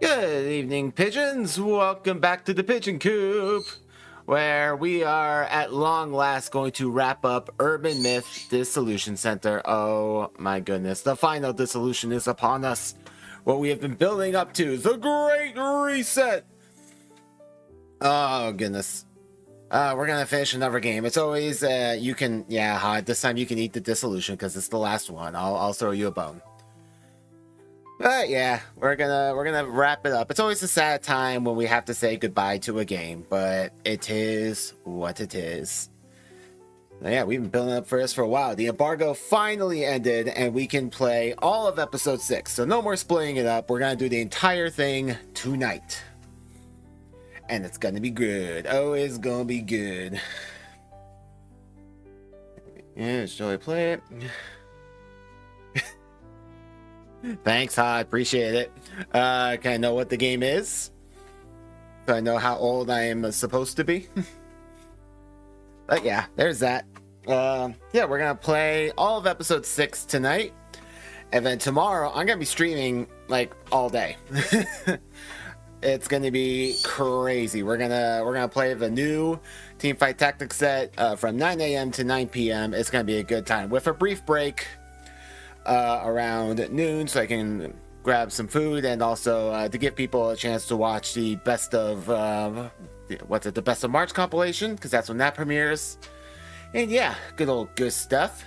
Good evening, pigeons. Welcome back to the Pigeon Coop, where we are at long last going to wrap up Urban Myth Dissolution Center. Oh my goodness, the final dissolution is upon us. What we have been building up to, the Great Reset. Oh goodness. We're gonna finish another game. It's always you can this time you can eat the dissolution because it's the last one. I'll throw you a bone. But yeah, we're gonna wrap it up. It's always a sad time when we have to say goodbye to a game, but it is what it is. Yeah, we've been building up for this for a while. The embargo finally ended, and we can play all of episode 6. So no more splitting it up. We're gonna do the entire thing tonight, and it's gonna be good. Oh, it's gonna be good. Yeah, shall I play it? Thanks, Hod. Appreciate it. Can I know what the game is? So I know how old I am supposed to be. But yeah, there's that. Yeah, we're gonna play all of episode 6 tonight, and then tomorrow I'm gonna be streaming like all day. It's gonna be crazy. We're gonna play the new Teamfight Tactics set from 9 a.m. to 9 p.m. It's gonna be a good time with a brief break around noon, so I can grab some food, and also to give people a chance to watch the best of the best of March compilation, because that's when that premieres. And yeah, good stuff.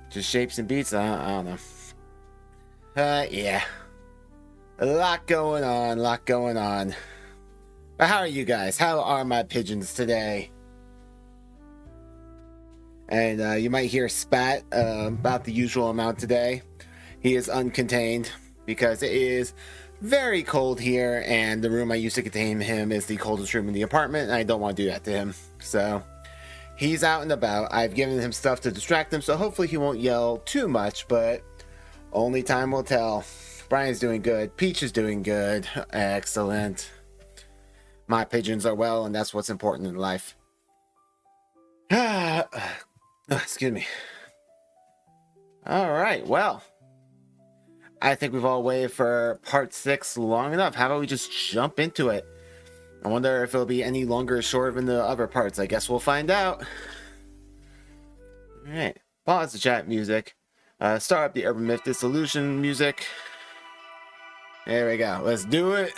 Just shapes and beats. I don't know. Yeah, a lot going on. But how are you guys? How are my pigeons today? And you might hear Spat about the usual amount today. He is uncontained because it is very cold here, and the room I used to contain him is the coldest room in the apartment, and I don't want to do that to him. So He's out and about. I've given him stuff to distract him, so hopefully he won't yell too much, but only time will tell. Brian's doing good. Peach is doing good. Excellent. My pigeons are well, and that's what's important in life. Excuse me. All right, well, I think we've all waited for part 6 long enough. How about we just jump into it? I wonder if it'll be any longer or shorter than the other parts. I guess we'll find out. All right, pause the chat music. Start up the Urban Myth Dissolution music. There we go. Let's do it.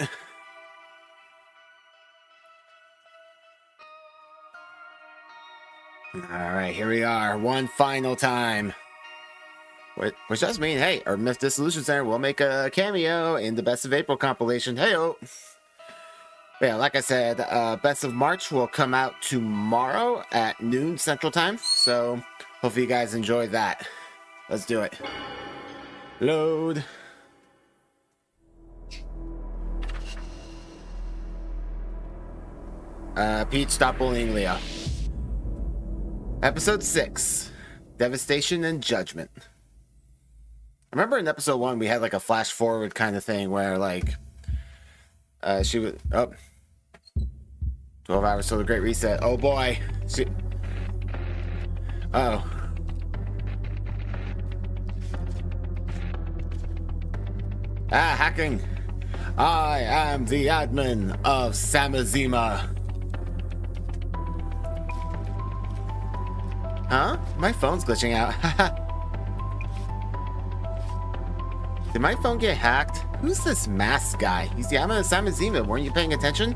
All right, here we are. One final time. Which does mean, hey, Urban Myth Dissolution Center will make a cameo in the Best of April compilation. Hey-o! Yeah, like I said, Best of March will come out tomorrow at noon Central Time. So, hopefully you guys enjoy that. Let's do it. Load. Peach, stop bullying Leo. Episode 6. Devastation and Judgment. I remember in episode 1 we had like a flash forward kind of thing where like she was 12 hours till the Great Reset. Oh boy. Hacking. I am the admin of Samazima. Huh? My phone's glitching out. Did my phone get hacked? Who's this masked guy? He's the admin of Samazima. Weren't you paying attention?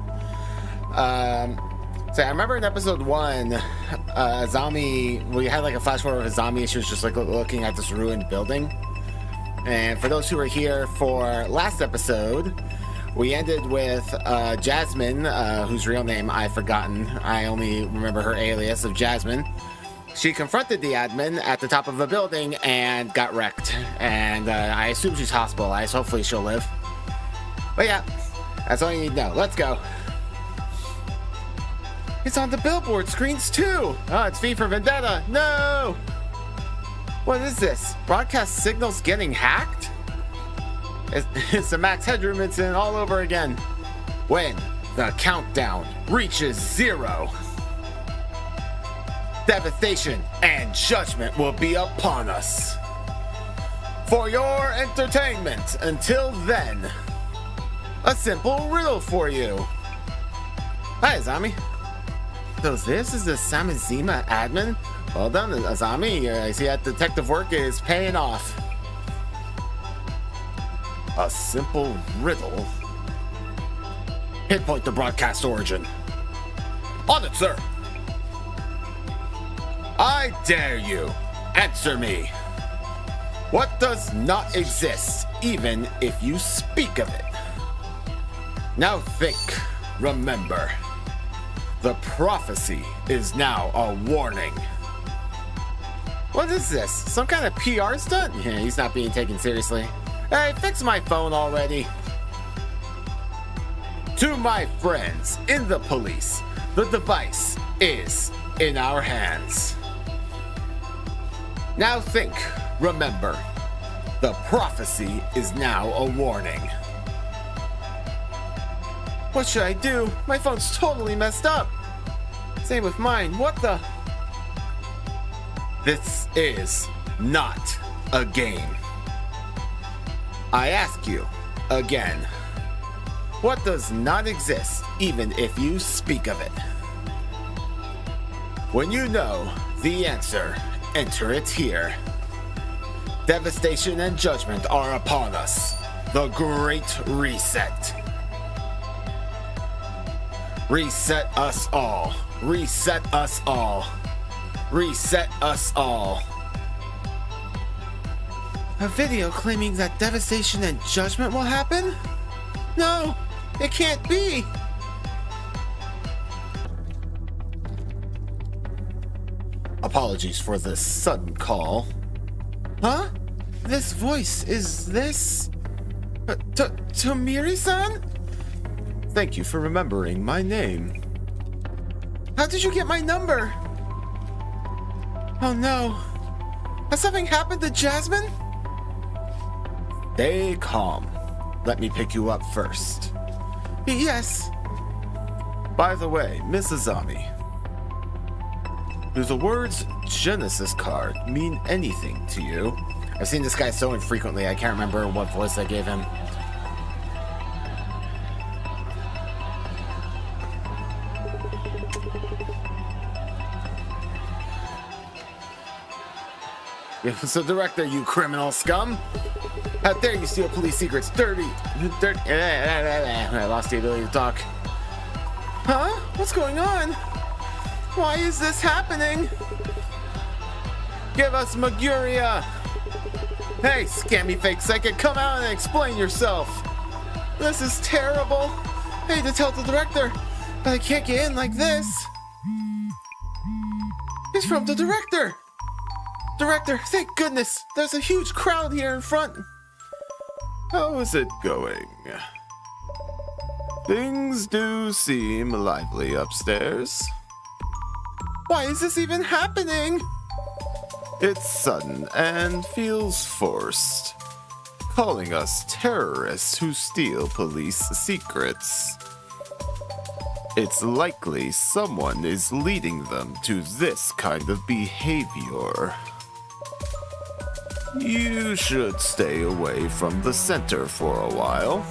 So I remember in episode 1, Azami, we had like a flash forward of Azami. She was just like looking at this ruined building. And for those who were here for last episode, we ended with Jasmine, whose real name I've forgotten. I only remember her alias of Jasmine. She confronted the admin at the top of a building and got wrecked. And I assume she's hospitalized. Hopefully she'll live. But yeah, that's all you need to know. Let's go. It's on the billboard screens too. Oh, it's V for Vendetta. No! What is this? Broadcast signals getting hacked? It's the Max Headroom incident all over again. When the countdown reaches 0, devastation and judgment will be upon us. For your entertainment, until then, a simple riddle for you. Hi, Azami. So this is the Samazima admin? Well done, Azami. I see that detective work is paying off. A simple riddle? Pinpoint the broadcast origin. On it, sir. I dare you. Answer me. What does not exist, even if you speak of it? Now think, remember. The prophecy is now a warning. What is this? Some kind of PR stunt? Yeah, he's not being taken seriously. Hey, fix my phone already. To my friends in the police, the device is in our hands. Now think, remember, the prophecy is now a warning. What should I do? My phone's totally messed up. Same with mine. What the? This is not a game. I ask you again. What does not exist, even if you speak of it? When you know the answer, enter it here. Devastation and judgment are upon us. The Great Reset. Reset us all. Reset us all. Reset us all. A video claiming that devastation and judgment will happen? No, it can't be. Apologies for the sudden call. Huh? This voice, is this... Tomiri-san? Thank you for remembering my name. How did you get my number? Oh no. Has something happened to Jasmine? Stay calm. Let me pick you up first. Yes. By the way, Miss Azami, do the words Genesis card mean anything to you? I've seen this guy so infrequently, I can't remember what voice I gave him. So, director, you criminal scum! How dare you steal police secrets? Dirty! I lost the ability to talk. Huh? What's going on? Why is this happening? Give us Maguria! Hey, scammy fake psychic, come out and explain yourself! This is terrible! I hate to tell the director, but I can't get in like this! It's from the director! Director, thank goodness! There's a huge crowd here in front! How is it going? Things do seem lively upstairs. Why is this even happening? It's sudden and feels forced. Calling us terrorists who steal police secrets. It's likely someone is leading them to this kind of behavior. You should stay away from the center for a while.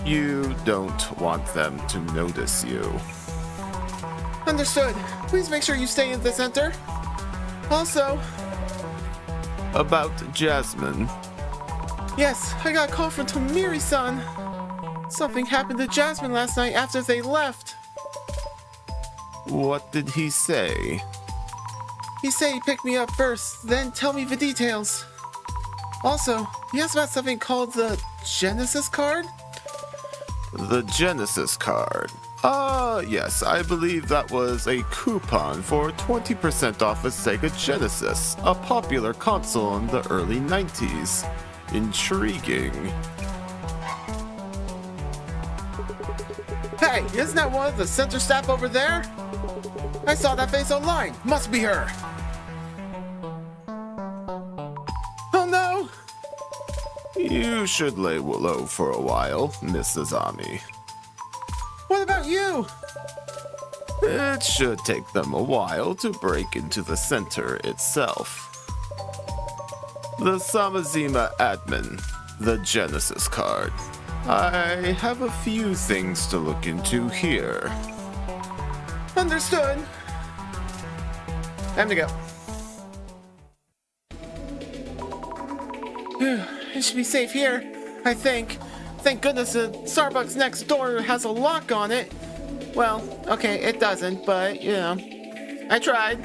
You don't want them to notice you. Understood. Please make sure you stay in the center. Also, about Jasmine. Yes, I got a call from Tomiri-san. Something happened to Jasmine last night after they left. What did he say? He said he'd pick me up first, then tell me the details. Also, he asked about something called the Genesis card? The Genesis card. Yes, I believe that was a coupon for 20% off a Sega Genesis, a popular console in the early 90s. Intriguing. Hey, isn't that one of the center staff over there? I saw that face online. Must be her. Oh no! You should lay low for a while, Miss Azami. What about you? It should take them a while to break into the center itself. The Samazima admin, the Genesis card. I have a few things to look into here. Understood. Time to go. It should be safe here, I think. Thank goodness the Starbucks next door has a lock on it. Well, okay, it doesn't, but, you know, I tried.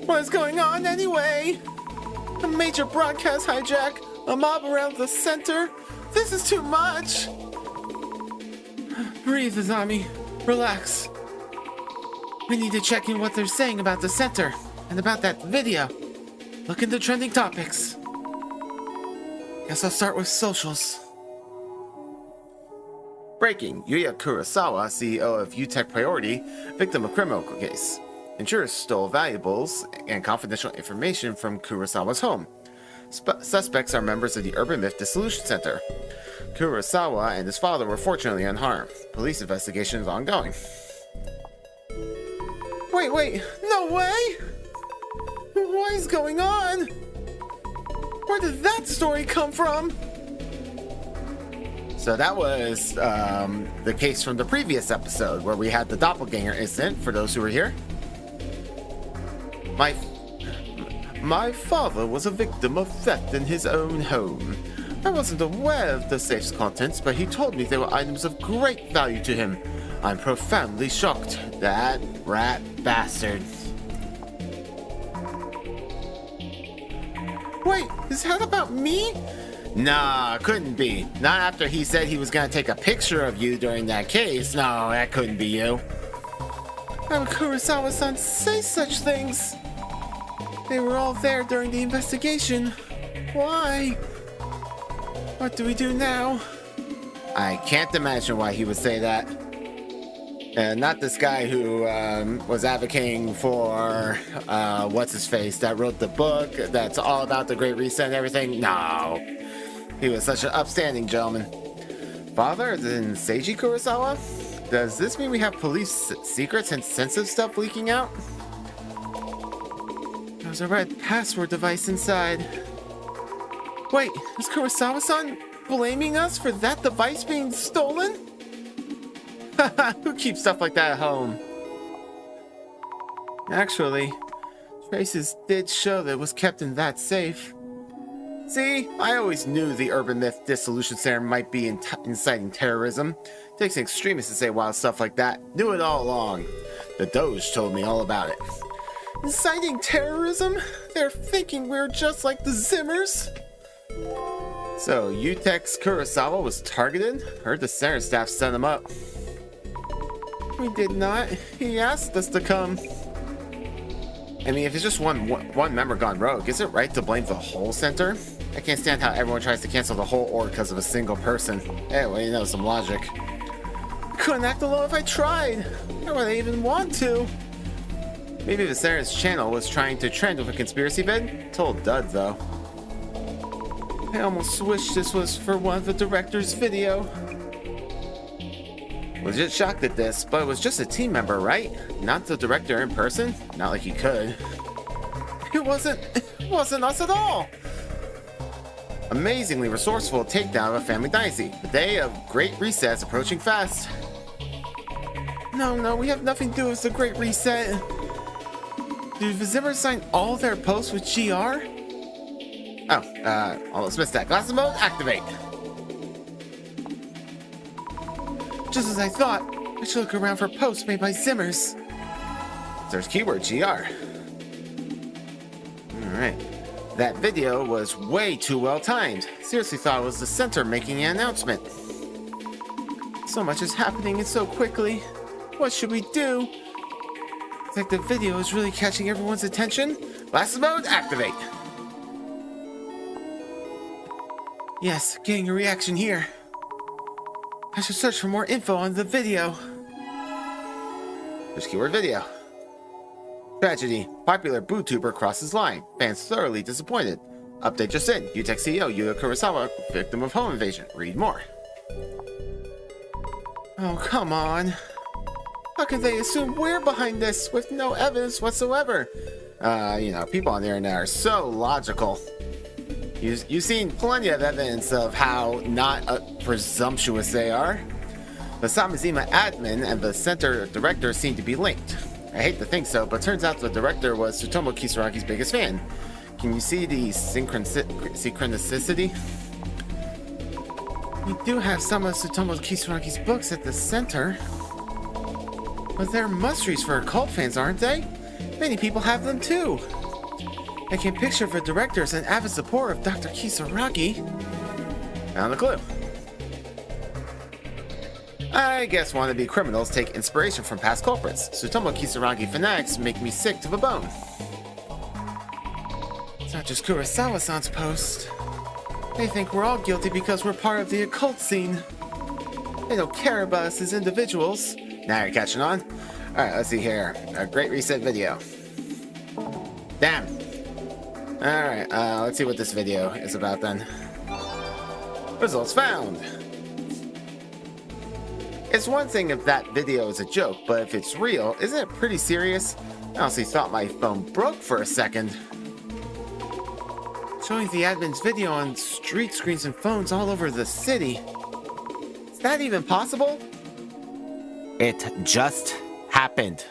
What is going on anyway? A major broadcast hijack, a mob around the center. This is too much. Breathe, Azami. Relax. We need to check in what they're saying about the center and about that video. Look into trending topics. Guess I'll start with socials. Breaking. Yuya Kurosawa, CEO of UTech Priority, victim of criminal case. Insurers stole valuables and confidential information from Kurosawa's home. Suspects are members of the Urban Myth Dissolution Center. Kurosawa and his father were fortunately unharmed. Police investigation is ongoing. Wait, no way! What is going on? Where did that story come from? So that was the case from the previous episode where we had the doppelganger incident, for those who were here. My father was a victim of theft in his own home. I wasn't aware of the safe's contents, but he told me they were items of great value to him. I'm profoundly shocked. That rat bastard. Wait, is that about me? Nah, couldn't be. Not after he said he was gonna take a picture of you during that case. No, that couldn't be you. How would Kurosawa-san say such things? They were all there during the investigation. Why? What do we do now? I can't imagine why he would say that. And not this guy who was advocating for what's his face that wrote the book that's all about the Great Reset and everything. No, he was such an upstanding gentleman. Father than Seiji Kurosawa? Does this mean we have police secrets and sensitive stuff leaking out? There's a red password device inside. Wait, is Kurosawa-san blaming us for that device being stolen? Haha, who keeps stuff like that at home? Actually, traces did show that it was kept in that safe. See, I always knew the urban myth Dissolution Center might be inciting terrorism. It takes an extremist to say wild stuff like that. Knew it all along. The Doge told me all about it. Inciting terrorism? They're thinking we're just like the Zimmers? So, Utex Kurosawa was targeted? Heard the center staff sent him up. We did not. He asked us to come. I mean, if it's just one member gone rogue, is it right to blame the whole center? I can't stand how everyone tries to cancel the whole org because of a single person. Hey, well, you know, some logic. Couldn't act alone if I tried. Why would I even want to? Maybe Viserys' channel was trying to trend with a conspiracy vid? Total dud, though. I almost wish this was for one of the director's video. Legit shocked at this, but it was just a team member, right? Not the director in person? Not like he could. It wasn't us at all! Amazingly resourceful takedown of a family dynasty. The day of Great Reset is approaching fast. No, we have nothing to do with the Great Reset. Did the Zimmers sign all their posts with GR? Almost missed that. Glasses mode, activate! Just as I thought, I should look around for posts made by Zimmers. There's keyword GR. Alright. That video was way too well timed. Seriously thought it was the center making an announcement. So much is happening and so quickly. What should we do? It's like the video is really catching everyone's attention. Glasses mode, activate. Yes, getting a reaction here. I should search for more info on the video. There's keyword video. Tragedy. Popular bootuber crosses line. Fans thoroughly disappointed. Update just in. Utex CEO Yuya Kurosawa, victim of home invasion. Read more. Oh, come on. How can they assume we're behind this with no evidence whatsoever? People on the internet are so logical. You've seen plenty of evidence of how not presumptuous they are. The Samazima admin and the center director seem to be linked. I hate to think so, but turns out the director was Tsutomu Kisaragi's biggest fan. Can you see the synchronicity? We do have some of Tsutomu Kisaragi's books at the center. But they're must-reads for occult fans, aren't they? Many people have them too. I can picture the director as an avid supporter of Dr. Kisaragi. Found the clue. I guess wannabe criminals take inspiration from past culprits. Tsutomu Kisaragi fanatics make me sick to the bone. It's not just Kurosawa-san's post. They think we're all guilty because we're part of the occult scene. They don't care about us as individuals. Now you're catching on? Alright, let's see here. A Great Reset video. Damn. Alright, let's see what this video is about then. Results found. It's one thing if that video is a joke, but if it's real, isn't it pretty serious? I honestly thought my phone broke for a second. Showing the admin's video on street screens and phones all over the city. Is that even possible? It just happened.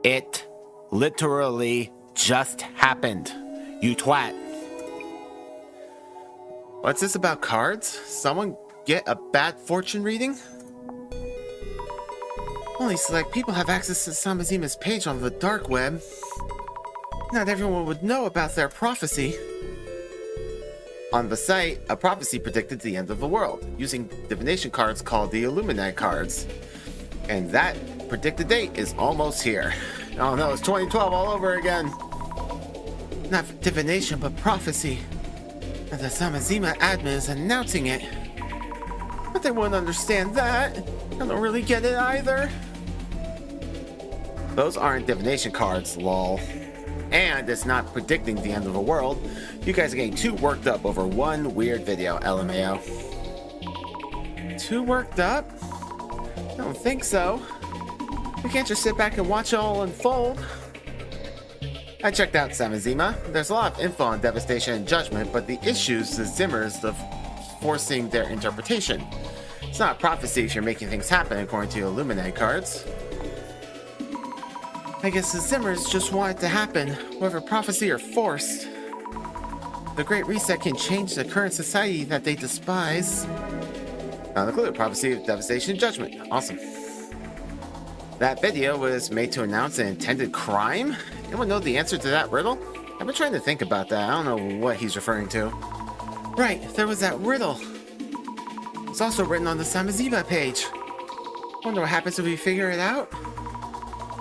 It literally just happened. You twat. What's this about cards? Someone get a bad fortune reading? Only select people have access to Samazima's page on the dark web. Not everyone would know about their prophecy. On the site, a prophecy predicted the end of the world, using divination cards called the Illuminati cards. And that predicted date is almost here. Oh no, it's 2012 all over again. Not divination, but prophecy. And the Samazima admin is announcing it. But they won't understand that. I don't really get it either. Those aren't divination cards, lol. And it's not predicting the end of the world. You guys are getting too worked up over one weird video, LMAO. Too worked up? I don't think so. We can't just sit back and watch it all unfold. I checked out Samazima. There's a lot of info on devastation and judgment, but the issues the Zimmers of forcing their interpretation. It's not a prophecy if you're making things happen according to Illuminati cards. I guess the Zimmers just want it to happen, whether prophecy or forced. The Great Reset can change the current society that they despise. Not included prophecy of devastation and judgment. Awesome. That video was made to announce an intended crime? Anyone know the answer to that riddle? I've been trying to think about that. I don't know what he's referring to. Right, there was that riddle. It's also written on the Samazima page. Wonder what happens if we figure it out?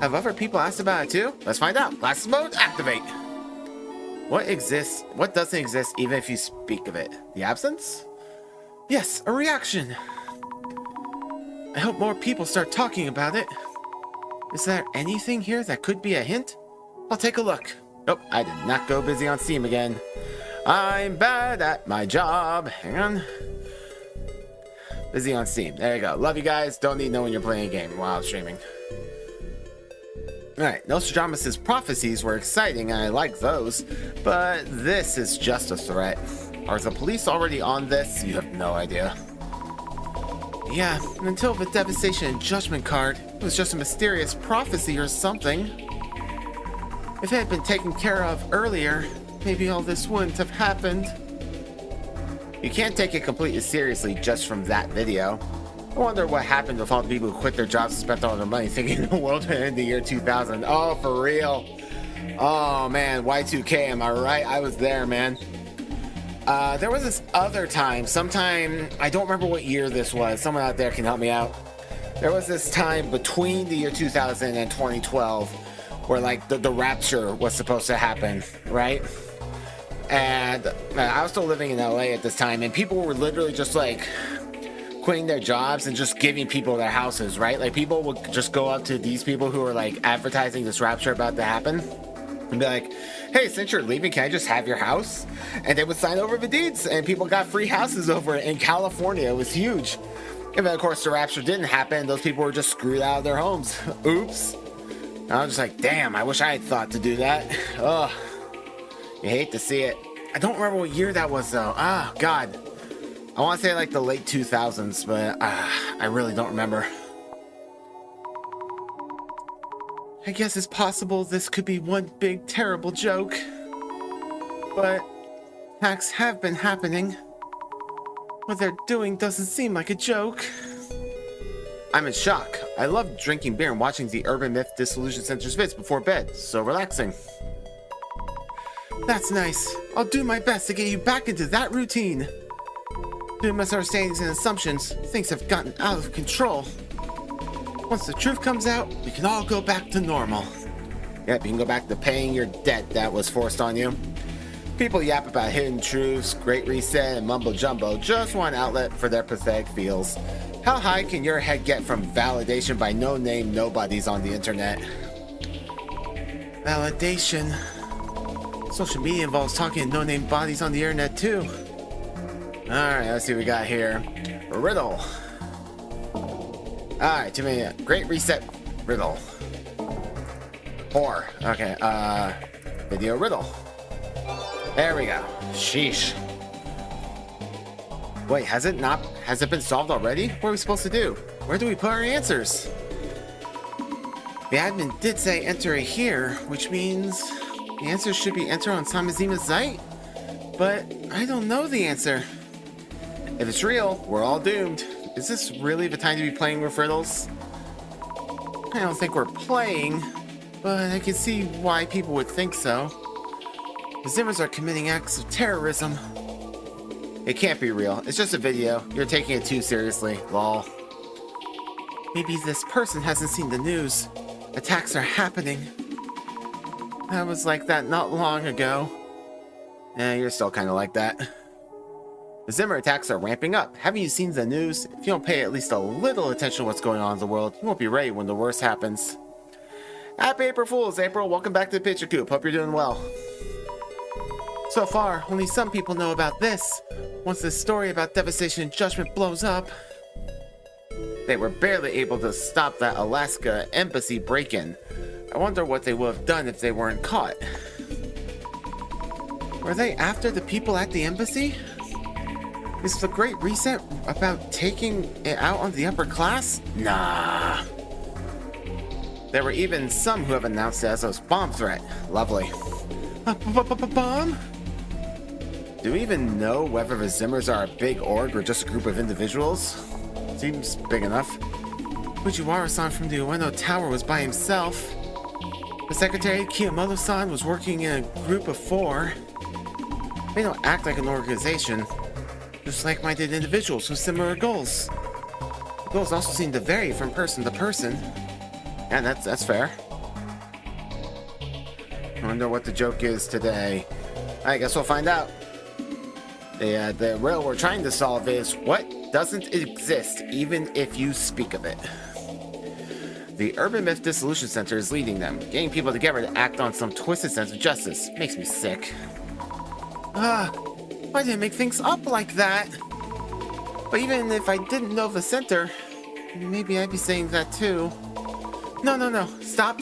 Have other people asked about it too? Let's find out. Glasses mode, activate. What exists? What doesn't exist even if you speak of it? The absence? Yes, a reaction. I hope more people start talking about it. Is there anything here that could be a hint? I'll take a look. Nope, I did not go busy on Steam again. I'm bad at my job. Hang on. Busy on Steam. There you go. Love you guys. Don't need to know when you're playing a game while streaming. Alright, Nostradamus' prophecies were exciting and I like those, but this is just a threat. Are the police already on this? You have no idea. Yeah, until the devastation and judgment card, it was just a mysterious prophecy or something. If it had been taken care of earlier, maybe all this wouldn't have happened. You can't take it completely seriously just from that video. I wonder what happened with all the people who quit their jobs and spent all their money thinking the world would end in the year 2000. Oh, for real. Oh man, Y2K, am I right? I was there, man. There was this other time, sometime, I don't remember what year this was. Someone out there can help me out. There was this time between the year 2000 and 2012 where like the rapture was supposed to happen, right? And I was still living in LA at this time, and people were literally just like quitting their jobs and just giving people their houses, right? Like people would just go up to these people who were like advertising this rapture about to happen and be like, hey, since you're leaving, can I just have your house? And they would sign over the deeds, and people got free houses over it in California. It was huge. And then, of course, the rapture didn't happen. Those people were just screwed out of their homes. Oops. And I was just like, damn, I wish I had thought to do that. Ugh. You hate to see it. I don't remember what year that was, though. Ah, God. I want to say, like, the late 2000s, but I really don't remember. I guess it's possible this could be one big terrible joke. But attacks have been happening. What they're doing doesn't seem like a joke. I'm in shock. I love drinking beer and watching the Urban Myth Dissolution Center's vids before bed. So relaxing. That's nice. I'll do my best to get you back into that routine. Due to misunderstandings and assumptions, things have gotten out of control. Once the truth comes out, we can all go back to normal. Yep, you can go back to paying your debt that was forced on you. People yap about hidden truths, great reset, and mumbo jumbo just want an outlet for their pathetic feels. How high can your head get from validation by no-name nobodies on the internet? Validation. Social media involves talking to no-name bodies on the internet too. Alright, let's see what we got here. Riddle. Alright, too many. Great reset riddle. Or, okay, video riddle. There we go. Sheesh. Wait, has it been solved already? What are we supposed to do? Where do we put our answers? The admin did say enter it here, which means the answer should be enter on Samazima's site? But I don't know the answer. If it's real, we're all doomed. Is this really the time to be playing with riddles? I don't think we're playing, but I can see why people would think so. The Zimmers are committing acts of terrorism. It can't be real. It's just a video. You're taking it too seriously, lol. Maybe this person hasn't seen the news. Attacks are happening. I was like that not long ago. You're still kind of like that. The Zimmer attacks are ramping up. Haven't you seen the news? If you don't pay at least a little attention to what's going on in the world, you won't be ready when the worst happens. Happy April Fools, April. Welcome back to the Pigeon Coop. Hope you're doing well. So far, only some people know about this. Once this story about devastation and judgment blows up, they were barely able to stop that Alaska embassy break-in. I wonder what they would have done if they weren't caught. Were they after the people at the embassy? Is the Great Reset about taking it out on the upper class? Nah. There were even some who have announced it as a bomb threat. Lovely. Bomb? Do we even know whether the Zimmers are a big org or just a group of individuals? Seems big enough. Fujiwara-san from the Ueno Tower was by himself. The secretary, Kiyomoto-san, was working in a group of 4. They don't act like an organization. Just like-minded individuals with similar goals. The goals also seem to vary from person to person. Yeah, that's fair. I wonder what the joke is today. I guess we'll find out. The riddle we're trying to solve is, what doesn't exist even if you speak of it? The Urban Myth Dissolution Center is leading them, getting people together to act on some twisted sense of justice. Makes me sick. Why did I make things up like that? But even if I didn't know the center, maybe I'd be saying that too. No. Stop.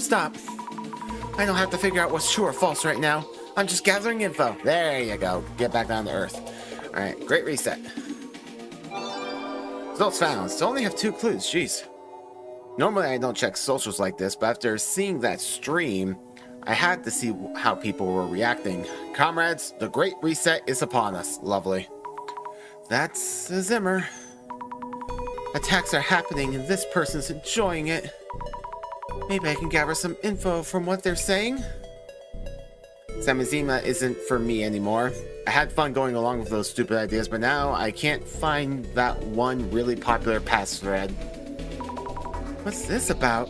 I don't have to figure out what's true or false right now. I'm just gathering info. There you go. Get back down to Earth. Alright, Great Reset. Results found. Still only have 2 clues. Jeez. Normally I don't check socials like this, but after seeing that stream, I had to see how people were reacting. Comrades, the Great Reset is upon us. Lovely. That's a Zimmer. Attacks are happening and this person's enjoying it. Maybe I can gather some info from what they're saying? Samizima isn't for me anymore. I had fun going along with those stupid ideas, but now I can't find that one really popular past thread. What's this about?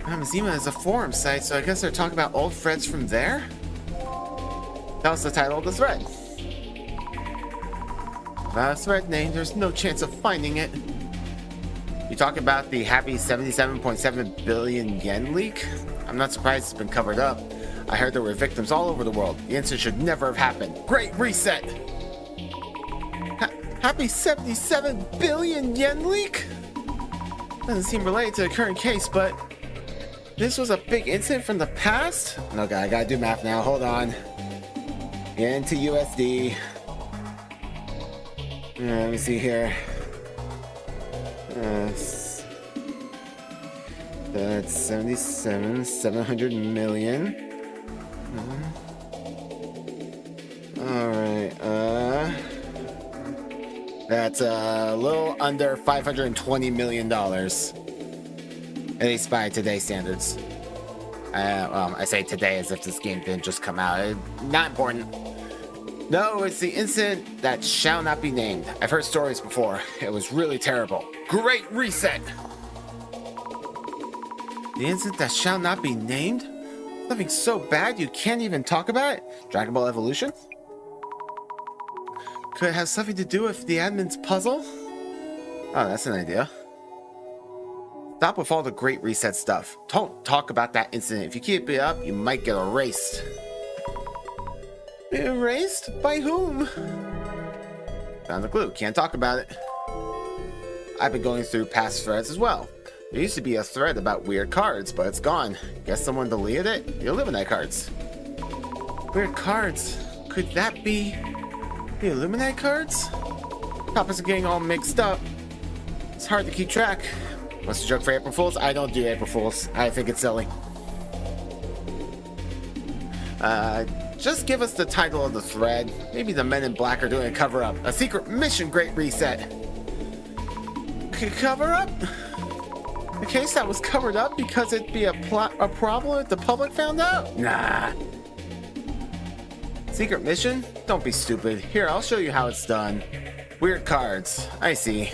Samizima is a forum site, so I guess they're talking about old threads from there? That was the title of the thread. Without a thread name, there's no chance of finding it. You talk about the happy 77.7 billion yen leak? I'm not surprised it's been covered up. I heard there were victims all over the world. The incident should never have happened. Great Reset! Happy 77 billion yen leak? Doesn't seem related to the current case, but this was a big incident from the past? No, I gotta do math now. Hold on. Get into USD. Let me see here. That's 700 million. Alright, that's a little under $520 million. At least by today's standards. I say today as if this game didn't just come out. Not important. No, it's the incident that shall not be named. I've heard stories before. It was really terrible. Great Reset! The incident that shall not be named? Something so bad you can't even talk about it? Dragon Ball Evolution? Could it have something to do with the admin's puzzle? Oh, that's an idea. Stop with all the Great Reset stuff. Don't talk about that incident. If you keep it up, you might get erased. Erased? By whom? Found the clue. Can't talk about it. I've been going through past threads as well. There used to be a thread about weird cards, but it's gone. Guess someone deleted it? The Illuminati cards. Weird cards? Could that be the Illuminati cards? Topics are getting all mixed up. It's hard to keep track. What's the joke for April Fools? I don't do April Fools. I think it's silly. Just give us the title of the thread. Maybe the Men in Black are doing a cover-up. A secret mission, Great Reset. Cover-up? A case that was covered up because it'd be a problem if the public found out? Nah. Secret mission? Don't be stupid. Here, I'll show you how it's done. Weird cards. I see.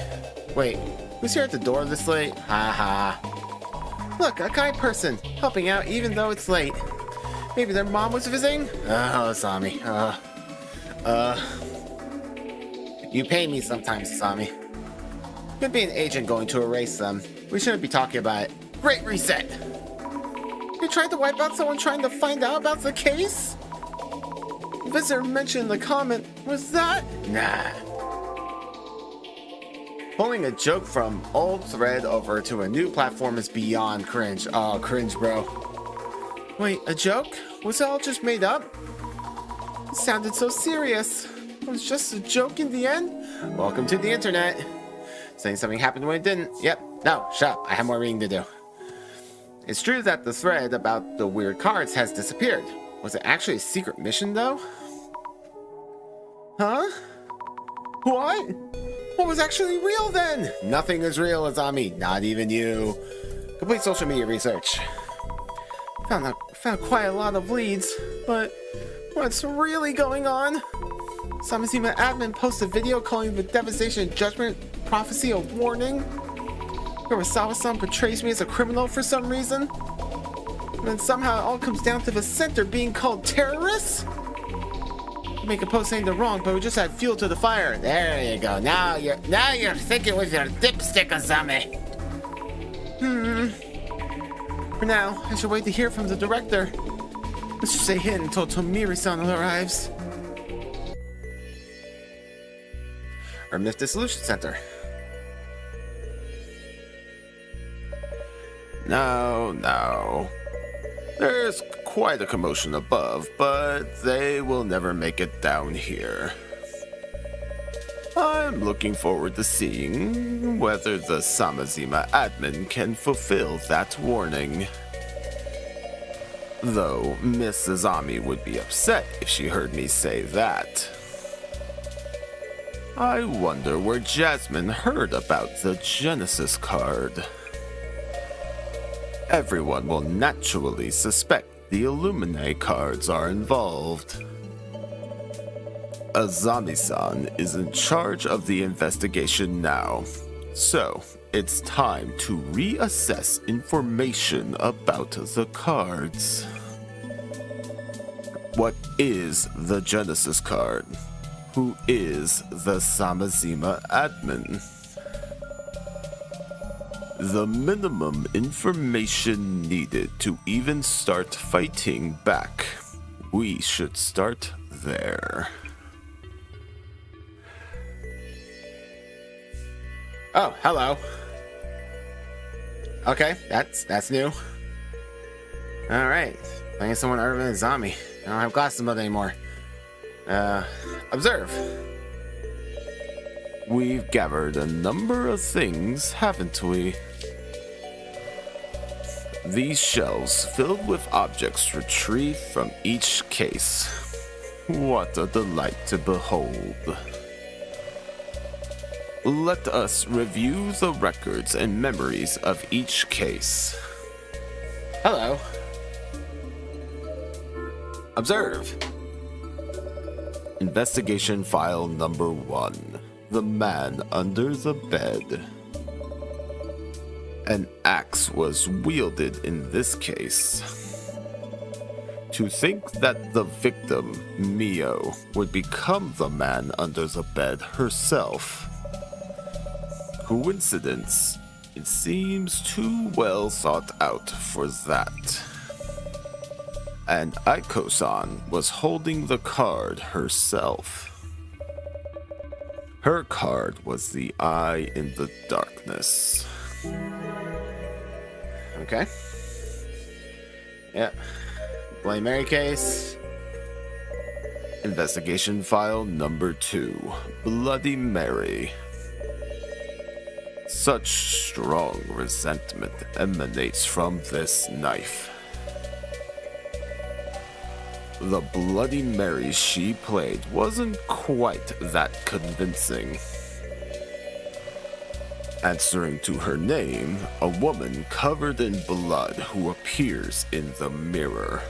Wait, who's here at the door this late? Ha ha. Look, a kind person, helping out even though it's late. Maybe their mom was visiting? Oh, Sami. You pay me sometimes, Asami. Could be an agent going to erase them. We shouldn't be talking about it. Great reset! You tried to wipe out someone trying to find out about the case? The visitor mentioned in the comment, was that? Nah. Pulling a joke from old thread over to a new platform is beyond cringe. Oh, cringe, bro. Wait, a joke? Was it all just made up? It sounded so serious. It was just a joke in the end? Welcome to the internet. Saying something happened when it didn't. Yep. No, shut up. I have more reading to do. It's true that the thread about the weird cards has disappeared. Was it actually a secret mission, though? Huh? What? What was actually real, then? Nothing is real, Azami. Not even you. Complete social media research. Found quite a lot of leads, but what's really going on? Samazima admin posted a video calling the devastation judgment prophecy a warning. Kurosawa-san portrays me as a criminal for some reason. And then somehow it all comes down to the center being called terrorists? Make a post saying they're wrong, but we just add fuel to the fire. There you go. Now you're thinking with your dipstick, Azami. For now, I should wait to hear from the director. Let's just stay hidden until Tomiri-san arrives. Our Myth Dissolution Center. No. There's quite a commotion above, but they will never make it down here. I'm looking forward to seeing whether the Samazima admin can fulfill that warning. Though Miss Azami would be upset if she heard me say that. I wonder where Jasmine heard about the Genesis card. Everyone will naturally suspect the Illuminae cards are involved. Azami-san is in charge of the investigation now, so it's time to reassess information about the cards. What is the Genesis card? Who is the Samazima admin? The minimum information needed to even start fighting back. We should start there. Oh, hello. Okay, that's new. Alright. Playing someone other than Azami. I don't have glasses mode anymore. Observe. We've gathered a number of things, haven't we? These shelves filled with objects retrieved from each case. What a delight to behold. Let us review the records and memories of each case. Hello. Observe. Investigation file number 1. The man under the bed. An axe was wielded in this case. To think that the victim, Mio, would become the man under the bed herself. Coincidence? It seems too well thought out for that. And Aiko-san was holding the card herself. Her card was the Eye in the Darkness. Okay. Yeah. Bloody Mary case. Investigation file number 2. Bloody Mary. Such strong resentment emanates from this knife. The Bloody Mary she played wasn't quite that convincing. Answering to her name, a woman covered in blood who appears in the mirror.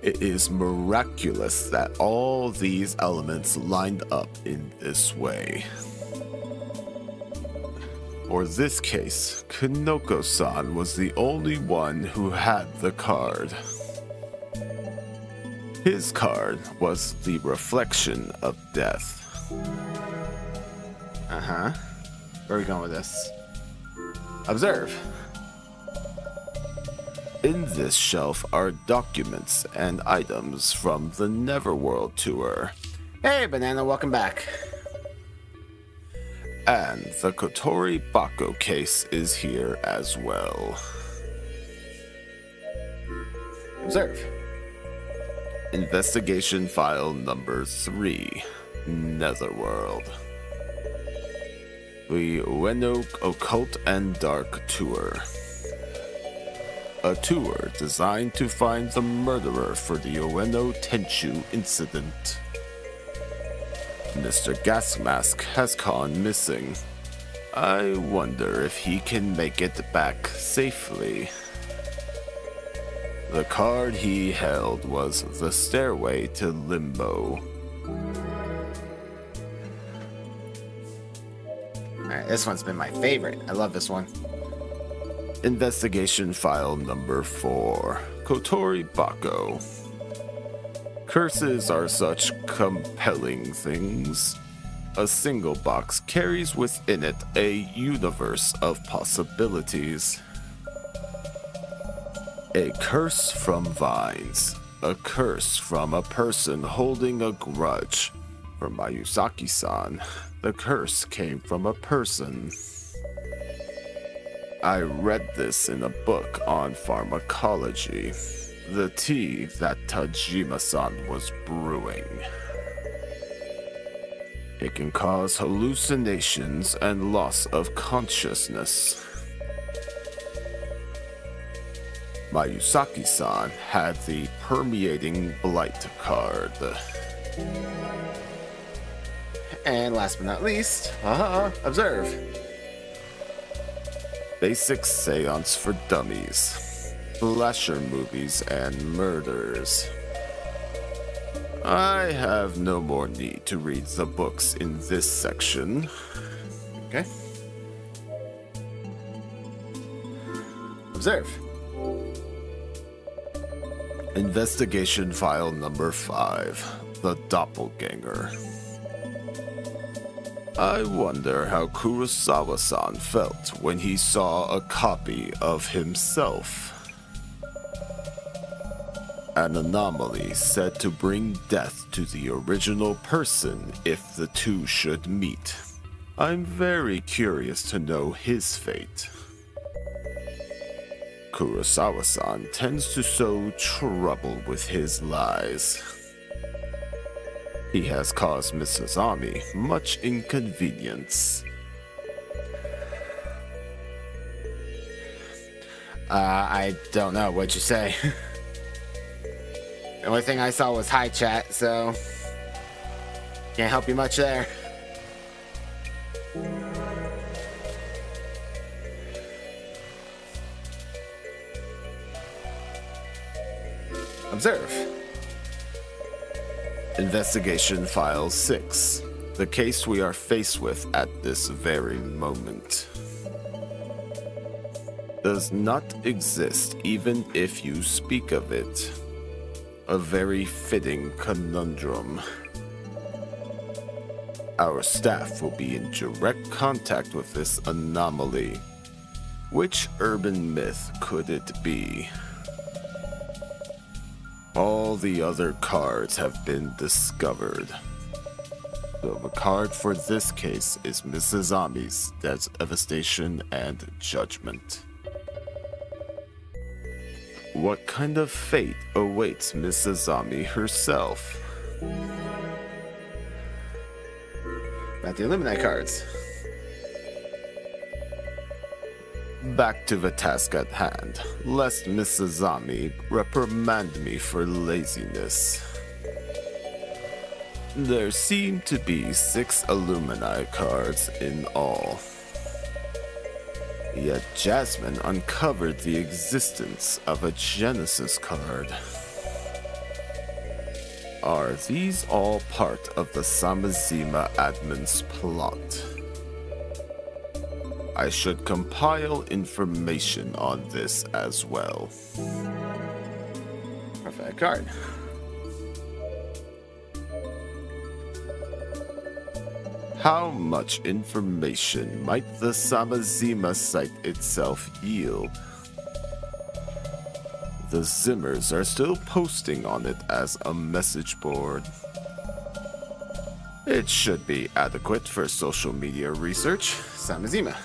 It is miraculous that all these elements lined up in this way. For this case, Kinoko-san was the only one who had the card. His card was the reflection of death. Where are we going with this? Observe. In this shelf are documents and items from the Neverworld tour. Hey, Banana, welcome back. And the Kotori Bako case is here as well. Observe. Investigation file number 3, Netherworld. The Ueno Occult and Dark Tour. A tour designed to find the murderer for the Ueno Tenchu incident. Mr. Gasmask has gone missing. I wonder if he can make it back safely. The card he held was the Stairway to Limbo. Alright, this one's been my favorite. I love this one. Investigation file number 4, Kotori Bako. Curses are such compelling things. A single box carries within it a universe of possibilities. A curse from vines. A curse from a person holding a grudge. For Mayusaki-san, the curse came from a person. I read this in a book on pharmacology. The tea that Tajima-san was brewing. It can cause hallucinations and loss of consciousness. Mayusaki-san had the Permeating Blight card. And last but not least, observe. Basic seance for dummies. Slasher movies and murders. I have no more need to read the books in this section. Okay. Observe. Investigation file number 5, the Doppelganger. I wonder how Kurosawa-san felt when he saw a copy of himself. An anomaly said to bring death to the original person if the two should meet. I'm very curious to know his fate. Kurosawa-san tends to sow trouble with his lies. He has caused Mrs. Ami much inconvenience. I don't know. What'd you say? The only thing I saw was hi chat, so can't help you much there. Observe. Investigation File 6. The case we are faced with at this very moment does not exist even if you speak of it. A very fitting conundrum. Our staff will be in direct contact with this anomaly. Which urban myth could it be? All the other cards have been discovered. So the card for this case is Mrs. Ami's Devastation and Judgment. What kind of fate awaits Mrs. Ami herself? Got the Illuminate cards. Back to the task at hand, lest Mrs. Ami reprimand me for laziness. There seem to be 6 Illuminati cards in all. Yet Jasmine uncovered the existence of a Genesis card. Are these all part of the Samazima admin's plot? I should compile information on this as well. Perfect card. How much information might the Samazima site itself yield? The Zimmers are still posting on it as a message board. It should be adequate for social media research. Samazima.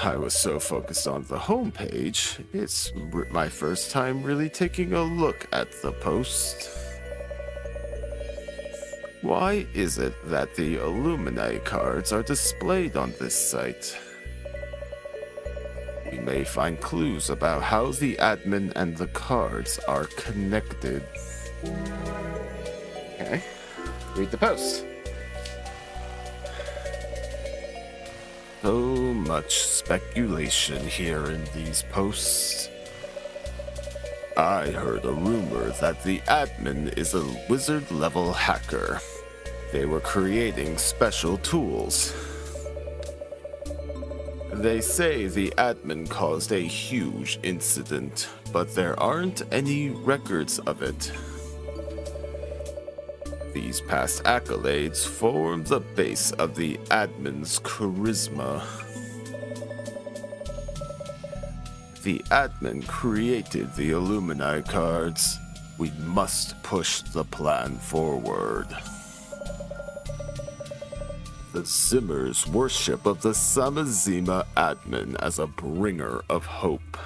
I was so focused on the homepage, it's my first time really taking a look at the post. Why is it that the Illuminati cards are displayed on this site? We may find clues about how the admin and the cards are connected. Okay, read the post. So much speculation here in these posts. I heard a rumor that the admin is a wizard-level hacker. They were creating special tools. They say the admin caused a huge incident, but there aren't any records of it. These past accolades form the base of the admin's charisma. The admin created the Illuminati cards. We must push the plan forward. The Zimmers' worship of the Samazima admin as a bringer of hope.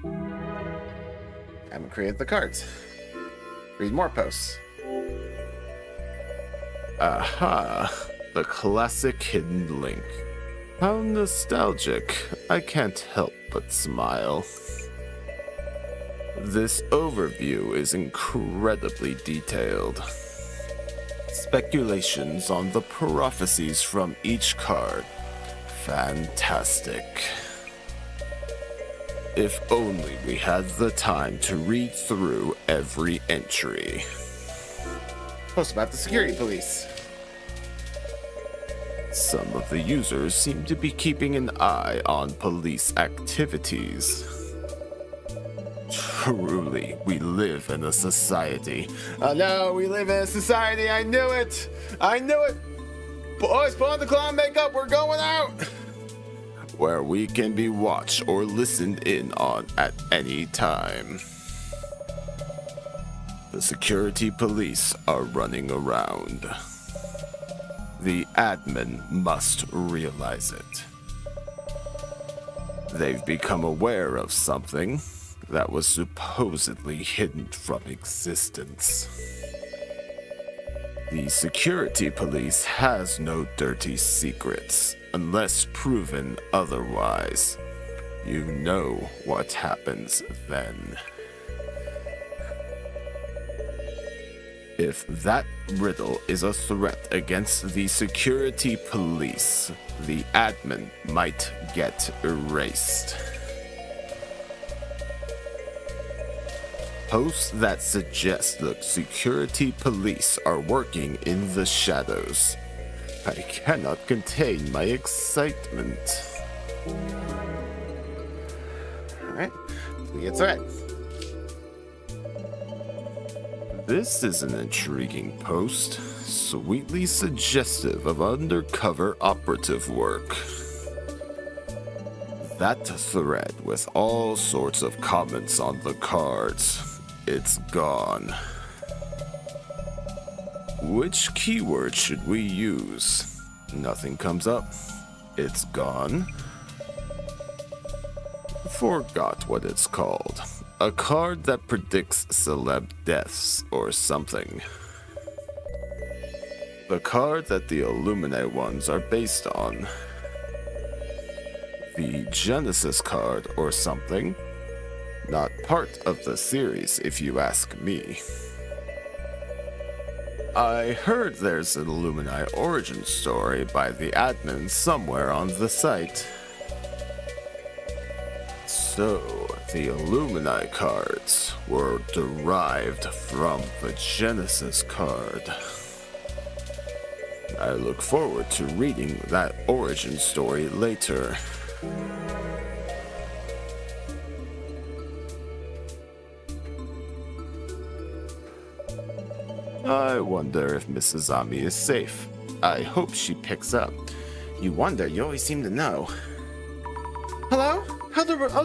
Admin created the cards. Read more posts. Aha, the classic hidden link. How nostalgic. I can't help but smile. This overview is incredibly detailed. Speculations on the prophecies from each card. Fantastic. If only we had the time to read through every entry. Post about the security police. Some of the users seem to be keeping an eye on police activities. Truly, we live in a society. Oh no, we live in a society. I knew it. I knew it. Boys, put on the clown makeup. We're going out. Where we can be watched or listened in on at any time. The security police are running around. The admin must realize it. They've become aware of something that was supposedly hidden from existence. The security police has no dirty secrets, unless proven otherwise. You know what happens then. If that riddle is a threat against the security police, the admin might get erased. Posts that suggest the security police are working in the shadows. I cannot contain my excitement. Alright, we get threat. This is an intriguing post, sweetly suggestive of undercover operative work. That thread with all sorts of comments on the cards, it's gone. Which keyword should we use? Nothing comes up. It's gone. Forgot what it's called. A card that predicts celeb deaths or something. The card that the Illuminati ones are based on. The Genesis card or something. Not part of the series, if you ask me. I heard there's an Illuminati origin story by the admin somewhere on the site. So, the Illuminati cards were derived from the Genesis card. I look forward to reading that origin story later. I wonder if Mrs. Ami is safe. I hope she picks up. You wonder, you always seem to know. Hello?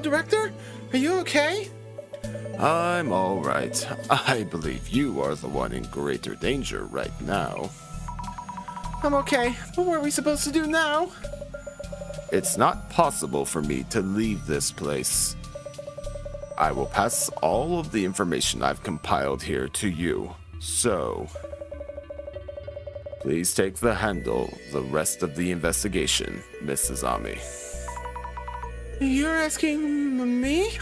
Director? Are you okay? I'm alright. I believe you are the one in greater danger right now. I'm okay, but what are we supposed to do now? It's not possible for me to leave this place. I will pass all of the information I've compiled here to you, so please take the rest of the investigation, Mrs. Ami. You're asking me?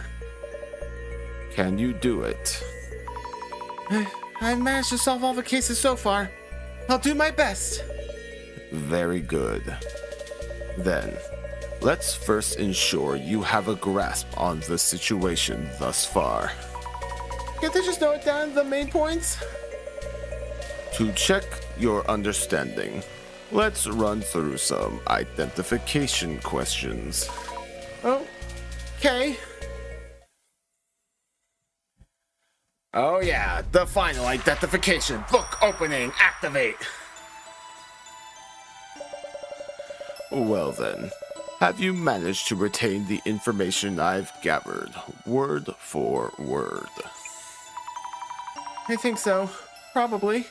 Can you do it? I've managed to solve all the cases so far. I'll do my best. Very good. Then, let's first ensure you have a grasp on the situation thus far. Can't I just note down the main points? To check your understanding, let's run through some identification questions. Okay. Oh yeah, the final identification. Book opening, activate. Well then, have you managed to retain the information I've gathered, word for word? I think so. Probably.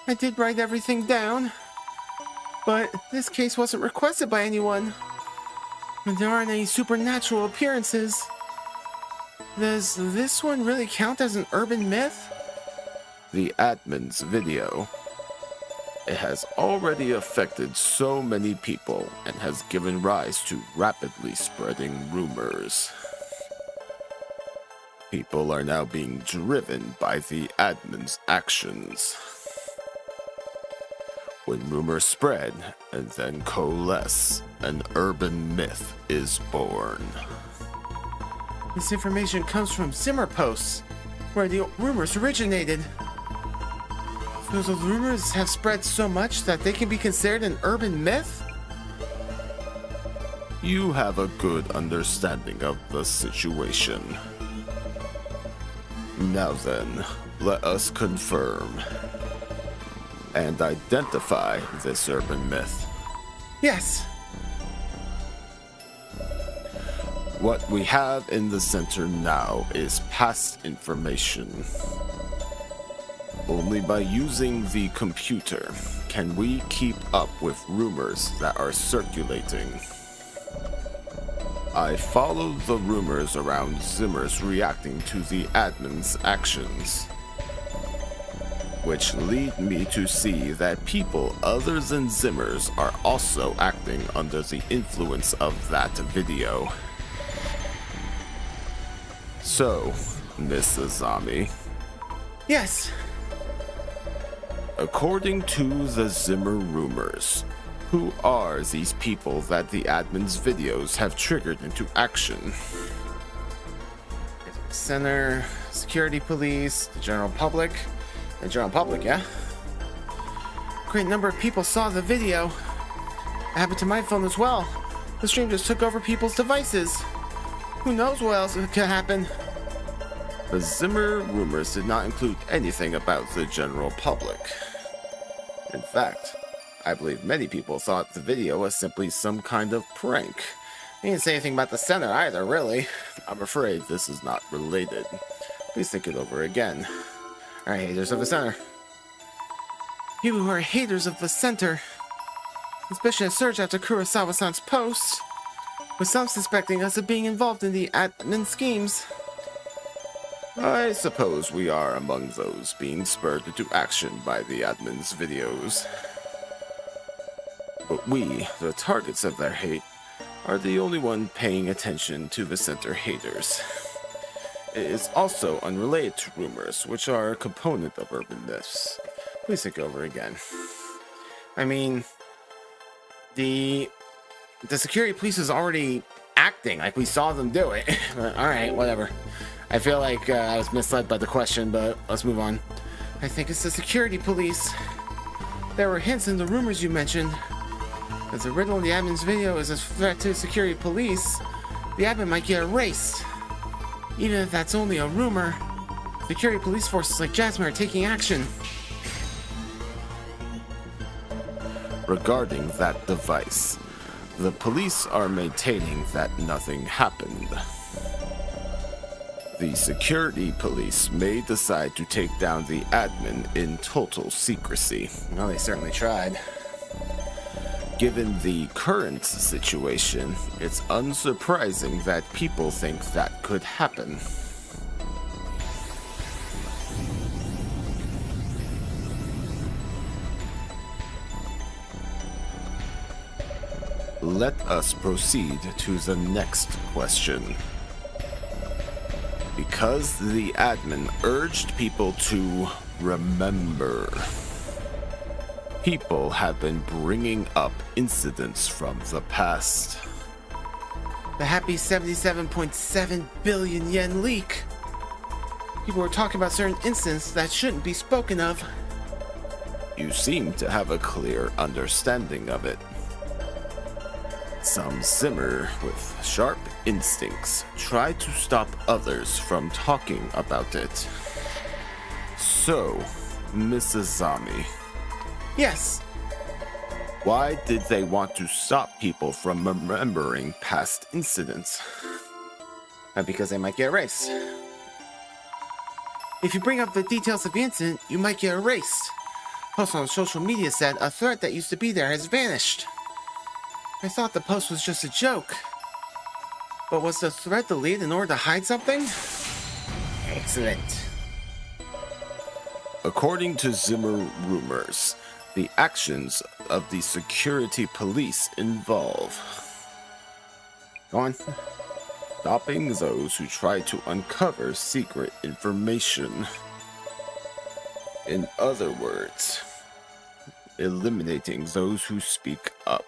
I did write everything down. But this case wasn't requested by anyone. And there aren't any supernatural appearances. Does this one really count as an urban myth? The admin's video. It has already affected so many people and has given rise to rapidly spreading rumors. People are now being driven by the admin's actions. When rumors spread and then coalesce, an urban myth is born. This information comes from Zimmer posts, where the rumors originated. So the rumors have spread so much that they can be considered an urban myth? You have a good understanding of the situation. Now then, let us confirm and identify this urban myth. Yes. What we have in the center now is past information. Only by using the computer can we keep up with rumors that are circulating. I follow the rumors around Zimmer's reacting to the admin's actions, which lead me to see that people other than Zimmer's are also acting under the influence of that video. So, Mrs. Ami. Yes. According to the Zimmer rumors, who are these people that the admin's videos have triggered into action? Center, security police, the general public. The general public, yeah? Great number of people saw the video. It happened to my phone as well. The stream just took over people's devices. Who knows what else could happen? The Zimmer rumors did not include anything about the general public. In fact, I believe many people thought the video was simply some kind of prank. They didn't say anything about the center either, really. I'm afraid this is not related. Please think it over again. Alright, haters of the center. People who are haters of the center. Suspicion has surged after Kurosawa-san's post, with some suspecting us of being involved in the admin schemes. I suppose we are among those being spurred into action by the admin's videos. But we, the targets of their hate, are the only one paying attention to the center haters. It is also unrelated to rumors, which are a component of urban myths. Please think over again. I mean, the security police is already acting like we saw them do it. Alright, whatever. I feel like I was misled by the question, but let's move on. I think it's the security police. There were hints in the rumors you mentioned. As the riddle in the admin's video is a threat to the security police, the admin might get erased. Even if that's only a rumor, security police forces like Jasmine are taking action. regarding that device. The police are maintaining that nothing happened. The security police may decide to take down the admin in total secrecy. Well, they certainly tried. Given the current situation, it's unsurprising that people think that could happen. Let us proceed to the next question. Because the admin urged people to remember, people have been bringing up incidents from the past. The happy 77.7 billion yen leak. People were talking about certain incidents that shouldn't be spoken of. You seem to have a clear understanding of it. Some Zimmer with sharp instincts try to stop others from talking about it. So, Mrs. Zami. Yes. Why did they want to stop people from remembering past incidents? Because they might get erased. If you bring up the details of the incident, you might get erased. Post on social media said a threat that used to be there has vanished. I thought the post was just a joke. But was the thread deleted in order to hide something? Excellent. According to Zimmer rumors, the actions of the security police involve Go on. stopping those who try to uncover secret information. In other words, eliminating those who speak up.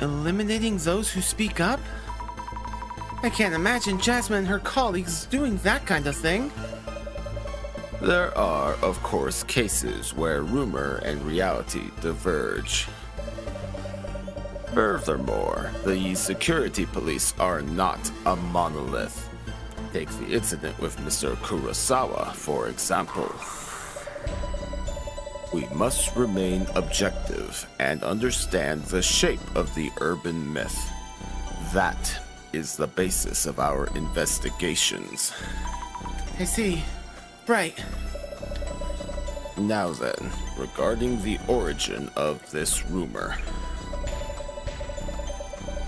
Eliminating those who speak up? I can't imagine Jasmine and her colleagues doing that kind of thing. There are, of course, cases where rumor and reality diverge. Furthermore, the security police are not a monolith. Take the incident with Mr. Kurosawa, for example. We must remain objective and understand the shape of the urban myth. That is the basis of our investigations. I see. Right. Now then, regarding the origin of this rumor.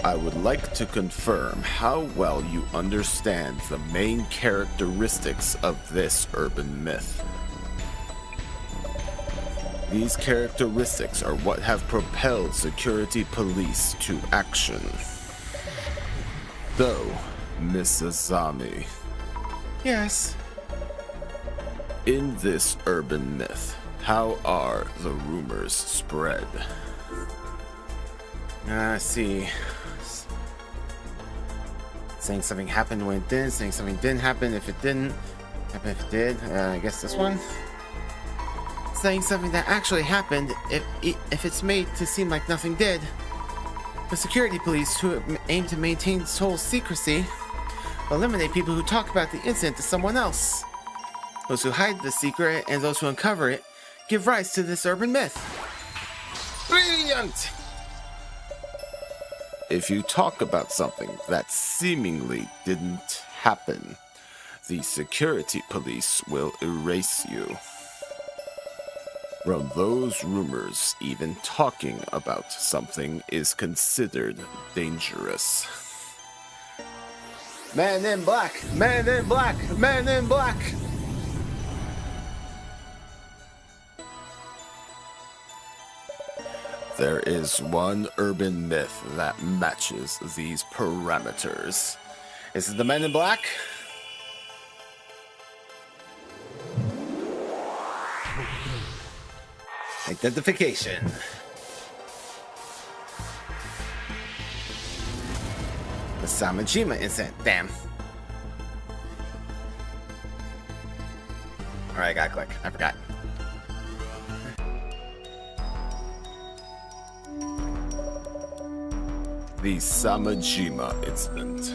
I would like to confirm how well you understand the main characteristics of this urban myth. These characteristics are what have propelled security police to action. So, Mrs. Zami. Yes. In this urban myth, how are the rumors spread? See. Saying something happened when it didn't, saying something didn't happen if it didn't, happen if it did. I guess this one. Saying something that actually happened if it's made to seem like nothing did. The security police, who aim to maintain total secrecy, eliminate people who talk about the incident to someone else. Those who hide the secret and those who uncover it give rise to this urban myth. Brilliant! If you talk about something that seemingly didn't happen, the security police will erase you. From those rumors, even talking about something is considered dangerous. Man in black! Man in black! Man in black! There is one urban myth that matches these parameters. Is it the Men in Black? Identification. The Samajima incident. Damn. Alright, I gotta click. I forgot. The Samajima incident.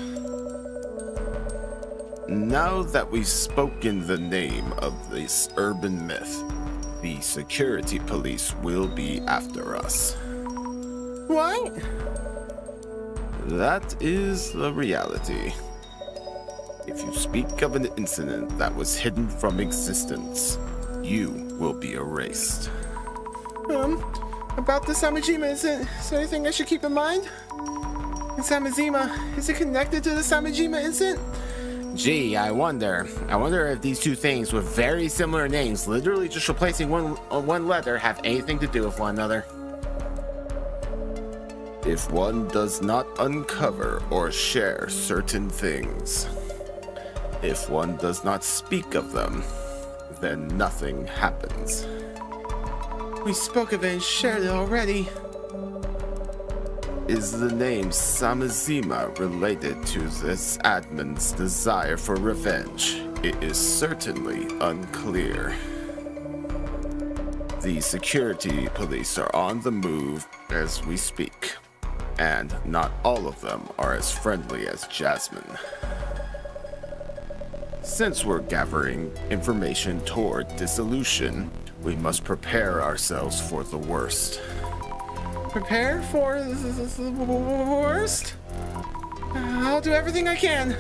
Now that we've spoken the name of this urban myth, the security police will be after us. What? That is the reality. If you speak of an incident that was hidden from existence, you will be erased. About the Samajima, is there anything I should keep in mind? And Samajima, is it connected to the Samajima incident? Gee, I wonder if these two things with very similar names, literally just replacing one letter, have anything to do with one another. If one does not uncover or share certain things, if one does not speak of them, then nothing happens. We spoke of it and shared it already. Is the name Samazima related to this admin's desire for revenge? It is certainly unclear. The security police are on the move as we speak, and not all of them are as friendly as Jasmine. Since we're gathering information toward dissolution, we must prepare ourselves for the worst. Prepare for the worst? I'll do everything I can.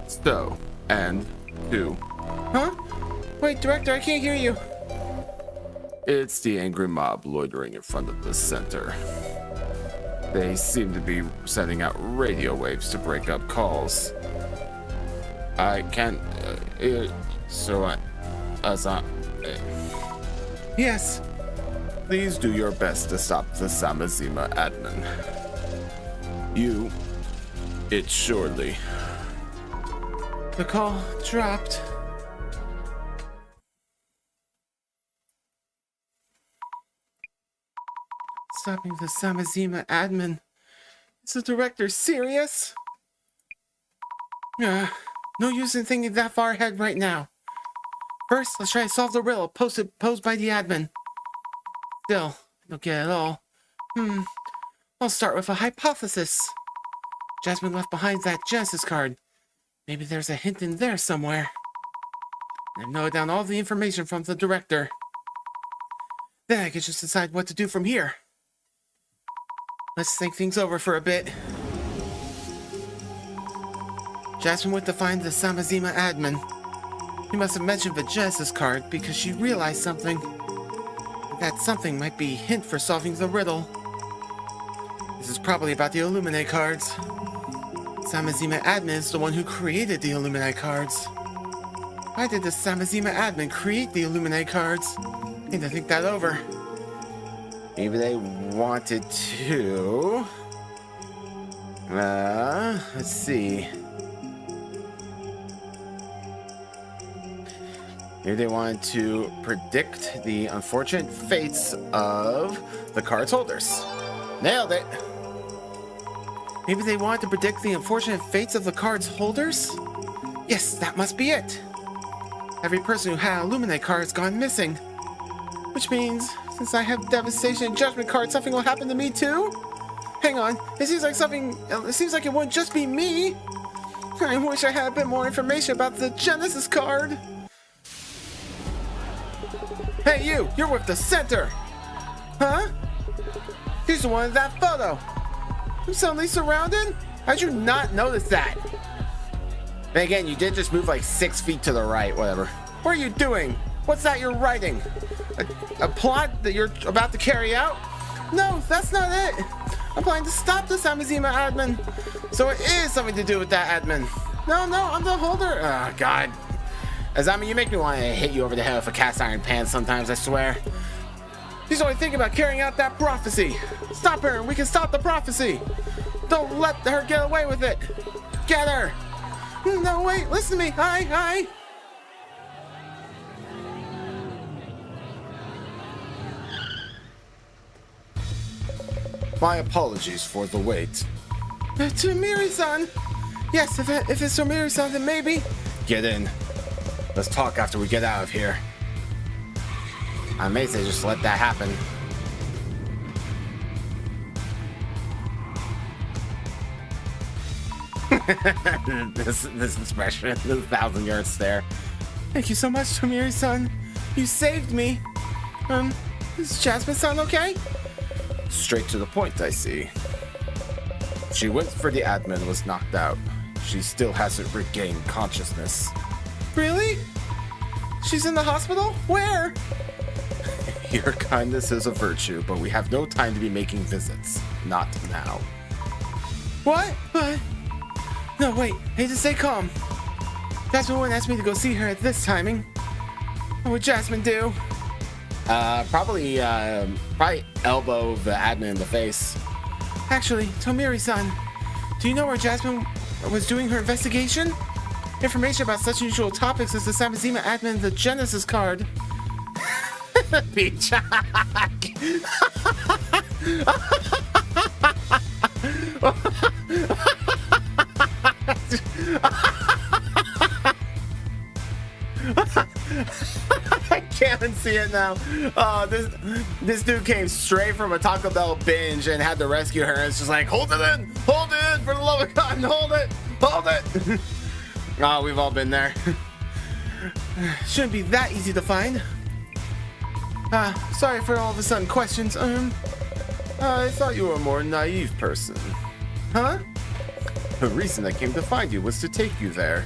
So, and do. Huh? Wait, Director, I can't hear you. It's the angry mob loitering in front of the center. They seem to be sending out radio waves to break up calls. I can't. Yes. Please do your best to stop the Samazima admin. It surely. The call dropped. Stopping the Samazima admin. Is the director serious? No use in thinking that far ahead right now. First, let's try to solve the riddle posed by the admin. Still, I don't get it all. I'll start with a hypothesis. Jasmine left behind that Genesis card. Maybe there's a hint in there somewhere. I've noted down all the information from the director. Then I can just decide what to do from here. Let's think things over for a bit. Jasmine went to find the Samazima admin. He must have mentioned the Genesis card because she realized something. That something might be a hint for solving the riddle. This is probably about the Illuminate cards. Samazima admin is the one who created the Illuminate cards. Why did the Samazima admin create the Illuminate cards? Need to think that over. Maybe they wanted to. Let's see. Maybe they wanted to predict the unfortunate fates of the card's holders. Nailed it! Maybe they wanted to predict the unfortunate fates of the card's holders? Yes, that must be it. Every person who had an Illuminate card has gone missing. Which means, since I have Devastation and Judgment cards, something will happen to me too? Hang on, it seems like it wouldn't just be me. I wish I had a bit more information about the Genesis card. Hey you're with the center! Huh? He's the one in that photo! I'm suddenly surrounded? How'd you not notice that? And again, you did just move like 6 feet to the right, whatever. What are you doing? What's that you're writing? A plot that you're about to carry out? No, that's not it! I'm planning to stop the Samazima admin! So it is something to do with that admin! No, I'm the holder! Oh, God. Azami, you make me want to hit you over the head with a cast iron pan sometimes, I swear. He's only thinking about carrying out that prophecy. Stop her and we can stop the prophecy. Don't let her get away with it. Get her. No, wait, listen to me. Hi. My apologies for the wait. Tomiri-san. Yes, if it's Tomiri-san, then maybe. Get in. Let's talk after we get out of here. I may say just let that happen. this expression, this 1,000-yard stare. Thank you so much, Tomiri-san. You saved me. Is Jasmine-san okay? Straight to the point, I see. She went for the admin and was knocked out. She still hasn't regained consciousness. Really? She's in the hospital? Where? Your kindness is a virtue, but we have no time to be making visits. Not now. What? No, wait. Hey, just stay calm. Jasmine wouldn't ask me to go see her at this timing. What would Jasmine do? Probably elbow the admin in the face. Actually, Tomiri-san, do you know where Jasmine was doing her investigation? Information about such unusual topics as the Samazima admin and the Genesis card. Peach. I can't see it now. Oh, this dude came straight from a Taco Bell binge and had to rescue her. And it's just like, hold it in, for the love of God, hold it. Oh, we've all been there. Shouldn't be that easy to find. Sorry for all of a sudden questions. I thought you were a more naive person. Huh? The reason I came to find you was to take you there.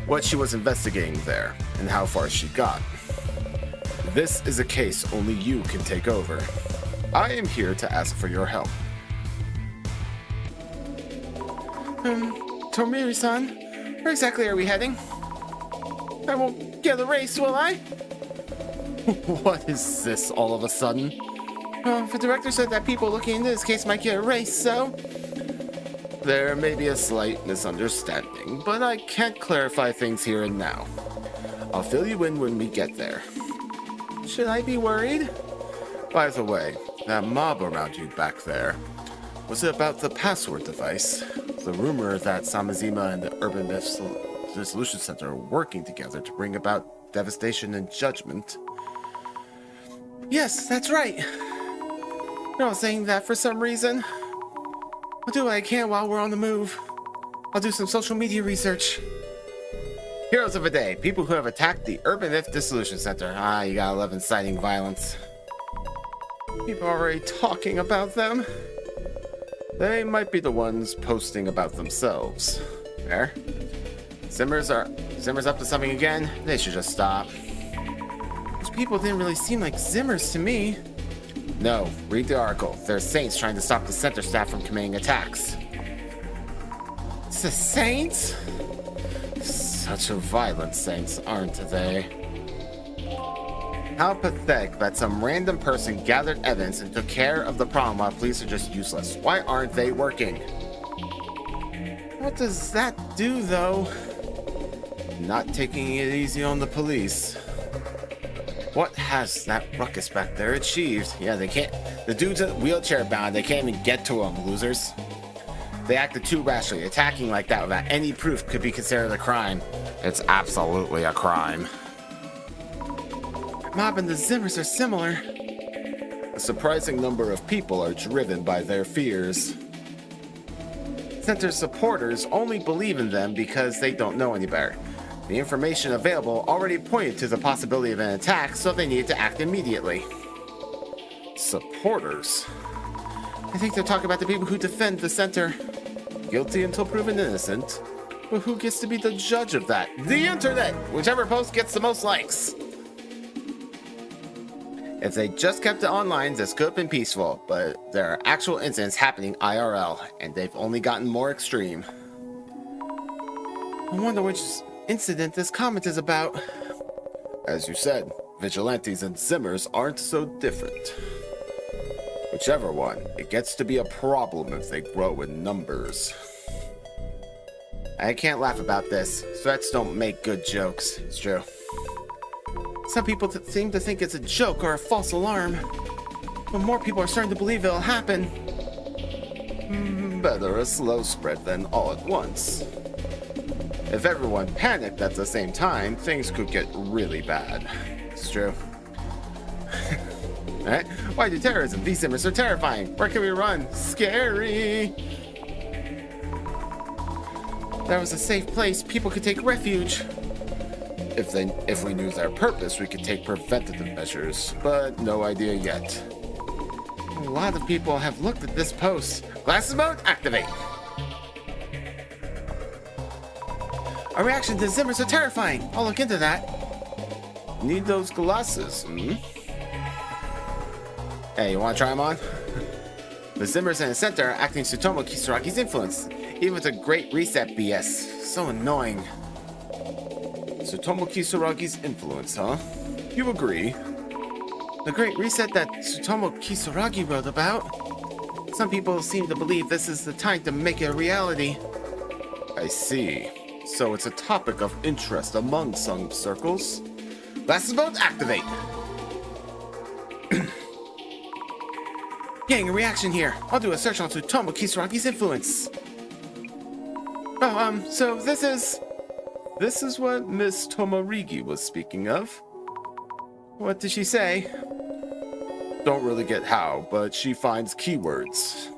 What she was investigating there, and how far she got. This is a case only you can take over. I am here to ask for your help. Tomiri-san, where exactly are we heading? I won't get erased, will I? What is this all of a sudden? Well, the director said that people looking into this case might get erased, so... There may be a slight misunderstanding, but I can't clarify things here and now. I'll fill you in when we get there. Should I be worried? By the way, that mob around you back there, was it about the password device? The rumor that Samazima and the Urban Myth Dissolution Center are working together to bring about devastation and judgment. Yes, that's right. You're all saying that for some reason. I'll do what I can while we're on the move. I'll do some social media research. Heroes of the day. People who have attacked the Urban Myth Dissolution Center. You gotta love inciting violence. People are already talking about them. They might be the ones posting about themselves. There. Zimmer's up to something again. They should just stop. Those people didn't really seem like Zimmers to me. No, read the article. There are Saints trying to stop the center staff from committing attacks. It's the Saints? Such a violent Saints, aren't they? How pathetic that some random person gathered evidence and took care of the problem while police are just useless. Why aren't they working? What does that do, though? Not taking it easy on the police. What has that ruckus back there achieved? Yeah, they can't. The dude's wheelchair bound. They can't even get to him, losers. They acted too rashly. Attacking like that without any proof could be considered a crime. It's absolutely a crime. Mob and the Zimmers are similar. A surprising number of people are driven by their fears. Center supporters only believe in them because they don't know any better. The information available already pointed to the possibility of an attack, so they needed to act immediately. Supporters? I think they're talking about the people who defend the center. Guilty until proven innocent. But who gets to be the judge of that? The internet! Whichever post gets the most likes. If they just kept it online, this could have been peaceful, but there are actual incidents happening IRL, and they've only gotten more extreme. I wonder which incident this comment is about. As you said, vigilantes and Zimmers aren't so different. Whichever one, it gets to be a problem if they grow in numbers. I can't laugh about this. Threats don't make good jokes. It's true. Some people seem to think it's a joke or a false alarm. But more people are starting to believe it'll happen. Better a slow spread than all at once. If everyone panicked at the same time, things could get really bad. It's true. Alright, why do terrorism? These Zimmers are terrifying. Where can we run? Scary! there was a safe place people could take refuge. If we knew their purpose, we could take preventative measures, but no idea yet. A lot of people have looked at this post. Glasses mode, activate. Our reaction to Zimmers are terrifying. I'll look into that. Need those glasses, hmm? Hey, you want to try them on? The Zimmers in the center are acting Tsutomu Kisaragi's influence, even with the Great Reset BS. So annoying. Tsutomu Kisaragi's influence, huh? You agree? The Great Reset that Tsutomu Kisaragi wrote about? Some people seem to believe this is the time to make it a reality. I see. So it's a topic of interest among some circles. Glasses mode, activate! Getting a reaction here. I'll do a search on Tsutomu Kisaragi's influence. Oh, so this is what Miss Tomorigi was speaking of. What did she say? Don't really get how, but she finds keywords.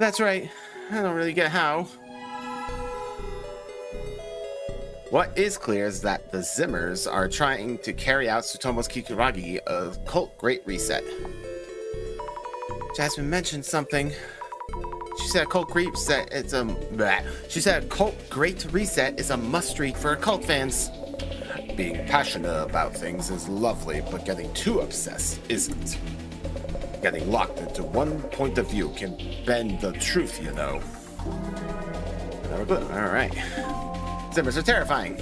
That's right. I don't really get how. What is clear is that the Zimmers are trying to carry out Tsutomu Kisaragi, a cult Great Reset. Jasmine mentioned something. She said a cult great reset is She said a cult great reset is a must-read for cult fans. Being passionate about things is lovely, but getting too obsessed isn't. Getting locked into one point of view can bend the truth, you know. Alright. Zimmers are terrifying.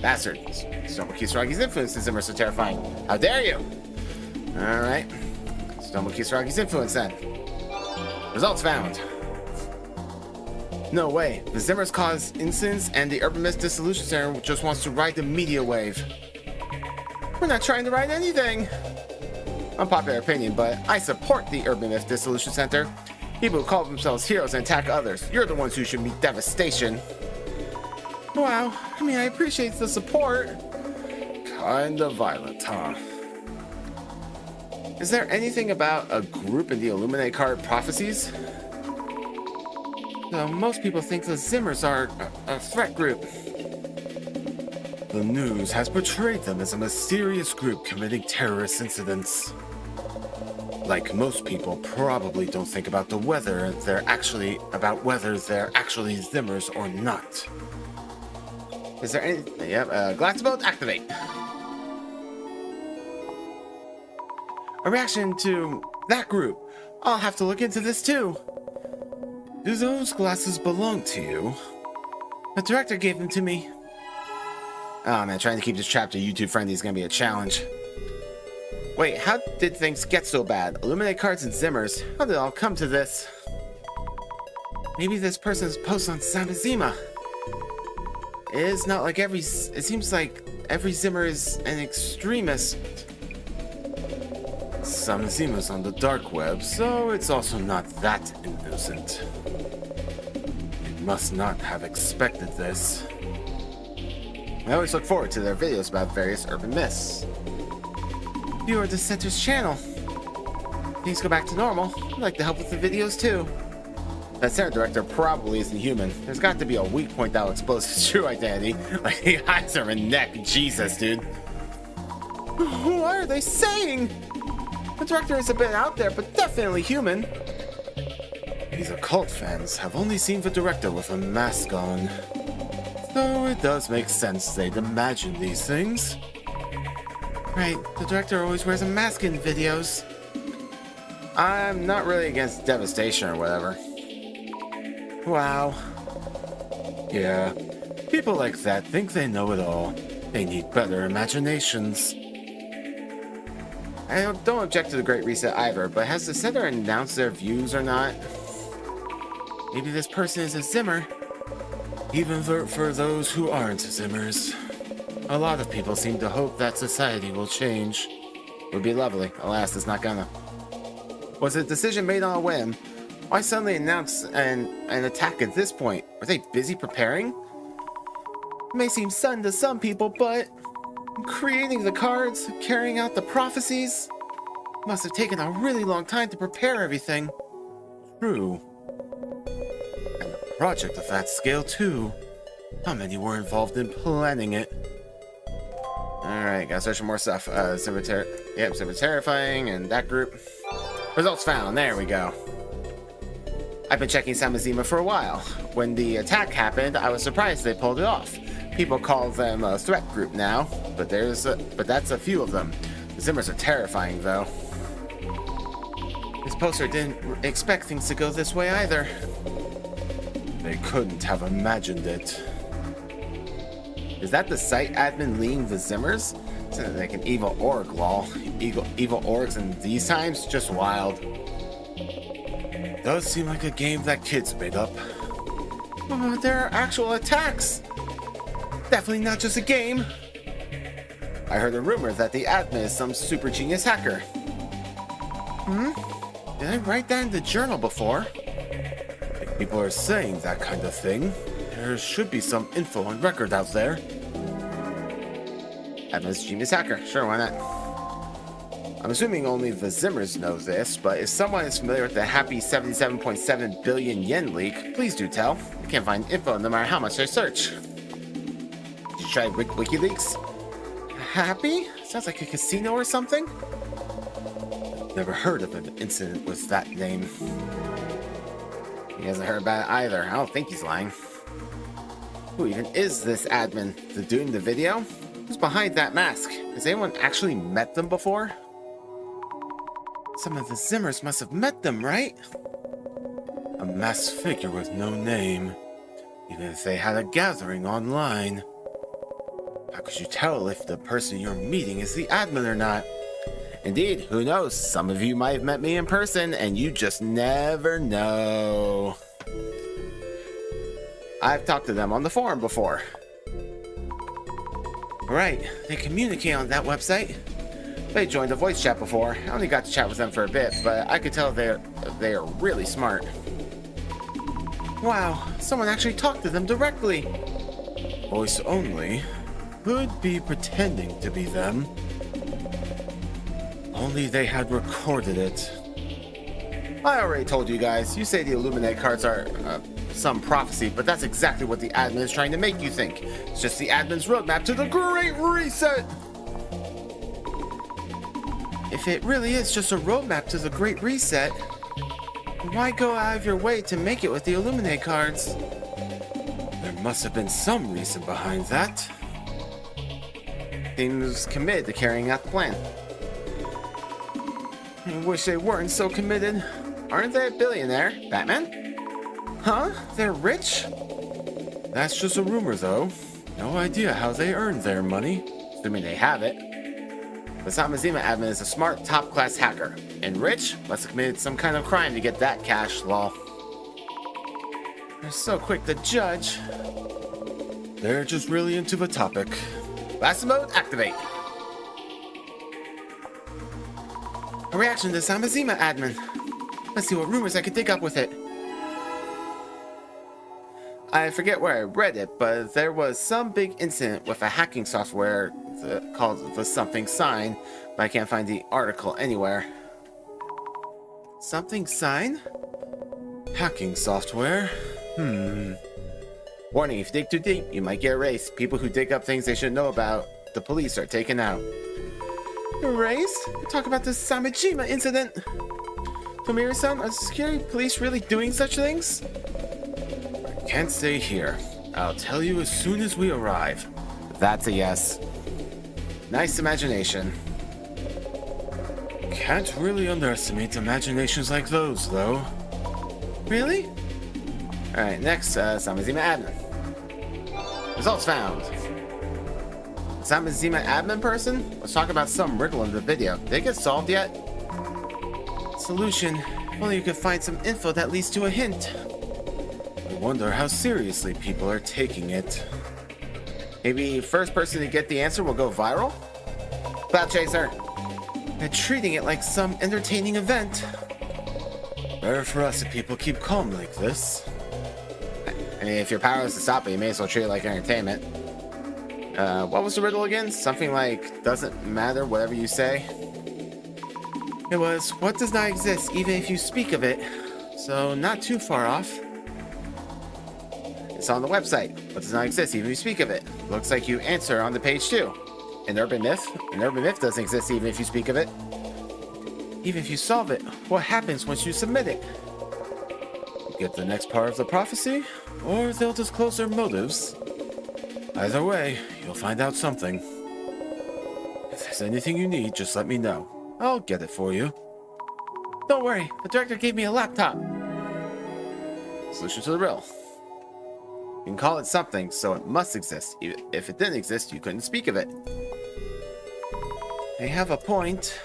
Bastard. Tsutomu Kisaragi's influence is Zimmers are terrifying. How dare you? Alright. Tsutomu Kisaragi's influence then. Results found. No way. The Zimmers caused incidents and the Urban Mist Dissolution Center just wants to ride the media wave. We're not trying to ride anything. Unpopular opinion, but I support the Urban Mist Dissolution Center. People who call themselves heroes and attack others. You're the ones who should meet devastation. Wow. I mean, I appreciate the support. Kinda violent, huh? Is there anything about a group in the Illuminate card prophecies? Most people think the Zimmers are a threat group. The news has portrayed them as a mysterious group committing terrorist incidents. Like most people probably don't think about whether they're actually Zimmers or not. Is there any? Yep. Glass mode, activate. A reaction to that group. I'll have to look into this too. Do those glasses belong to you? The director gave them to me. Oh man, trying to keep this chapter YouTube friendly is gonna be a challenge. Wait, how did things get so bad? Illuminate cards and Zimmers. How did it all come to this? Maybe this person's post on Samazima. It seems like every Zimmer is an extremist. Samazima's on the dark web, so it's also not that innocent. It must not have expected this. I always look forward to their videos about various urban myths. You are the center's channel. Things go back to normal. I'd like to help with the videos too. That center director probably isn't human. There's got to be a weak point that will expose his true identity. Like the eyes are a neck. Jesus, dude. What are they saying? The director is a bit out there, but definitely human. These occult fans have only seen the director with a mask on. So it does make sense they'd imagine these things. Right, the director always wears a mask in videos. I'm not really against devastation or whatever. Wow. Yeah, people like that think they know it all. They need better imaginations. I don't object to the Great Reset either, but has the center announced their views or not? Maybe this person is a Zimmer. Even for those who aren't Zimmers. A lot of people seem to hope that society will change. Would be lovely. Alas, it's not gonna. Was a decision made on a whim? Why suddenly announce an attack at this point? Are they busy preparing? It may seem sudden to some people, but creating the cards, carrying out the prophecies, must have taken a really long time to prepare everything. True. project of that scale, too. How many were involved in planning it? Alright, gotta search for more stuff. Super terrifying, and that group. Results found, there we go. I've been checking Samazima for a while. When the attack happened, I was surprised they pulled it off. People call them a threat group now, but that's a few of them. The Zimmers are terrifying, though. This poster didn't expect things to go this way either. They couldn't have imagined it. Is that the site admin leading the Zimmers? Sounds like an evil org, lol. Evil orgs in these times? Just wild. Does seem like a game that kids made up. Oh, there are actual attacks! Definitely not just a game! I heard a rumor that the admin is some super genius hacker. Did I write that in the journal before? If people are saying that kind of thing, there should be some info on record out there. Admin's genius hacker. Sure, why not? I'm assuming only the Zimmers know this, but if someone is familiar with the happy 77.7 billion yen leak, please do tell. I can't find info no matter how much I search. Did you try WikiLeaks? Happy? Sounds like a casino or something? Never heard of an incident with that name. He hasn't heard about it either. I don't think he's lying. Who even is this admin? The dude in the video? Who's behind that mask? Has anyone actually met them before? Some of the Zimmers must have met them, right? A masked figure with no name. Even if they had a gathering online. How could you tell if the person you're meeting is the admin or not? Indeed, who knows? Some of you might have met me in person, and you just never know. I've talked to them on the forum before. Right, they communicate on that website. They joined a voice chat before. I only got to chat with them for a bit, but I could tell they are really smart. Wow, someone actually talked to them directly. Voice only? Could be pretending to be them. Only they had recorded it. I already told you guys, you say the Illuminate cards are some prophecy, but that's exactly what the admin is trying to make you think. It's just the admin's roadmap to the Great Reset! If it really is just a roadmap to the Great Reset, why go out of your way to make it with the Illuminate cards? There must have been some reason behind that. Seems committed to carrying out the plan. I wish they weren't so committed. Aren't they a billionaire, Batman? Huh? They're rich? That's just a rumor, though. No idea how they earned their money. Assuming they have it. The Samazima admin is a smart, top-class hacker. And rich? Must have committed some kind of crime to get that cash, lol. They're so quick to judge. They're just really into the topic. Blast mode, activate. A reaction to Samazima admin. Let's see what rumors I can dig up with it. I forget where I read it, but there was some big incident with a hacking software called the something sign, but I can't find the article anywhere. Something sign? Hacking software? Warning, if you dig too deep, you might get erased. People who dig up things they shouldn't know about, the police are taken out. Erased? Talk about the Samajima incident. Tomiri-san, are security police really doing such things? I can't stay here. I'll tell you as soon as we arrive. That's a yes. Nice imagination. Can't really underestimate imaginations like those, though. Really? Alright, next, Samazima admin. Results found. Samazima admin person? Let's talk about some riddle in the video. Did it get solved yet? Solution. If only you could find some info that leads to a hint. I wonder how seriously people are taking it. Maybe first person to get the answer will go viral? Cloud Chaser. They're treating it like some entertaining event. Better for us if people keep calm like this. I mean, if your power is to stop it, you may as well treat it like entertainment. What was the riddle again? Something like, doesn't matter whatever you say? It was, what does not exist even if you speak of it? So, not too far off. It's on the website, but does not exist even if you speak of it. Looks like you answer on the page too. An urban myth? An urban myth doesn't exist even if you speak of it. Even if you solve it, what happens once you submit it? You get the next part of the prophecy, or they'll disclose their motives. Either way, you'll find out something. If there's anything you need, just let me know. I'll get it for you. Don't worry, the director gave me a laptop. Solution to the riddle. You can call it something, so it must exist. If it didn't exist, you couldn't speak of it. They have a point.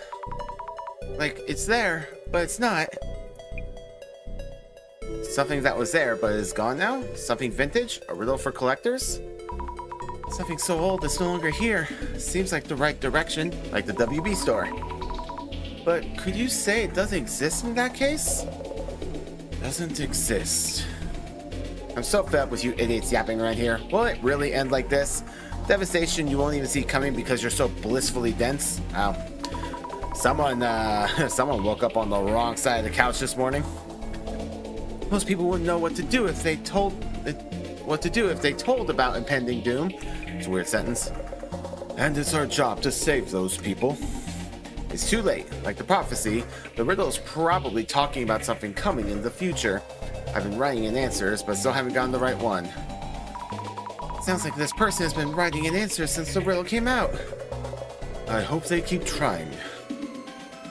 Like, it's there, but it's not. Something that was there, but is gone now? Something vintage? A riddle for collectors? Something so old that's no longer here. Seems like the right direction, like the WB store. But could you say it doesn't exist in that case? Doesn't exist. I'm so fed up with you idiots yapping around here. Will it really end like this? Devastation you won't even see coming because you're so blissfully dense? Wow. Someone woke up on the wrong side of the couch this morning. Most people wouldn't know what to do if they told about impending doom. It's a weird sentence. And it's our job to save those people. It's too late. Like the prophecy, the riddle is probably talking about something coming in the future. I've been writing in answers, but still haven't gotten the right one. Sounds like this person has been writing in answers since the riddle came out. I hope they keep trying.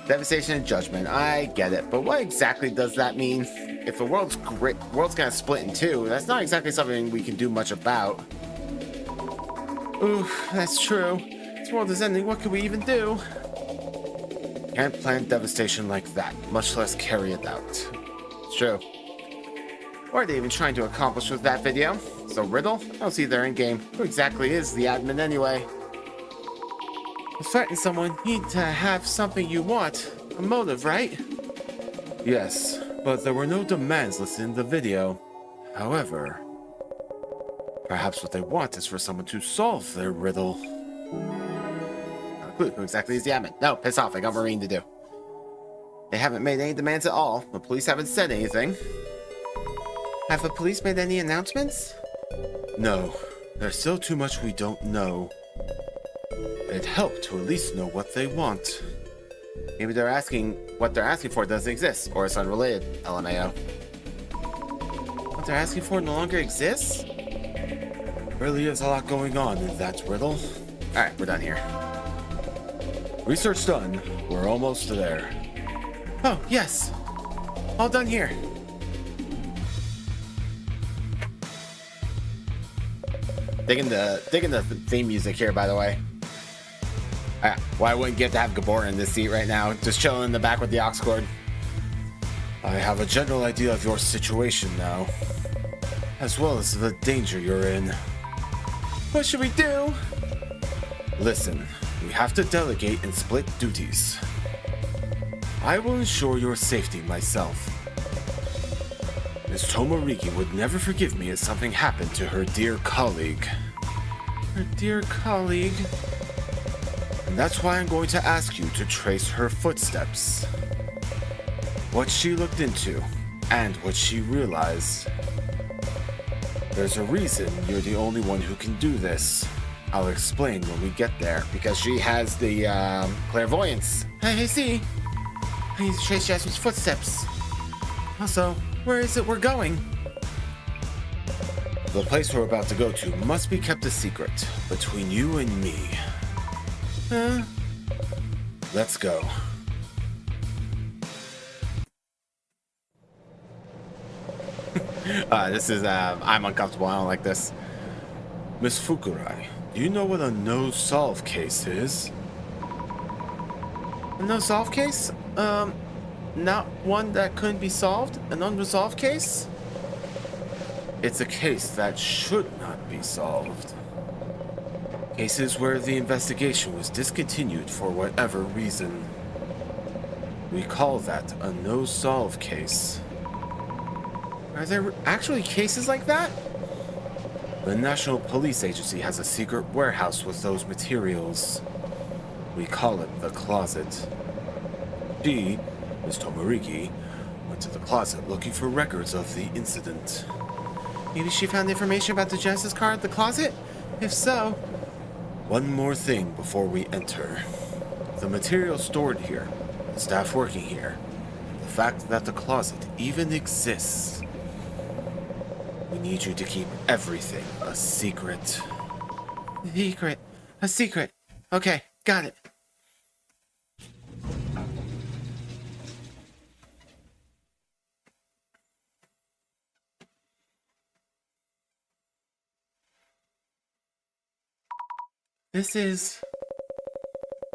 Devastation and judgment, I get it, but what exactly does that mean? If the world's gonna split in two, that's not exactly something we can do much about. Ooh, that's true. This world is ending, what can we even do? Can't plan devastation like that, much less carry it out. It's true. What are they even trying to accomplish with that video? So riddle? I don't see their endgame. Who exactly is the admin anyway? To threaten someone, you need to have something you want. A motive, right? Yes, but there were no demands listed in the video. However, perhaps what they want is for someone to solve their riddle. Not a clue. Who exactly is the admin? No, piss off. I got Marine to do. They haven't made any demands at all. The police haven't said anything. Have the police made any announcements? No. There's still too much we don't know. It'd help to at least know what they want. Maybe what they're asking for doesn't exist, or it's unrelated, LMAO. What they're asking for no longer exists? Really is a lot going on in that riddle. Alright, we're done here. Research done. We're almost there. Oh, yes. All done here. Digging the theme music here, by the way. Well, I wouldn't get to have Gabor in this seat right now, just chilling in the back with the aux cord. I have a general idea of your situation now, as well as the danger you're in. What should we do? Listen, we have to delegate and split duties. I will ensure your safety myself. Miss Tomariki would never forgive me if something happened to her dear colleague. Her dear colleague? And that's why I'm going to ask you to trace her footsteps. What she looked into, and what she realized. There's a reason you're the only one who can do this. I'll explain when we get there, because she has the clairvoyance. Hey, see? I need to trace Jasmine's footsteps. Also, where is it we're going? The place we're about to go to must be kept a secret between you and me. Let's go. This is, I'm uncomfortable. I don't like this. Miss Fukurai, do you know what a no-solve case is? A no-solve case? Not one that couldn't be solved? An unresolved case? It's a case that should not be solved. Cases where the investigation was discontinued for whatever reason. We call that a no-solve case. Are there actually cases like that? The National Police Agency has a secret warehouse with those materials. We call it the closet. She, Ms. Tomariki, went to the closet looking for records of the incident. Maybe she found information about the Genesis card in the closet? If so... One more thing before we enter. The material stored here, the staff working here, the fact that the closet even exists. We need you to keep everything a secret. Secret. A secret. Okay, got it. This is...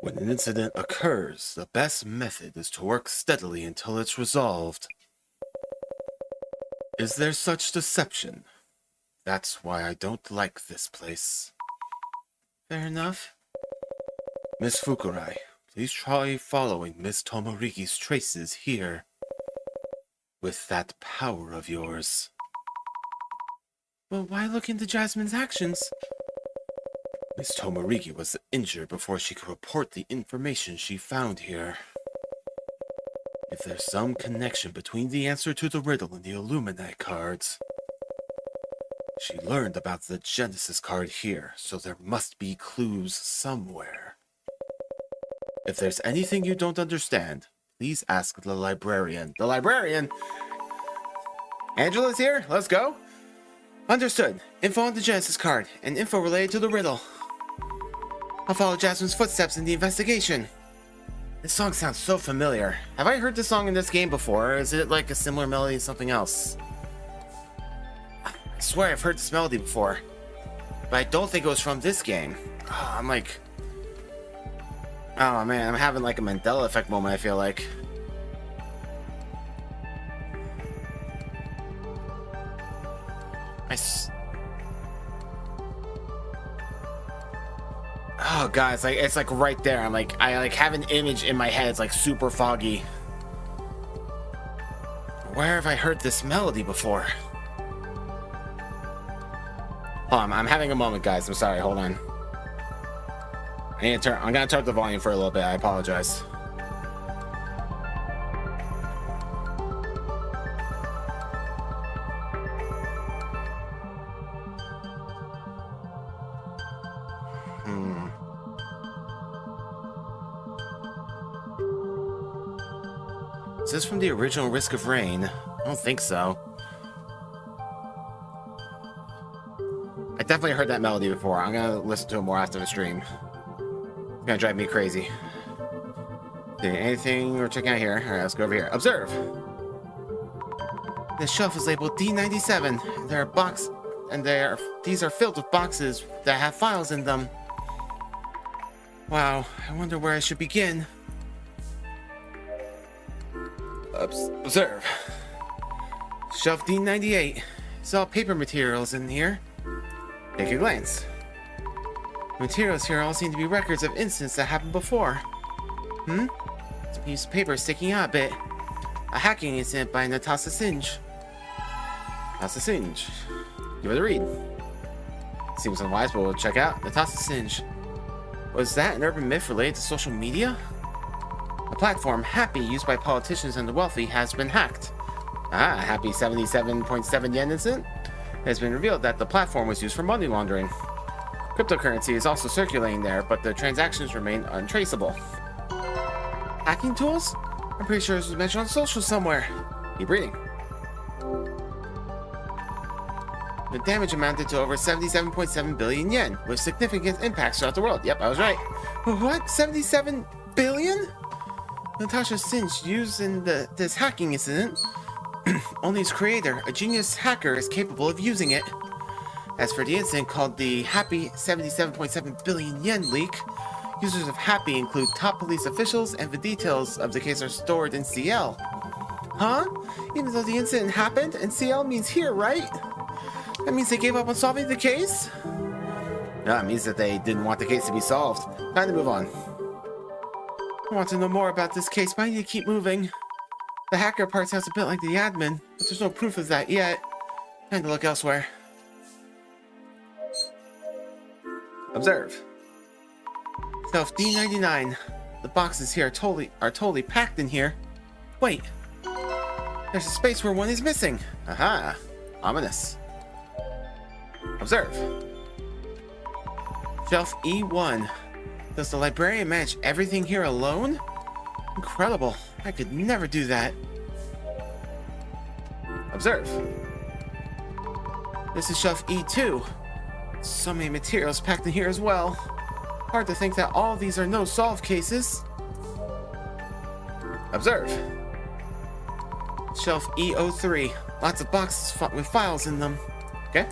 When an incident occurs, the best method is to work steadily until it's resolved. Is there such deception? That's why I don't like this place. Fair enough. Miss Fukurai, please try following Miss Tomoriki's traces here. With that power of yours. Well, why look into Jasmine's actions? Miss Tomoriki was injured before she could report the information she found here. If there's some connection between the answer to the riddle and the Illuminate cards... She learned about the Genesis card here, so there must be clues somewhere. If there's anything you don't understand, please ask the librarian. The librarian? Angela's here? Let's go. Understood. Info on the Genesis card, and info related to the riddle. I'll follow Jasmine's footsteps in the investigation. This song sounds so familiar. Have I heard this song in this game before, or is it like a similar melody to something else? I swear I've heard this melody before, but I don't think it was from this game. Oh, I'm like... Oh man, I'm having like a Mandela effect moment, I feel like. Oh god, it's like right there. I like have an image in my head. It's like super foggy. Where have I heard this melody before? Hold on, I'm having a moment, guys. I'm sorry. Hold on. I'm gonna turn up the volume for a little bit. I apologize. Is this from the original Risk of Rain? I don't think so. I definitely heard that melody before. I'm gonna listen to it more after the stream. It's gonna drive me crazy. Okay, anything we're checking out here? Alright, let's go over here. Observe! This shelf is labeled D97. These are filled with boxes that have files in them. Wow, I wonder where I should begin. Observe. Shelf D98. It's all paper materials in here. Take a glance. The materials here all seem to be records of incidents that happened before. Some piece of paper sticking out a bit. A hacking incident by Natasha Singe. Natasha Singe. Give it a read. Seems unwise, but we'll check out. Natasha Singe. Was that an urban myth related to social media? A platform, Happy, used by politicians and the wealthy, has been hacked. Happy 77.7 yen incident? It has been revealed that the platform was used for money laundering. Cryptocurrency is also circulating there, but the transactions remain untraceable. Hacking tools? I'm pretty sure this was mentioned on social somewhere. Keep reading. The damage amounted to over 77.7 billion yen, with significant impacts throughout the world. Yep, I was right. What? 77 billion? Natasha Singe used in this hacking incident. Only its creator, a genius hacker, is capable of using it. As for the incident called the Happy 77.7 billion yen leak, users of Happy include top police officials, and the details of the case are stored in CL. Huh? Even though the incident happened, and CL means here, right? That means they gave up on solving the case? No, it means that they didn't want the case to be solved. Time to move on. I want to know more about this case, but I need to keep moving. The hacker part sounds a bit like the admin, but there's no proof of that yet. Time to look elsewhere. Observe. Shelf D99. The boxes here are totally packed in here. Wait. There's a space where one is missing. Aha. Ominous. Observe. Shelf E1. Does the librarian manage everything here alone? Incredible. I could never do that. Observe. This is shelf E2. So many materials packed in here as well. Hard to think that all these are no-solve cases. Observe. Shelf E03. Lots of boxes with files in them. Okay.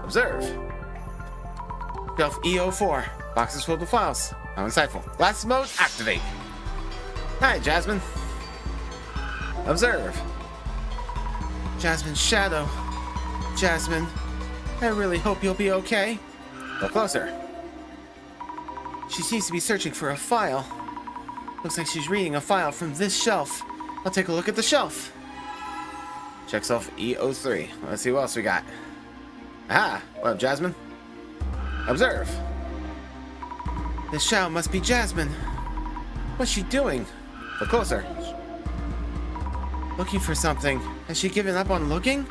Observe. Shelf E04. Boxes filled with files. How insightful. Glasses mode, activate. Hi, Jasmine. Observe. Jasmine's shadow. Jasmine, I really hope you'll be okay. Look closer. She seems to be searching for a file. Looks like she's reading a file from this shelf. I'll take a look at the shelf. Check shelf E03. Let's see what else we got. Aha! What up, Jasmine? Observe. This shadow must be Jasmine. What's she doing? Look closer. Looking for something. Has she given up on looking?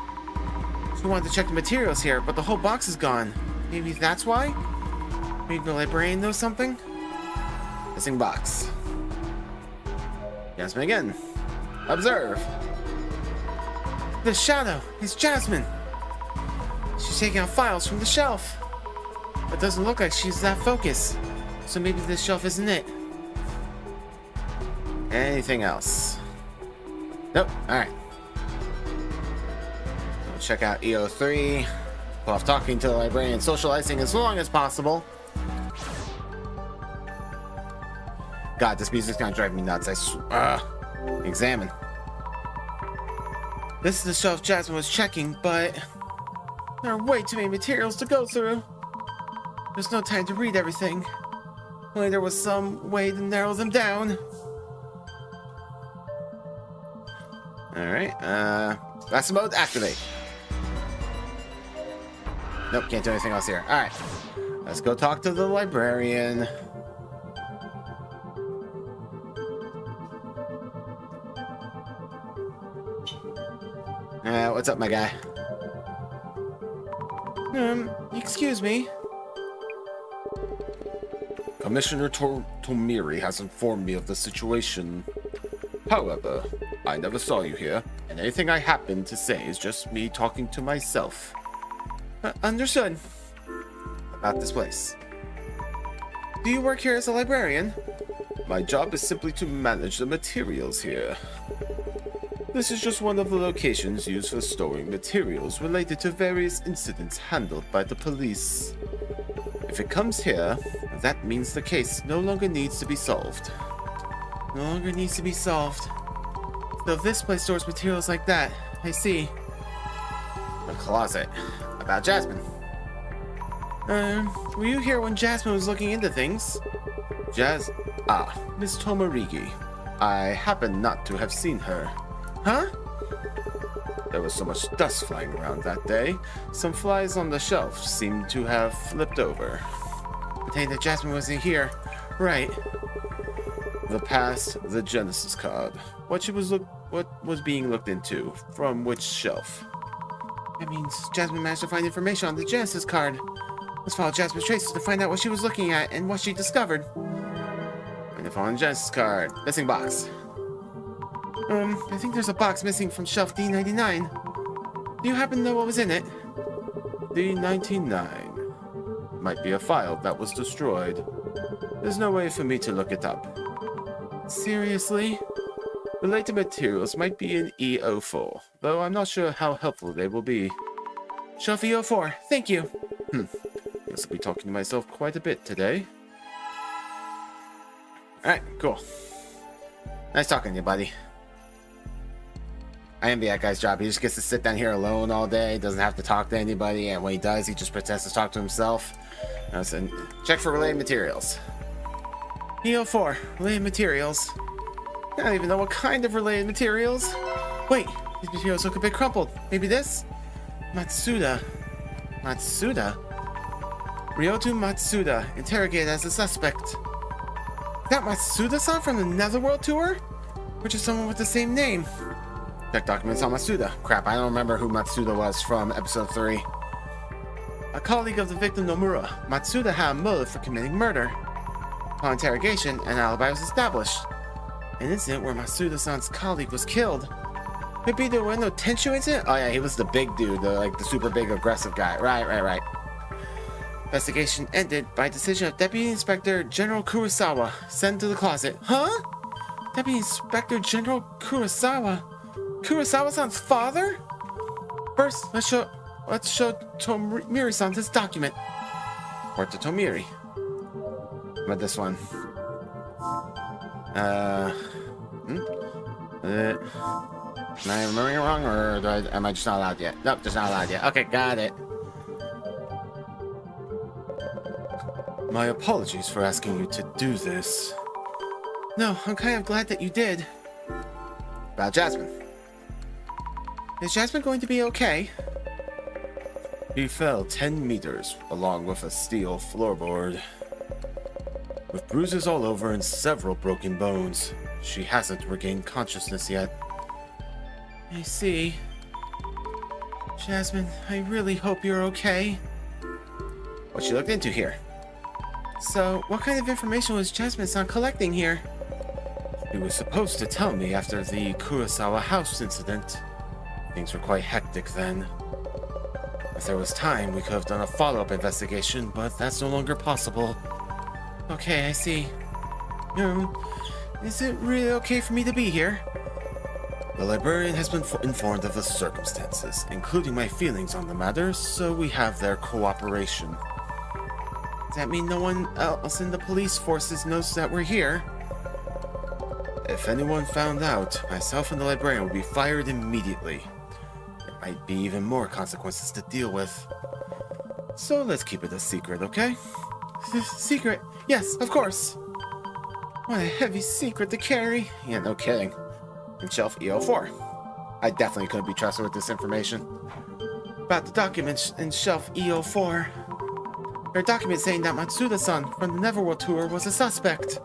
She wanted to check the materials here, but the whole box is gone. Maybe that's why? Maybe the librarian knows something? Missing box. Jasmine again. Observe. The shadow is Jasmine. She's taking out files from the shelf. It doesn't look like she's that focused. So maybe this shelf isn't it. Anything else? Nope. Alright. So check out EO3. Pull off talking to the librarian, socializing as long as possible. God, this music's gonna drive me nuts. Examine. This is the shelf Jasmine was checking, but there are way too many materials to go through. There's no time to read everything. Only there was some way to narrow them down. Alright, glasses mode, activate. Nope, can't do anything else here. Alright, let's go talk to the librarian. What's up, my guy? Excuse me? Commissioner Tomiri has informed me of the situation. However, I never saw you here, and anything I happen to say is just me talking to myself. Understood. About this place. Do you work here as a librarian? My job is simply to manage the materials here. This is just one of the locations used for storing materials related to various incidents handled by the police. If it comes here, that means the case no longer needs to be solved. No longer needs to be solved. So if this place stores materials like that, I see. The closet. About Jasmine. Were you here when Jasmine was looking into things? Miss Tomarigi. I happen not to have seen her. Huh? There was so much dust flying around that day. Some flies on the shelf seemed to have flipped over. The day that Jasmine wasn't here. Right. The past, the Genesis card. What was being looked into? From which shelf? That means Jasmine managed to find information on the Genesis card. Let's follow Jasmine's traces to find out what she was looking at and what she discovered. And if on the Genesis card, missing box. I think there's a box missing from shelf D99. Do you happen to know what was in it? D99. Might be a file that was destroyed. There's no way for me to look it up. Seriously? Related materials might be in E04, though I'm not sure how helpful they will be. Shelf E04, thank you. Guess I'll be talking to myself quite a bit today. Alright, cool. Nice talking to you, buddy. I envy that guy's job. He just gets to sit down here alone all day, doesn't have to talk to anybody, and when he does, he just pretends to talk to himself. Listen, check for related materials. E04, related materials. I don't even know what kind of related materials. Wait, these materials look a bit crumpled. Maybe this? Matsuda. Matsuda? Ryoto Matsuda, interrogated as a suspect. Is that Matsuda-san from the Netherworld tour? Or just someone with the same name? Check documents on Matsuda. Crap, I don't remember who Matsuda was from episode 3. a colleague of the victim Nomura, Matsuda had a motive for committing murder. Upon interrogation, an alibi was established. An incident where Matsuda-san's colleague was killed. Could be the Ueno Tenshu incident? Oh yeah, he was the big dude, the super big aggressive guy. Right. Investigation ended by decision of Deputy Inspector General Kurosawa, sent to the closet. Huh? Deputy Inspector General Kurosawa? Kurosawa-san's father? First, let's show Tomiri-san this document. Report to Tomiri. How about this one? Am I remembering it wrong, or am I just not allowed yet? Nope, just not allowed yet. Okay, got it. My apologies for asking you to do this. No, I'm kind of glad that you did. About Jasmine. Is Jasmine going to be okay? He fell 10 meters, along with a steel floorboard. With bruises all over and several broken bones. She hasn't regained consciousness yet. I see. Jasmine, I really hope you're okay. What she looked into here? So, what kind of information was Jasmine-san collecting here? He was supposed to tell me after the Kurosawa house incident. Things were quite hectic then. If there was time, we could have done a follow-up investigation, but that's no longer possible. Okay, I see. Is it really okay for me to be here? The librarian has been informed of the circumstances, including my feelings on the matter, so we have their cooperation. Does that mean no one else in the police forces knows that we're here? If anyone found out, myself and the librarian would be fired immediately. There might be even more consequences to deal with. So let's keep it a secret, okay? Secret? Yes, of course. What a heavy secret to carry. Yeah, no kidding. In shelf EO4. I definitely couldn't be trusted with this information. About the documents in shelf EO4. There are documents saying that Matsuda-san from the Neverworld tour was a suspect.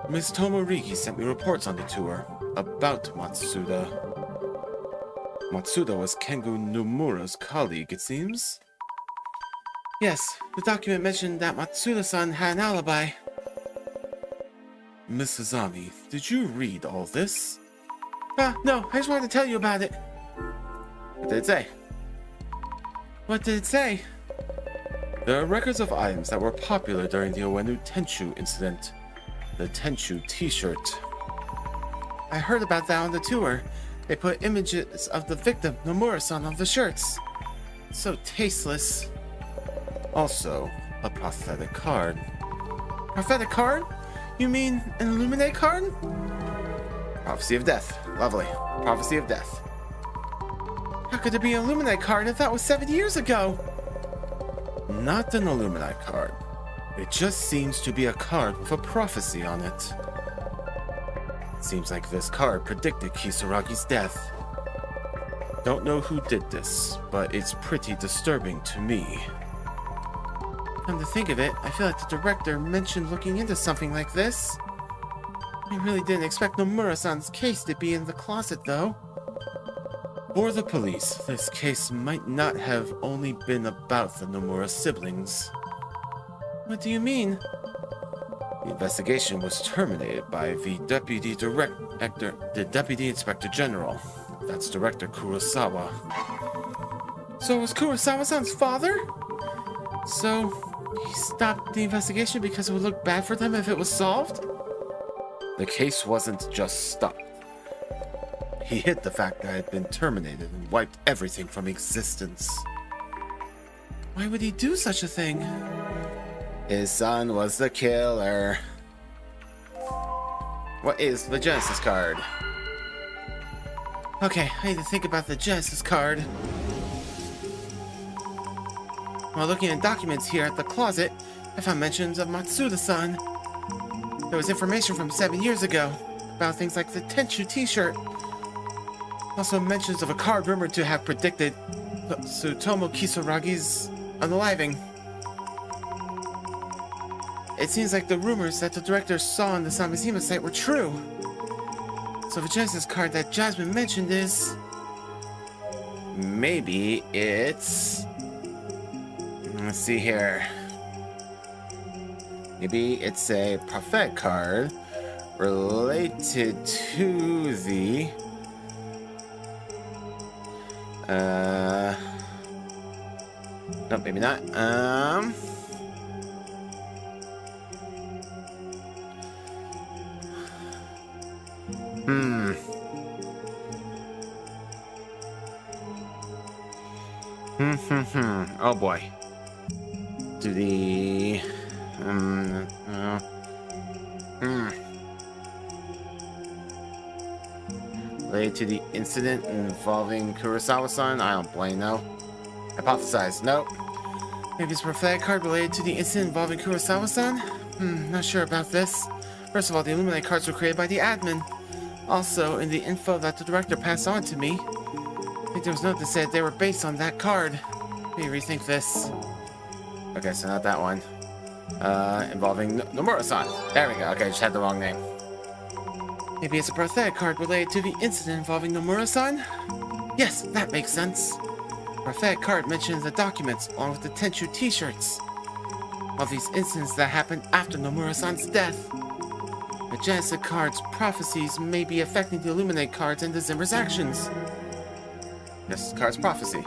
Miss Tomoriki sent me reports on the tour about Matsuda. Matsuda was Kengo Nomura's colleague, it seems. Yes, the document mentioned that Matsuda-san had an alibi. Miss Azami, did you read all this? No, I just wanted to tell you about it. What did it say? What did it say? There are records of items that were popular during the Ueno Tenshu incident. The Tenshu t-shirt. I heard about that on the tour. They put images of the victim, Nomura-san, on the shirts. So tasteless. Also, a prophetic card. Prophetic card? You mean an Illuminate card? Prophecy of Death. Lovely. Prophecy of Death. How could there be an Illuminate card if that was 7 years ago? Not an Illuminate card. It just seems to be a card with a prophecy on it. It seems like this card predicted Kisaragi's death. Don't know who did this, but it's pretty disturbing to me. Come to think of it, I feel like the director mentioned looking into something like this. I really didn't expect Nomura-san's case to be in the closet, though. For the police, this case might not have only been about the Nomura siblings. What do you mean? The investigation was terminated by the Deputy Inspector General. That's Director Kurosawa. So it was Kurosawa-san's father? So he stopped the investigation because it would look bad for them if it was solved? The case wasn't just stopped. He hid the fact that it had been terminated and wiped everything from existence. Why would he do such a thing? His son was the killer. What is the Genesis card? Okay, I need to think about the Genesis card. While looking at documents here at the closet, I found mentions of Matsuda-san. There was information from 7 years ago about things like the Tenshu t-shirt. Also mentions of a card rumored to have predicted Tsutomu Kisaragi's unaliving. It seems like the rumors that the director saw on the Samizima site were true. So the Genesis card that Jasmine mentioned is... Maybe it's... Let's see here. Maybe it's a prophetic card related to the... No, maybe not. Oh boy. To the... Related to the incident involving Kurosawa-san? I don't blame no. Hypothesize. Nope. Maybe it's a prophetic card related to the incident involving Kurosawa-san? Not sure about this. First of all, the Illuminate cards were created by the admin. Also, in the info that the director passed on to me, I think there was note that said they were based on that card. Let me rethink this. Okay, so not that one. Involving Nomura-san. There we go. Okay, just had the wrong name. Maybe it's a prophetic card related to the incident involving Nomura-san? Yes, that makes sense. Prophetic card mentions the documents along with the Tenchu t-shirts of these incidents that happened after Nomura-san's death. The Genesis card's prophecies may be affecting the Illuminate cards and the Zimmer's actions. This card's prophecy.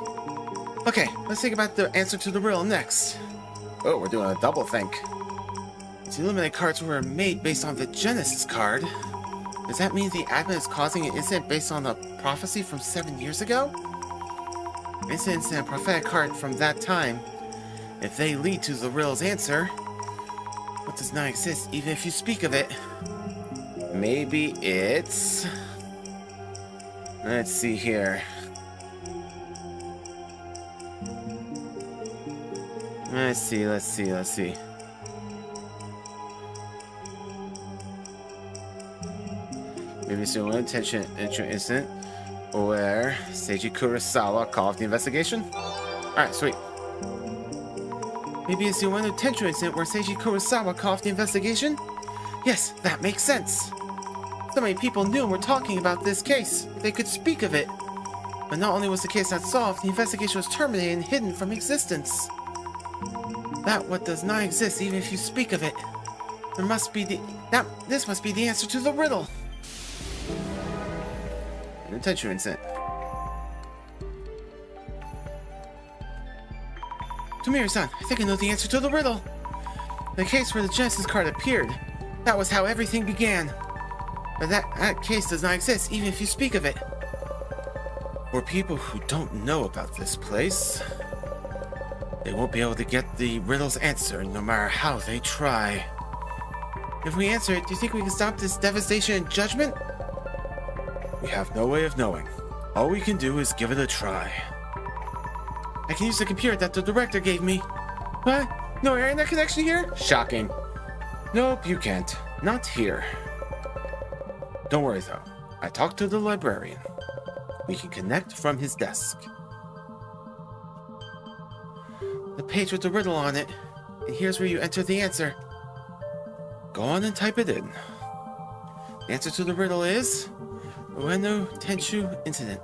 Okay, let's think about the answer to the riddle next. Oh, we're doing a double think. The Illuminate cards were made based on the Genesis card. Does that mean the admin is causing an incident based on a prophecy from 7 years ago? Incidents and a prophetic card from that time. If they lead to the riddle's answer, what does not exist even if you speak of it? Maybe it's... Let's see here. Let's see. Maybe it's an unintentional incident where Seiji Kurosawa called off the investigation? Alright, sweet. Maybe it's the unintentional incident where Seiji Kurosawa called off the investigation? Yes, that makes sense. So many people knew and were talking about this case. They could speak of it. But not only was the case not solved, the investigation was terminated and hidden from existence. That what does not exist even if you speak of it. There must be this must be the answer to the riddle. An intentional incident. Tomiri-san, I think I know the answer to the riddle. The case where the Genesis card appeared. That was how everything began. But that case does not exist even if you speak of it. For people who don't know about this place, they won't be able to get the riddle's answer no matter how they try. If we answer it, do you think we can stop this devastation and judgment? We have no way of knowing. All we can do is give it a try. I can use the computer that the director gave me. What? No internet connection here? Shocking. Nope, you can't. Not here. Don't worry though. I talked to the librarian. We can connect from his desk. The page with the riddle on it. And here's where you enter the answer. Go on and type it in. The answer to the riddle is... Ueno Tenchu Incident.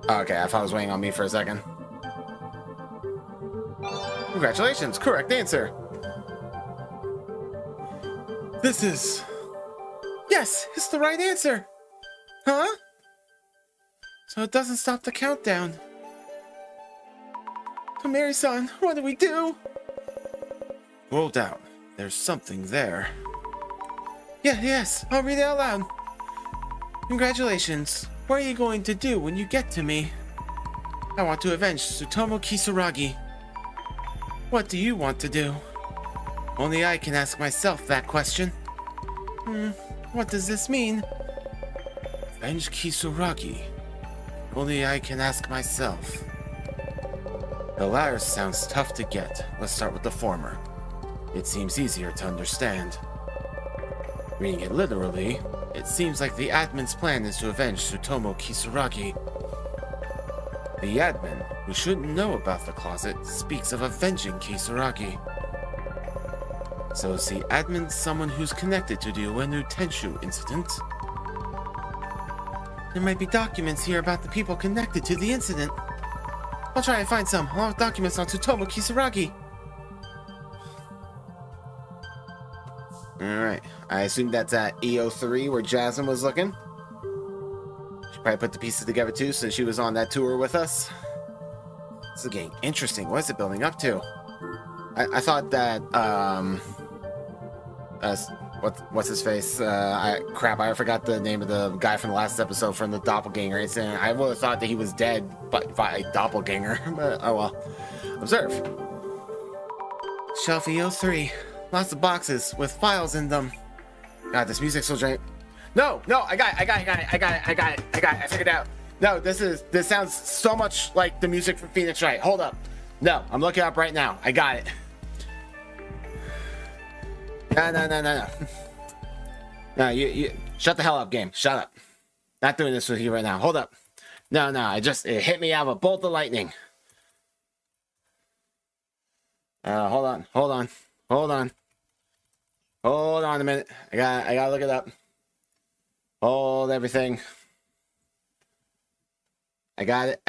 Okay, I thought it was waiting on me for a second. Congratulations, correct answer. This is... Yes, it's the right answer. Huh? So it doesn't stop the countdown. Tomiri-san, what do we do? Roll down. There's something there. Yes, I'll read it out loud. Congratulations. What are you going to do when you get to me? I want to avenge Tsutomu Kisaragi. What do you want to do? Only I can ask myself that question. What does this mean? Avenge Kisaragi. Only I can ask myself. The latter sounds tough to get. Let's start with the former. It seems easier to understand. Reading it literally, it seems like the admin's plan is to avenge Tsutomu Kisaragi. The admin, who shouldn't know about the closet, speaks of avenging Kisaragi. So is the admin someone who's connected to the Ueno Tenchu incident? There might be documents here about the people connected to the incident. I'll try and find some, along with documents on Tsutomu Kisaragi. Alright, I assume that's at EO3 where Jasmine was looking. She probably put the pieces together too since she was on that tour with us. This is getting interesting. What is it building up to? I thought that, what's his face? I forgot the name of the guy from the last episode from the doppelganger incident. I would have thought that he was dead by a doppelganger, but oh well. Observe. Shelf EO3. Lots of boxes with files in them. God, this music's so drained. No, I got it. I figured it out. No, this sounds so much like the music from Phoenix Wright. Hold up. No, I'm looking up right now. I got it. No. No, you shut the hell up, game. Shut up. Not doing this with you right now. Hold up. No, it hit me out of a bolt of lightning. Hold on a minute. I gotta look it up. Hold everything. I got it.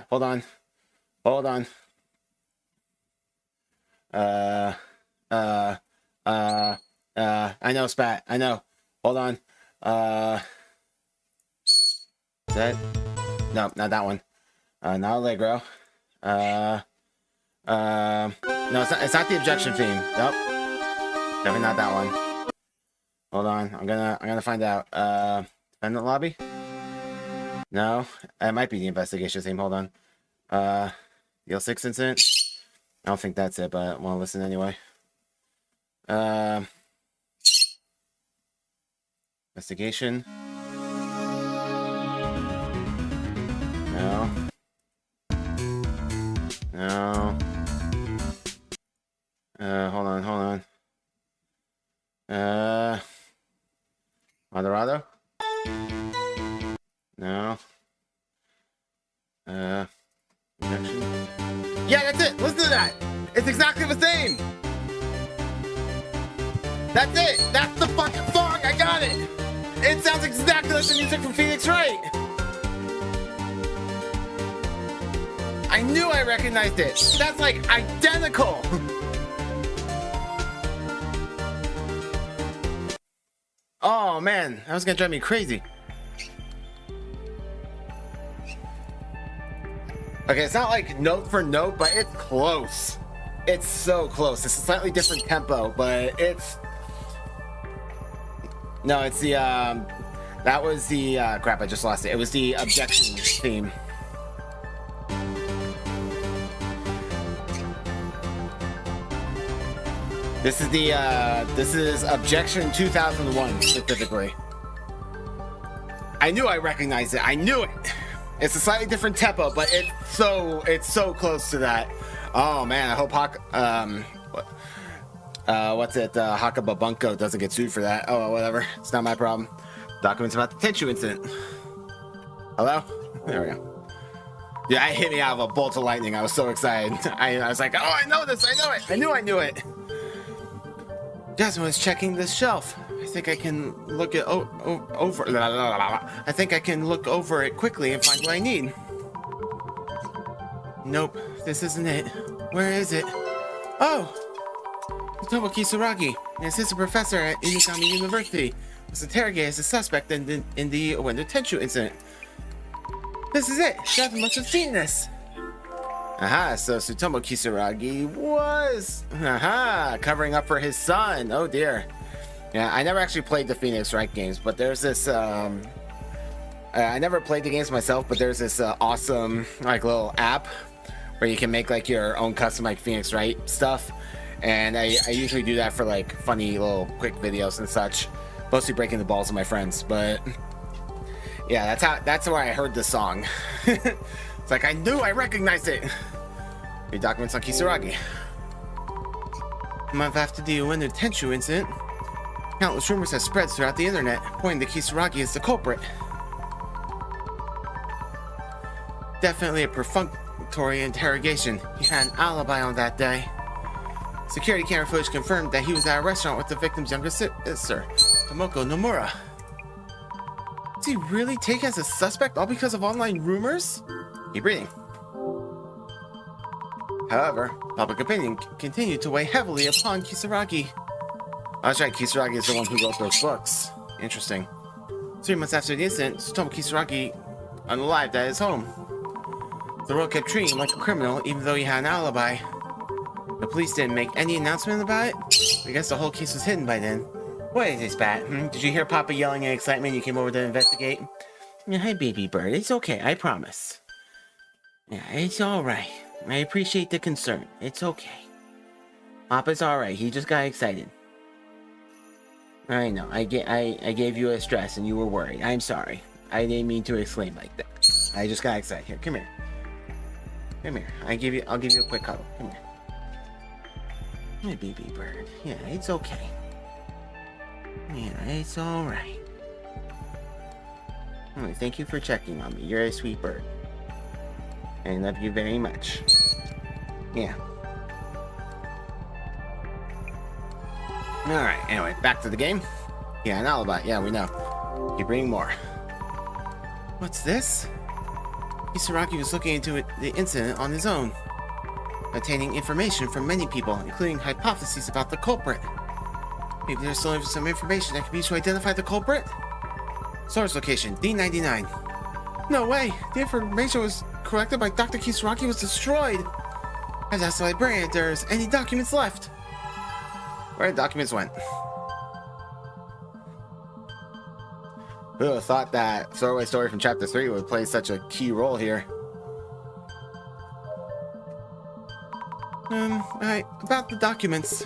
Hold on. I know, Spat. I know. Hold on. Is that? No, not that one. Not Allegro. No, it's not the objection theme. Nope. Definitely not that one. Hold on. I'm gonna find out. Defendant lobby? No. It might be the investigation theme. Hold on. The L6 incident? I don't think that's it, but I want to listen anyway. Investigation. No. Hold on. Moderado? No. Objection. Yeah, that's it! Listen to that! It's exactly the same! That's it! That's the fucking song! I got it! It sounds exactly like the music from Phoenix Wright! I knew I recognized it! That's like identical! Oh man, that was gonna drive me crazy. Okay, it's not like note for note, but it's close. It's so close. It's a slightly different tempo, but it's... No, it's the, that was the, crap, I just lost it. It was the objection theme. This is Objection 2001, specifically. I knew I recognized it. I knew it. It's a slightly different tempo, but it's so close to that. Oh man, I hope Hakababunko doesn't get sued for that. Oh, well, whatever. It's not my problem. Documents about the Tenchu incident. Hello? There we go. Yeah, it hit me out of a bolt of lightning. I was so excited. I was like, oh, I know this. I know it. I knew it. Jasmine was checking this shelf. I think I can look it over. I think I can look over it quickly and find what I need. Nope, this isn't it. Where is it? Oh! Tomo Kisaragi, an assistant professor at Inugami University, was interrogated as a suspect in the Ueno Tenchu incident. This is it! Jasmine must have seen this! Aha, so Tsutomu Kisaragi was... covering up for his son. Oh dear. Yeah, I never actually played the Phoenix Wright games, but there's this... I never played the games myself, but there's this awesome like little app where you can make like your own custom like Phoenix Wright stuff. And I usually do that for like funny little quick videos and such. Mostly breaking the balls of my friends, but... Yeah, that's where I heard the song. It's like, I knew I recognized it! Your documents on Kisaragi. A month after the Ueno Tenchu incident, countless rumors have spread throughout the internet, pointing to Kisaragi as the culprit. Definitely a perfunctory interrogation. He had an alibi on that day. Security camera footage confirmed that he was at a restaurant with the victim's younger sister, Tomoko Nomura. Is he really taken as a suspect all because of online rumors? Keep reading. However, public opinion continued to weigh heavily upon Kisaragi. Oh, that's right, Kisaragi is the one who wrote those books. Interesting. 3 months after the incident, Tsutomu Kisaragi unalived at his home. The world kept treating him like a criminal, even though he had an alibi. The police didn't make any announcement about it. I guess the whole case was hidden by then. What is this, Bat? Did you hear Papa yelling in excitement? You came over to investigate? Yeah, hi, baby bird. It's okay, I promise. Yeah, it's alright. I appreciate the concern. It's okay. Papa's alright. He just got excited. I know. I gave you a stress and you were worried. I'm sorry. I didn't mean to exclaim like that. I just got excited. Here, come here. Come here. I'll give you a quick cuddle. Come here. My baby bird. Yeah, it's okay. Yeah, it's alright. Alright, thank you for checking on me. You're a sweet bird. I love you very much. Yeah. Alright, anyway, back to the game. Yeah, an alibi. Yeah, we know. Keep reading more. What's this? Kisaragi was looking into the incident on his own, obtaining information from many people, including hypotheses about the culprit. Maybe there's still some information that can be used to identify the culprit? Source location, D99. No way! The information was collected by Dr. Kisaragi was destroyed! I'd ask the librarian if there's any documents left. Where the documents went. Who would have thought that throwaway story from chapter 3 would play such a key role here? Right, about the documents.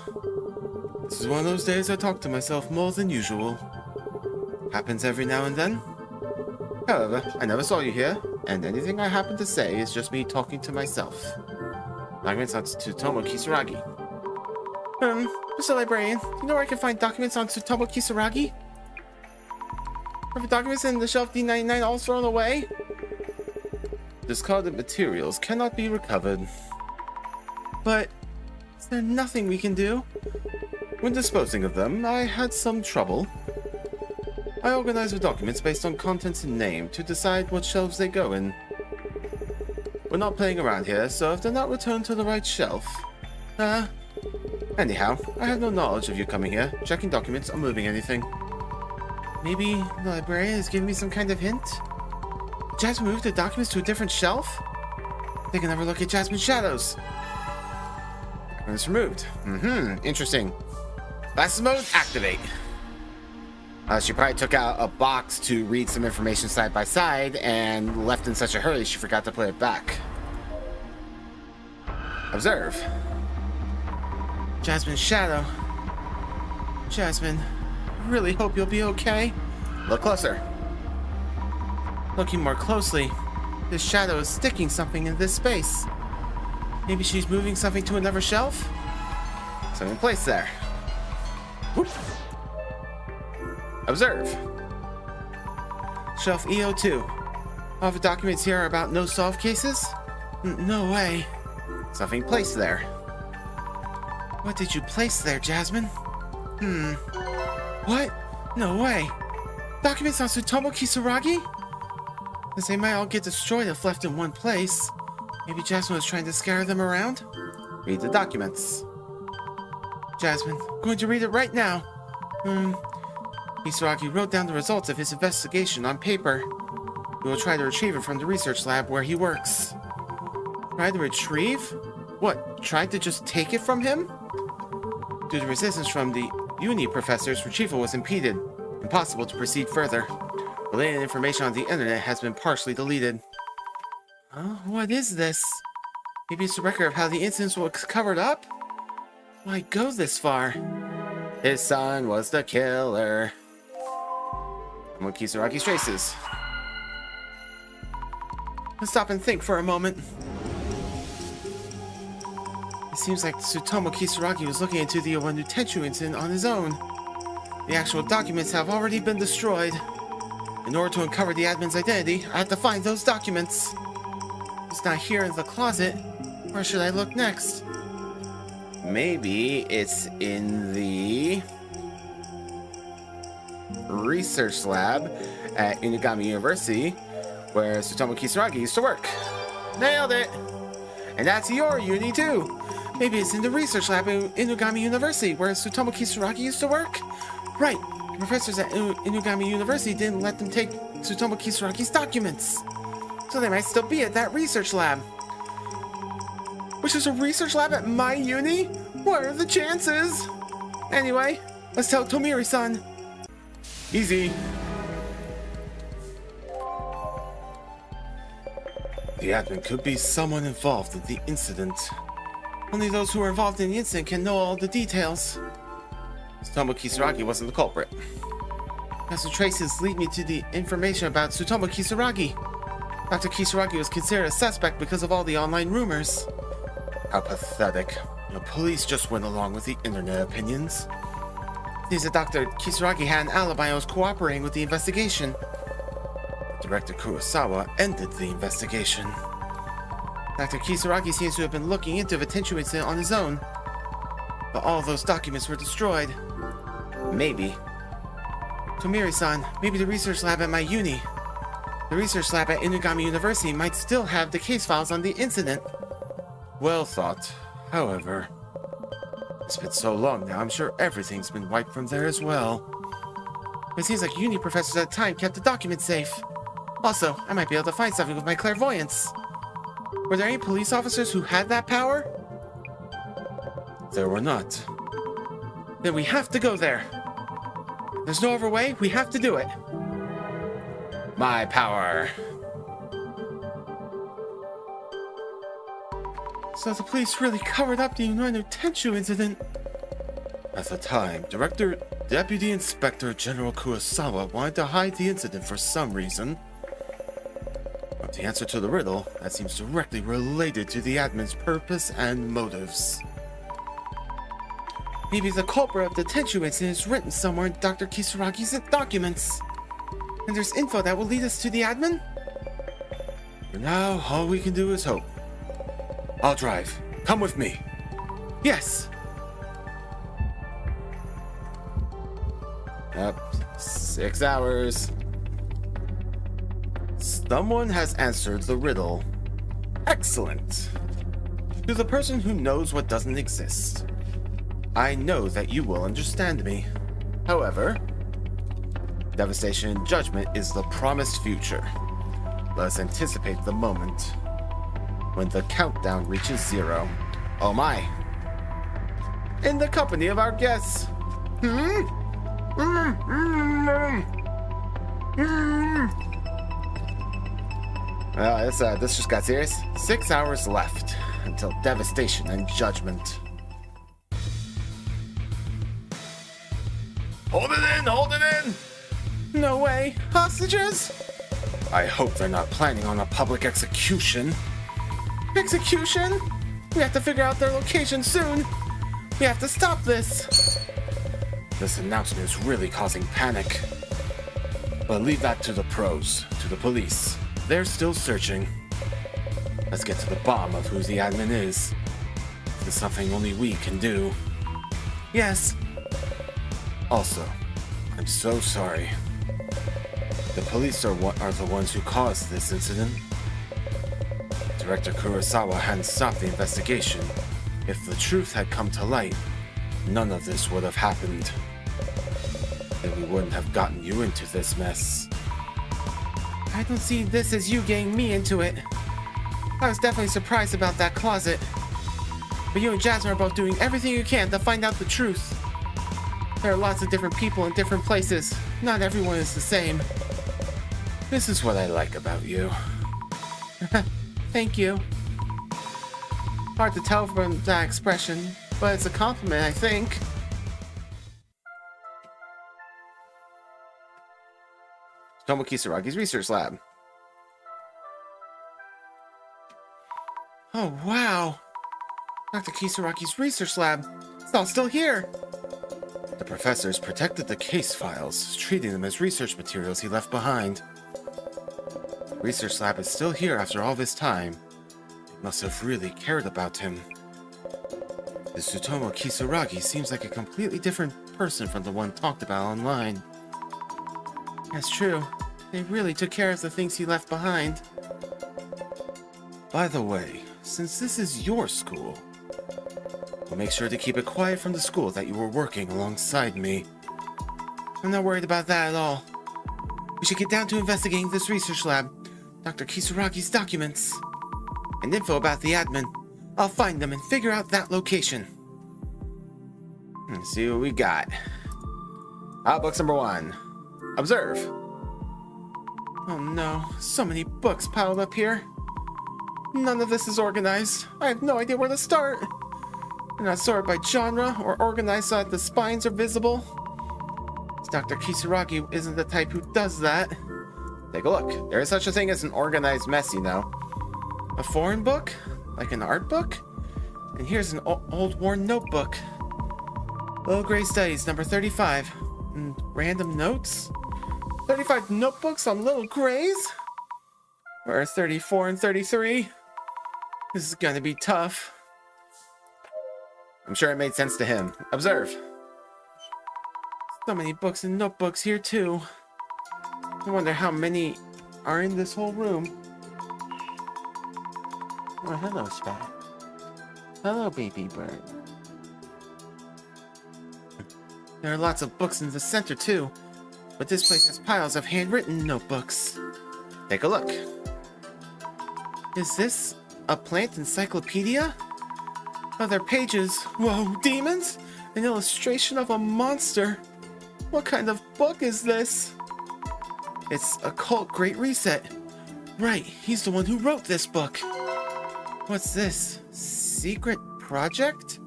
This is one of those days I talk to myself more than usual. Happens every now and then. However, I never saw you here, and anything I happen to say is just me talking to myself. Documents on Tsutomu Kisaragi. Mr. Librarian, do you know where I can find documents on Tsutomu Kisaragi? Are the documents in the shelf D99 all thrown away? Discarded materials cannot be recovered. But is there nothing we can do? When disposing of them, I had some trouble. I organize the documents based on contents and name to decide what shelves they go in. We're not playing around here, so if they're not returned to the right shelf... Anyhow, I have no knowledge of you coming here, checking documents, or moving anything. Maybe the librarian is giving me some kind of hint? Jasmine moved the documents to a different shelf? They can never look at Jasmine's shadows. Documents removed. Interesting. Glasses mode, activate. She probably took out a box to read some information side by side and left in such a hurry she forgot to put it back. Observe. Jasmine's shadow. Jasmine, I really hope you'll be okay. Look closer. Looking more closely, this shadow is sticking something in this space. Maybe she's moving something to another shelf? Something in place there. Whoop. Observe. Shelf EO2. All the documents here are about no solved cases? No way. Something placed there. What did you place there, Jasmine? What? No way. Documents on Tsutomu Kisaragi? As they might all get destroyed if left in one place. Maybe Jasmine was trying to scatter them around? Read the documents. Jasmine, I'm going to read it right now. Kisaragi wrote down the results of his investigation on paper. We will try to retrieve it from the research lab where he works. Try to retrieve? What, tried to just take it from him? Due to resistance from the uni professors, retrieval was impeded. Impossible to proceed further. Related information on the internet has been partially deleted. What is this? Maybe it's a record of how the incidents were covered up? Why go this far? His son was the killer. And what Kisaragi's traces? Let's stop and think for a moment. It seems like Tsutomu Kisaragi was looking into the Owanutenchu incident on his own. The actual documents have already been destroyed. In order to uncover the admin's identity, I have to find those documents. It's not here in the closet. Where should I look next? Maybe it's in the research lab at Unigami University, where Tsutomu Kisaragi used to work. Nailed it! And that's your uni too! Maybe it's in the research lab in Inugami University where Tsutomu Kisaragi used to work? Right! The professors at Inugami University didn't let them take Tsutomu Kisaragi's documents. So they might still be at that research lab. Which is a research lab at my uni? What are the chances? Anyway, let's tell Tomiri-san. Easy. The admin could be someone involved in the incident. Only those who were involved in the incident can know all the details. Tsutomu Kisaragi wasn't the culprit. Master traces lead me to the information about Tsutomu Kisaragi. Dr. Kisaragi was considered a suspect because of all the online rumors. How pathetic. The police just went along with the internet opinions. Seems that Dr. Kisaragi had an alibi and was cooperating with the investigation. Director Kurosawa ended the investigation. Dr. Kisaragi seems to have been looking into the Tenchu incident on his own. But all of those documents were destroyed. Maybe. Tomiri-san, maybe the research lab at my uni. The research lab at Inugami University might still have the case files on the incident. Well thought. However, it's been so long now, I'm sure everything's been wiped from there as well. It seems like uni professors at the time kept the documents safe. Also, I might be able to find something with my clairvoyance. Were there any police officers who had that power? There were not. Then we have to go there. There's no other way, we have to do it. My power. So the police really covered up the United Tenchu incident. At the time, Deputy Inspector General Kurosawa wanted to hide the incident for some reason. But the answer to the riddle, that seems directly related to the admin's purpose and motives. Maybe the culprit of the Tenchu incident is written somewhere in Dr. Kisaragi's documents. And there's info that will lead us to the admin? For now, all we can do is hope. I'll drive. Come with me. Yes. Yep. 6 hours. Someone has answered the riddle. Excellent. To the person who knows what doesn't exist, I know that you will understand me. However, devastation and judgment is the promised future. Let us anticipate the moment when the countdown reaches 0. Oh my. In the company of our guests. Well, this just got serious. 6 hours left until devastation and judgment. Hold it in! Hold it in! No way. Hostages? I hope they're not planning on a public execution. Execution? We have to figure out their location soon. We have to stop this. This announcement is really causing panic. But leave that to the pros, to the police. They're still searching. Let's get to the bottom of who the admin is. This is something only we can do. Yes. Also, I'm so sorry. The police are the ones who caused this incident. Director Kurosawa hadn't stopped the investigation. If the truth had come to light, none of this would have happened. Then we wouldn't have gotten you into this mess. I don't see this as you getting me into it. I was definitely surprised about that closet. But you and Jasmine are both doing everything you can to find out the truth. There are lots of different people in different places. Not everyone is the same. This is what I like about you. Thank you. Hard to tell from that expression, but it's a compliment, I think. Tsutomu Kisaragi's research lab. Oh, wow. Dr. Kisaragi's research lab. It's all still here. The professors protected the case files, treating them as research materials he left behind. The research lab is still here after all this time. They must have really cared about him. This Tsutomu Kisaragi seems like a completely different person from the one talked about online. That's true. They really took care of the things he left behind. by the way, since this is your school, we'll make sure to keep it quiet from the school that you were working alongside me. I'm not worried about that at all. We should get down to investigating this research lab, Dr. Kisaragi's documents, and info about the admin. I'll find them and figure out that location. Let's see what we got. Books number 1. Observe. Oh no, so many books piled up here. None of this is organized. I have no idea where to start. They're not sorted by genre or organized so that the spines are visible. Dr. Kisaragi isn't the type who does that. Take a look. There is such a thing as an organized mess, you know. A foreign book? Like an art book? And here's an old worn notebook. Little Gray Studies, number 35. And random notes? 35 notebooks on Little Grays? Where's 34 and 33? This is gonna be tough. I'm sure it made sense to him. Observe. So many books and notebooks here too. I wonder how many are in this whole room. Oh, hello, Spat. Hello, baby bird. There are lots of books in the center too, but this place has piles of handwritten notebooks. Take a look. Is this a plant encyclopedia? Other pages. Whoa, demons? An illustration of a monster. What kind of book is this? It's Occult Great Reset. Right, he's the one who wrote this book. What's this? Secret project?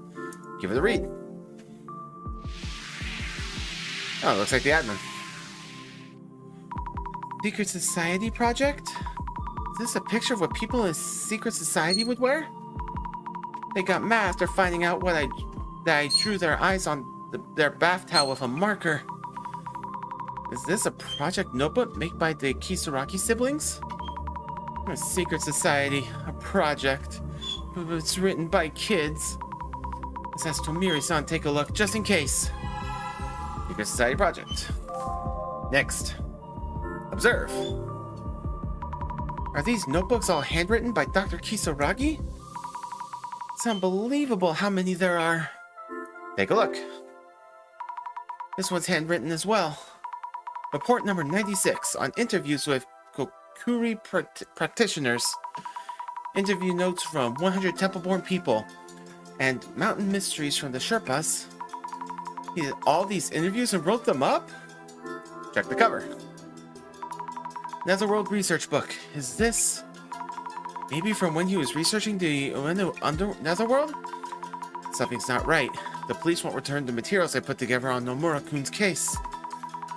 Give it a read. Oh, it looks like the admin. Secret Society project? Is this a picture of what people in a secret society would wear? They got mad after finding out that I drew their eyes on their bath towel with a marker. Is this a project notebook made by the Kisaragi siblings? A secret society, a project. It's written by kids. Let's ask Tomiri-san take a look, just in case. Secret Society project. Next. Observe. Are these notebooks all handwritten by Dr. Kisaragi? It's unbelievable how many there are. Take a look. This one's handwritten as well. Report number 96 on interviews with Kokuri practitioners. Interview notes from 100 Temple-born people and mountain mysteries from the Sherpas. He did all these interviews and wrote them up? Check the cover. Netherworld research book. Is this maybe from when he was researching the Netherworld? Something's not right. The police won't return the materials I put together on Nomura-kun's case.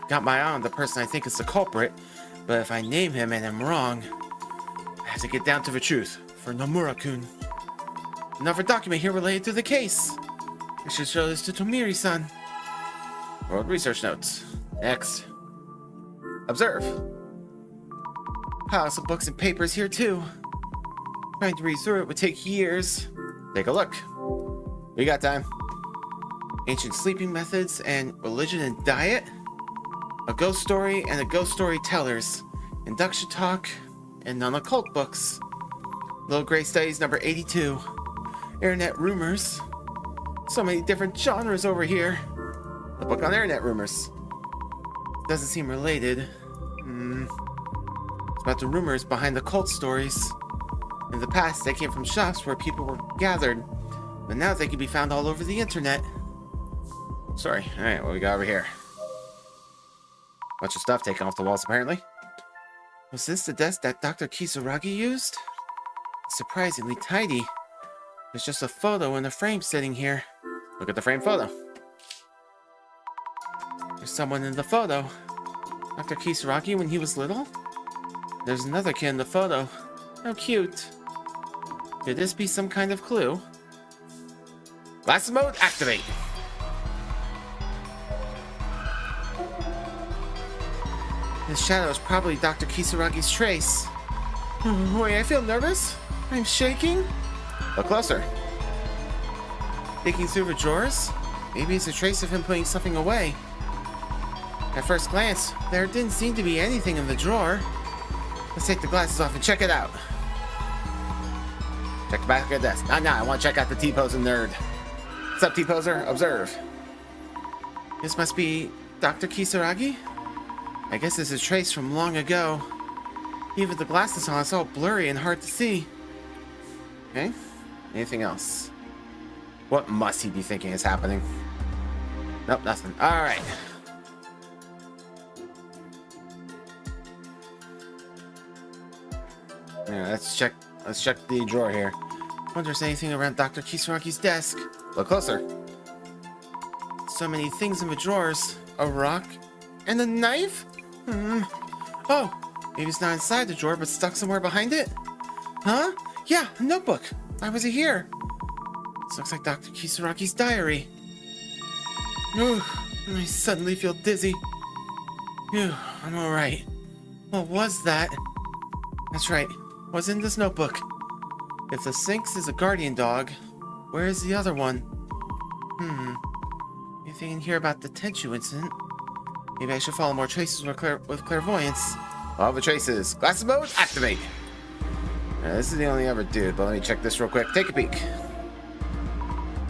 Got my eye on the person I think is the culprit, but if I name him and I'm wrong, I have to get down to the truth for Nomura-kun. Another document here related to the case. I should show this to Tomiri-san. World research notes. Next. Observe. Piles of books and papers here too. Trying to read through it would take years. Take a look. We got time. Ancient sleeping methods and religion and diet. A ghost story and a ghost storytellers. Induction talk and non-occult books. Little Gray Studies number 82. Internet rumors. So many different genres over here. The book on internet rumors. Doesn't seem related. It's about the rumors behind the cult stories. In the past, they came from shops where people were gathered, but now they can be found all over the internet. Sorry. Alright, what we got over here? Bunch of stuff taken off the walls, apparently. Was this the desk that Dr. Kisaragi used? It's surprisingly tidy. There's just a photo in a frame sitting here. Look at the frame photo. There's someone in the photo. Dr. Kisaragi when he was little? There's another kid in the photo. How cute. Could this be some kind of clue? Glasses mode, activate. This shadow is probably Dr. Kisaragi's trace. Wait, I feel nervous. I'm shaking. Look closer. Digging through the drawers? Maybe it's a trace of him putting something away. At first glance, there didn't seem to be anything in the drawer. Let's take the glasses off and check it out. Check the back of the desk. No, I want to check out the T-posing nerd. What's up, T-poser? Observe. This must be Dr. Kisaragi? I guess this is Trace from long ago. Even the glasses on, it's all blurry and hard to see. Okay. Anything else? What must he be thinking is happening? Nope, nothing. All right. Yeah, let's check the drawer here. Wonder if there's anything around Dr. Kisaragi's desk. Look closer. So many things in the drawers. A rock and a knife? Oh, maybe it's not inside the drawer, but stuck somewhere behind it? Huh? Yeah, a notebook. Why was it here? This looks like Dr. Kisaragi's diary. Ooh, I suddenly feel dizzy. Phew, I'm alright. What was that? That's right. What's in this notebook? If the Sphinx is a guardian dog, where is the other one? Anything in here about the Tenchu incident? Maybe I should follow more traces with clairvoyance. All the traces. Glasses mode, activate. This is the only other dude, but let me check this real quick. Take a peek.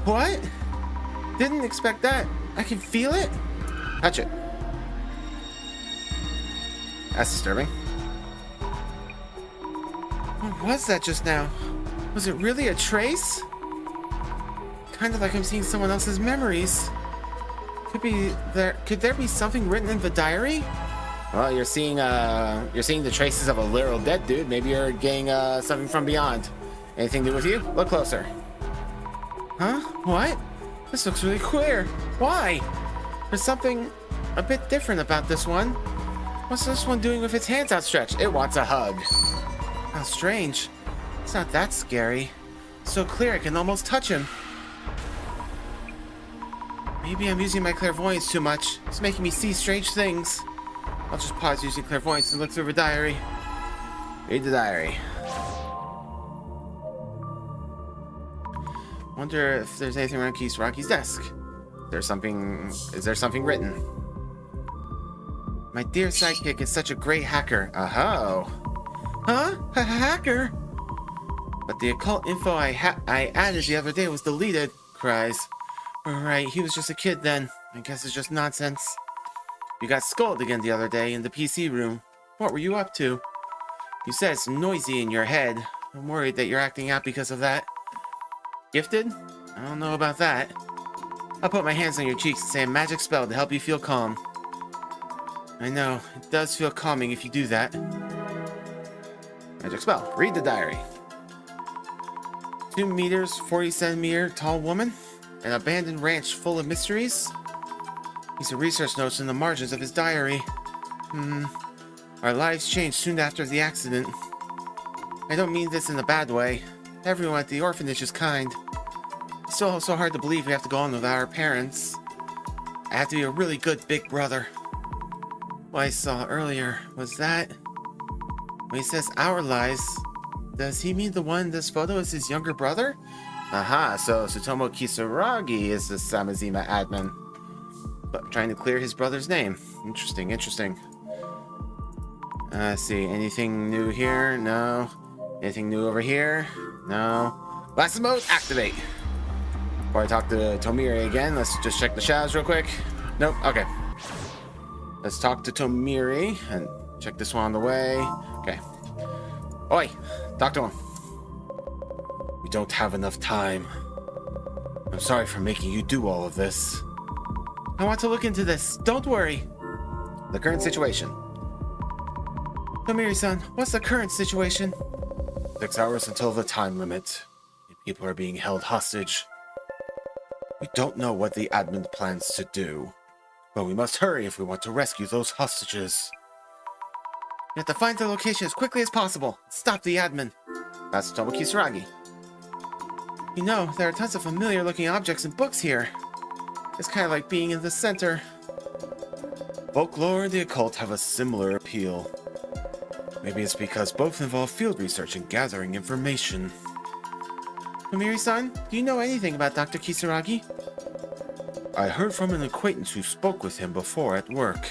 What? Didn't expect that. I can feel it? Touch it. That's disturbing. What was that just now? Was it really a trace? Kind of like I'm seeing someone else's memories. Could there be something written in the diary? Well, you're seeing the traces of a literal dead dude. Maybe you're getting something from beyond. Anything new with you? Look closer. Huh? What? This looks really queer. Why? There's something a bit different about this one. What's this one doing with its hands outstretched? It wants a hug. How strange. It's not that scary. So clear I can almost touch him. Maybe I'm using my clairvoyance too much. It's making me see strange things. I'll just pause using clairvoyance and look through the diary. Read the diary. Wonder if there's anything around Kisaragi's desk. Is there something written? My dear sidekick is such a great hacker. Oh. Huh? A hacker? But the occult info I added the other day was deleted. Cries. Alright, he was just a kid then. I guess it's just nonsense. You got scolded again the other day in the PC room. What were you up to? You said it's noisy in your head. I'm worried that you're acting out because of that. Gifted? I don't know about that. I'll put my hands on your cheeks and say a magic spell to help you feel calm. I know, it does feel calming if you do that. Magic spell. Read the diary. 2 meters, 40 centimeter tall woman. An abandoned ranch full of mysteries. These are research notes in the margins of his diary. Our lives changed soon after the accident. I don't mean this in a bad way. Everyone at the orphanage is kind. It's still so hard to believe we have to go on without our parents. I have to be a really good big brother. What I saw earlier was that... When he says our lives, does he mean the one in this photo is his younger brother? Aha, so Tsutomu Kisaragi is the Samazima admin. But trying to clear his brother's name. Interesting. Let's see, anything new here? No. Anything new over here? No. Glasses mode, activate. Before I talk to Tomiri again, let's just check the shadows real quick. Nope, okay. Let's talk to Tomiri and check this one on the way. Okay. Oi, talk to him. We don't have enough time. I'm sorry for making you do all of this. I want to look into this. Don't worry. The current situation. Tomiri-san, what's the current situation? 6 hours until the time limit. People are being held hostage. We don't know what the admin plans to do, but we must hurry if we want to rescue those hostages. You have to find the location as quickly as possible. Stop the admin. That's Tsutomu Kisaragi. You know, there are tons of familiar-looking objects and books here. It's kind of like being in the center. Folklore and the occult have a similar appeal. Maybe it's because both involve field research and gathering information. Tomiri-san, do you know anything about Dr. Kisaragi? I heard from an acquaintance who spoke with him before at work.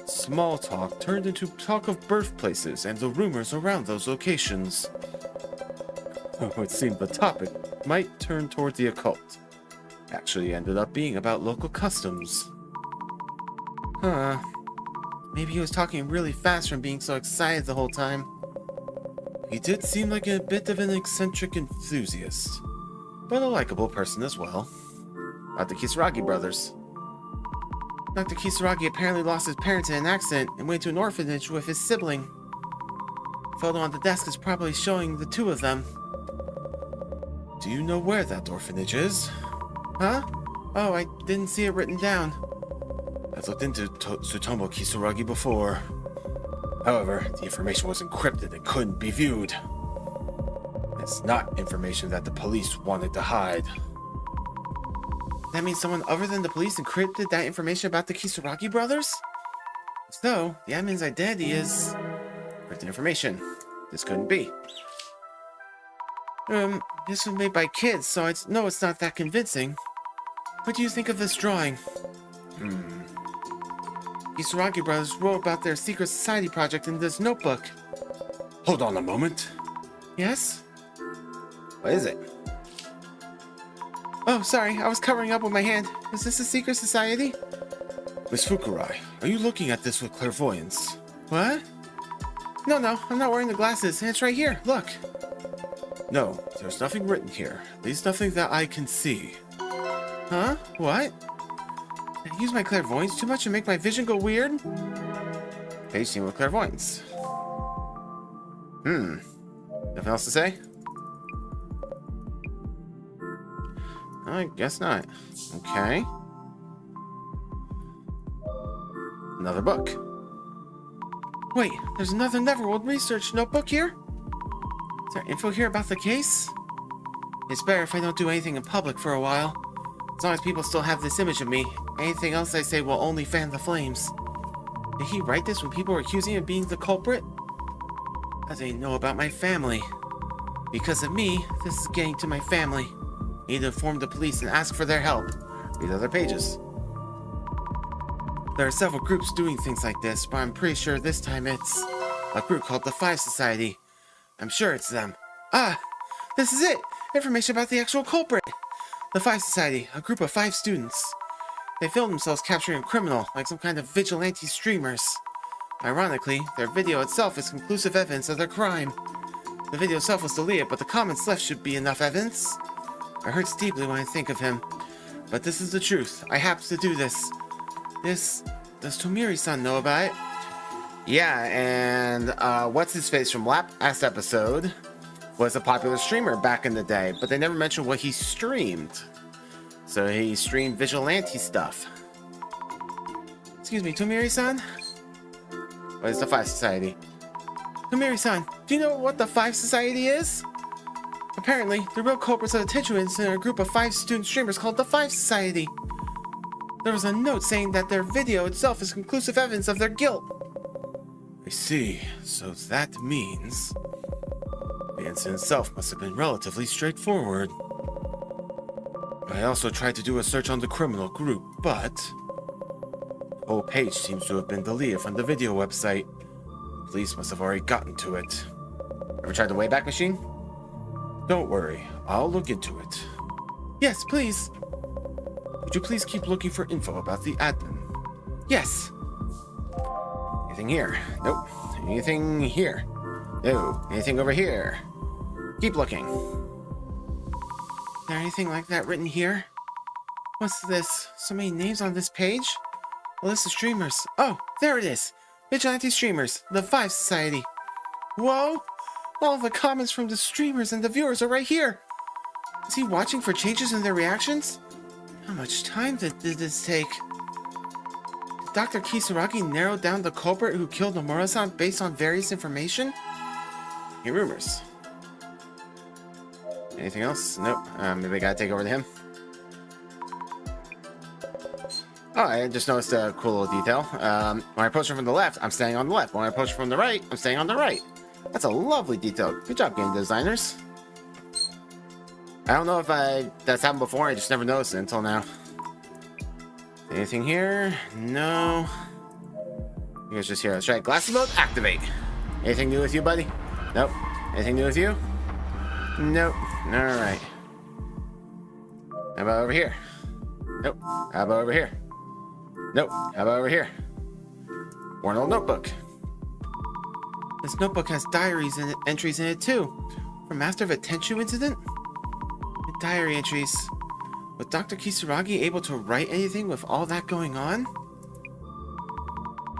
Small talk turned into talk of birthplaces and the rumors around those locations. So it seemed the topic might turn toward the occult. Actually ended up being about local customs. Huh. Maybe he was talking really fast from being so excited the whole time. He did seem like a bit of an eccentric enthusiast, but a likable person as well. About the Kisaragi brothers. Dr. Kisaragi apparently lost his parents in an accident and went to an orphanage with his sibling. The photo on the desk is probably showing the two of them. Do you know where that orphanage is? Huh? Oh, I didn't see it written down. I've looked into Tsutomu Kisaragi before. However, the information was encrypted and couldn't be viewed. It's not information that the police wanted to hide. That means someone other than the police encrypted that information about the Kisaragi brothers? So, the admin's identity is... encrypted information. This couldn't be. This was made by kids, so I know it's not that convincing. What do you think of this drawing? Kisaragi brothers wrote about their secret society project in this notebook. Hold on a moment. Yes? What is it? Oh, sorry, I was covering up with my hand. Is this a secret society? Miss Fukurai, are you looking at this with clairvoyance? What? No, I'm not wearing the glasses, and it's right here, look. No, there's nothing written here. At least nothing that I can see. Huh? What? Did I use my clairvoyance too much and make my vision go weird? Page team with clairvoyance. Nothing else to say? I guess not. Okay. Another book. Wait, there's another Neverworld research notebook here? Is there info here about the case? It's better if I don't do anything in public for a while. As long as people still have this image of me, anything else I say will only fan the flames. Did he write this when people were accusing him of being the culprit? How do they know about my family? Because of me, this is getting to my family. I need to inform the police and ask for their help. Read other pages. There are several groups doing things like this, but I'm pretty sure this time it's a group called the Five Society. I'm sure it's them. Ah! This is it! Information about the actual culprit! The Five Society, a group of 5 students. They filmed themselves capturing a criminal, like some kind of vigilante streamers. Ironically, their video itself is conclusive evidence of their crime. The video itself was deleted, but the comments left should be enough evidence. It hurts deeply when I think of him. But this is the truth. I have to do this. Does Tomiri-san know about it? Yeah, and what's-his-face from last episode was a popular streamer back in the day, but they never mentioned what he streamed. So he streamed vigilante stuff. Excuse me, Tomiri-san? What is the Five Society? Tomiri-san, do you know what the Five Society is? Apparently, the real culprits of the Tenchu incident are a group of 5 student streamers called the Five Society. There was a note saying that their video itself is conclusive evidence of their guilt. I see. So that means the incident itself must have been relatively straightforward. I also tried to do a search on the criminal group, but the whole page seems to have been deleted from the video website. Police must have already gotten to it. Ever tried the Wayback Machine? Don't worry, I'll look into it. Yes, please. Would you please keep looking for info about the admin? Yes. Anything here? Nope. Anything here? No. Anything over here? Keep looking. Is there anything like that written here? What's this? So many names on this page? A list of streamers. Oh, there it is. Vigilante streamers, the Five Society. Whoa! All the comments from the streamers and the viewers are right here. Is he watching for changes in their reactions? How much time did this take? Did Dr. Kisaragi narrow down the culprit who killed Nomura-san based on various information? Your rumors. Anything else? Nope. Maybe I gotta take over to him. Oh, I just noticed a cool little detail. When I approach him from the left, I'm staying on the left. When I approach him from the right, I'm staying on the right. That's a lovely detail. Good job, game designers. I don't know if that's happened before. I just never noticed it until now. Anything here? No. You guys just here. Let's try glassy mode. Activate. Anything new with you, buddy? Nope. Anything new with you? Nope. Alright. How about over here? Nope. How about over here? Nope. How about over here? Worn old notebook. This notebook has diaries and entries in it too. From after the Tenchu incident? The diary entries. Was Dr. Kisaragi able to write anything with all that going on?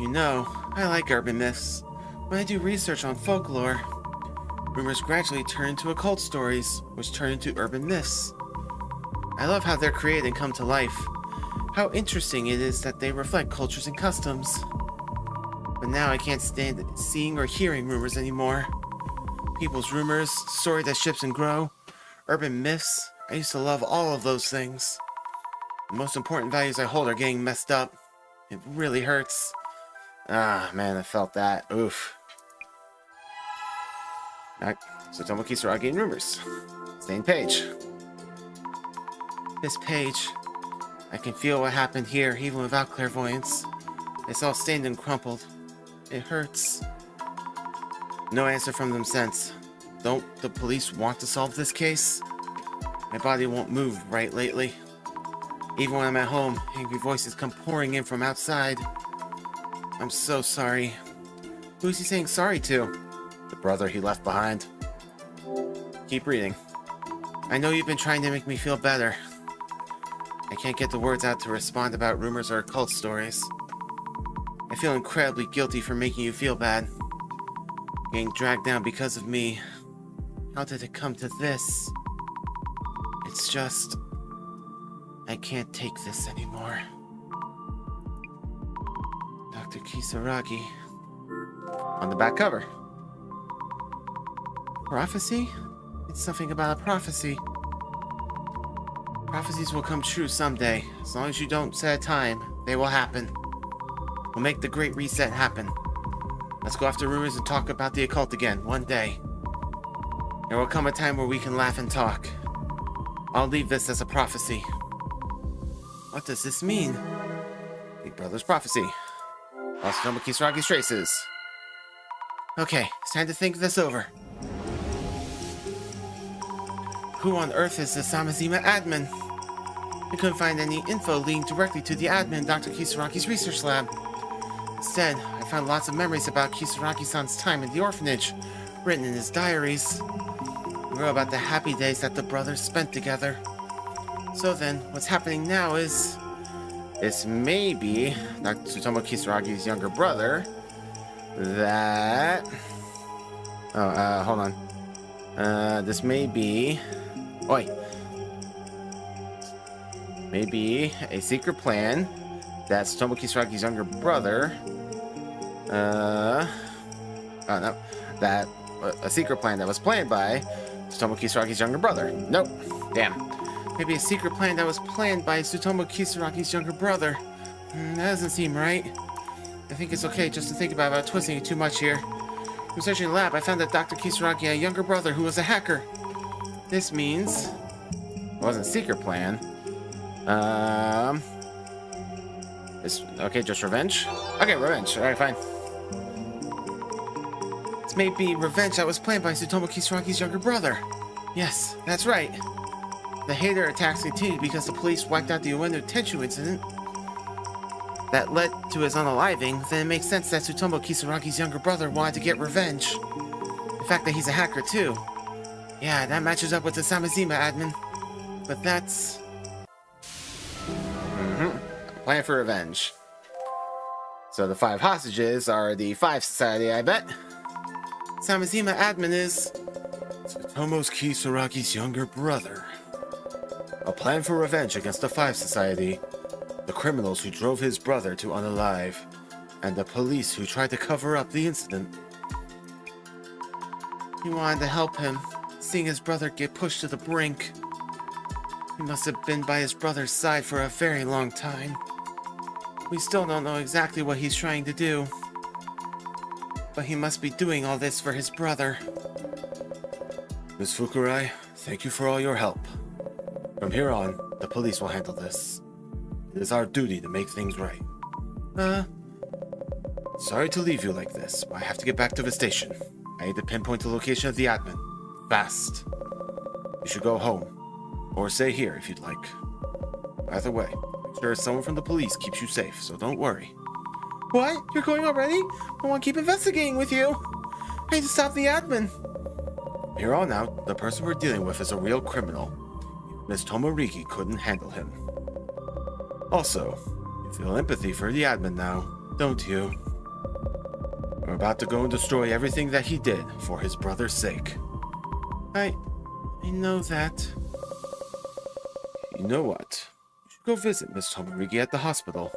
You know, I like urban myths. When I do research on folklore, rumors gradually turn into occult stories, which turn into urban myths. I love how they're created and come to life. How interesting it is that they reflect cultures and customs. But now I can't stand seeing or hearing rumors anymore. People's rumors, story that shifts and grow, urban myths. I used to love all of those things. The most important values I hold are getting messed up. It really hurts. Ah, man, I felt that. Oof. Alright, so Tomo Kisaragi and rumors. Same page. This page. I can feel what happened here, even without clairvoyance. It's all stained and crumpled. It hurts. No answer from them since. Don't the police want to solve this case? My body won't move right lately. Even when I'm at home, angry voices come pouring in from outside. I'm so sorry. Who is he saying sorry to? The brother he left behind. Keep reading. I know you've been trying to make me feel better. I can't get the words out to respond about rumors or occult stories. I feel incredibly guilty for making you feel bad. Getting dragged down because of me. How did it come to this? It's just... I can't take this anymore. Dr. Kisaragi. On the back cover. Prophecy? It's something about a prophecy. Prophecies will come true someday. As long as you don't set a time, they will happen. We'll make the Great Reset happen. Let's go after rumors and talk about the occult again, one day. There will come a time where we can laugh and talk. I'll leave this as a prophecy. What does this mean? Big Brother's prophecy. Also Tomo Kisaragi's traces. Okay, it's time to think this over. Who on earth is the Samazima admin? I couldn't find any info leading directly to the admin in Dr. Kisaragi's research lab. Instead, I found lots of memories about Kisaragi-san's time in the orphanage, written in his diaries. They wrote about the happy days that the brothers spent together. So then, what's happening now is... This may be Dr. Tsutomu Kisaragi's younger brother. That... Oh, hold on. This may be... Oi. Maybe a secret plan that Tsutomu Kisaragi's younger brother... Oh, no. That... a secret plan that was planned by Tsutomu Kisaragi's younger brother. Nope. Damn. Maybe a secret plan that was planned by Tsutomu Kisaragi's younger brother. That doesn't seem right. I think it's okay just to think about it without twisting it too much here. Researching the lab, I found that Dr. Kisaragi had a younger brother who was a hacker. This means... It wasn't a secret plan. Okay, just revenge? Okay, revenge. Alright, fine. This may be revenge that was planned by Tsutomu Kisaragi's younger brother. Yes, that's right. The hater attacks continued because the police wiped out the Ueno Tenchu incident that led to his unaliving. Then it makes sense that Tsutomu Kisaragi's younger brother wanted to get revenge. The fact that he's a hacker too. Yeah, that matches up with the Samazima admin. But that's... Plan for revenge. So the 5 hostages are the 5 Society, I bet. Samazima admin is... Tsutomu Kisaragi's younger brother. A plan for revenge against the 5 Society, the criminals who drove his brother to unalive, and the police who tried to cover up the incident. He wanted to help him, seeing his brother get pushed to the brink. He must have been by his brother's side for a very long time. We still don't know exactly what he's trying to do, but he must be doing all this for his brother. Miss Fukurai, thank you for all your help. From here on, the police will handle this. It is our duty to make things right. Sorry to leave you like this, but I have to get back to the station. I need to pinpoint the location of the admin. Fast. You should go home. Or stay here if you'd like. Either way, make sure someone from the police keeps you safe, so don't worry. What? You're going already? I want to keep investigating with you. I need to stop the admin. From here on out, the person we're dealing with is a real criminal. Miss Tomoriki couldn't handle him. Also, you feel empathy for the admin now, don't you? We're about to go and destroy everything that he did for his brother's sake. I know that. You know what? You should go visit Miss Tomoriki at the hospital.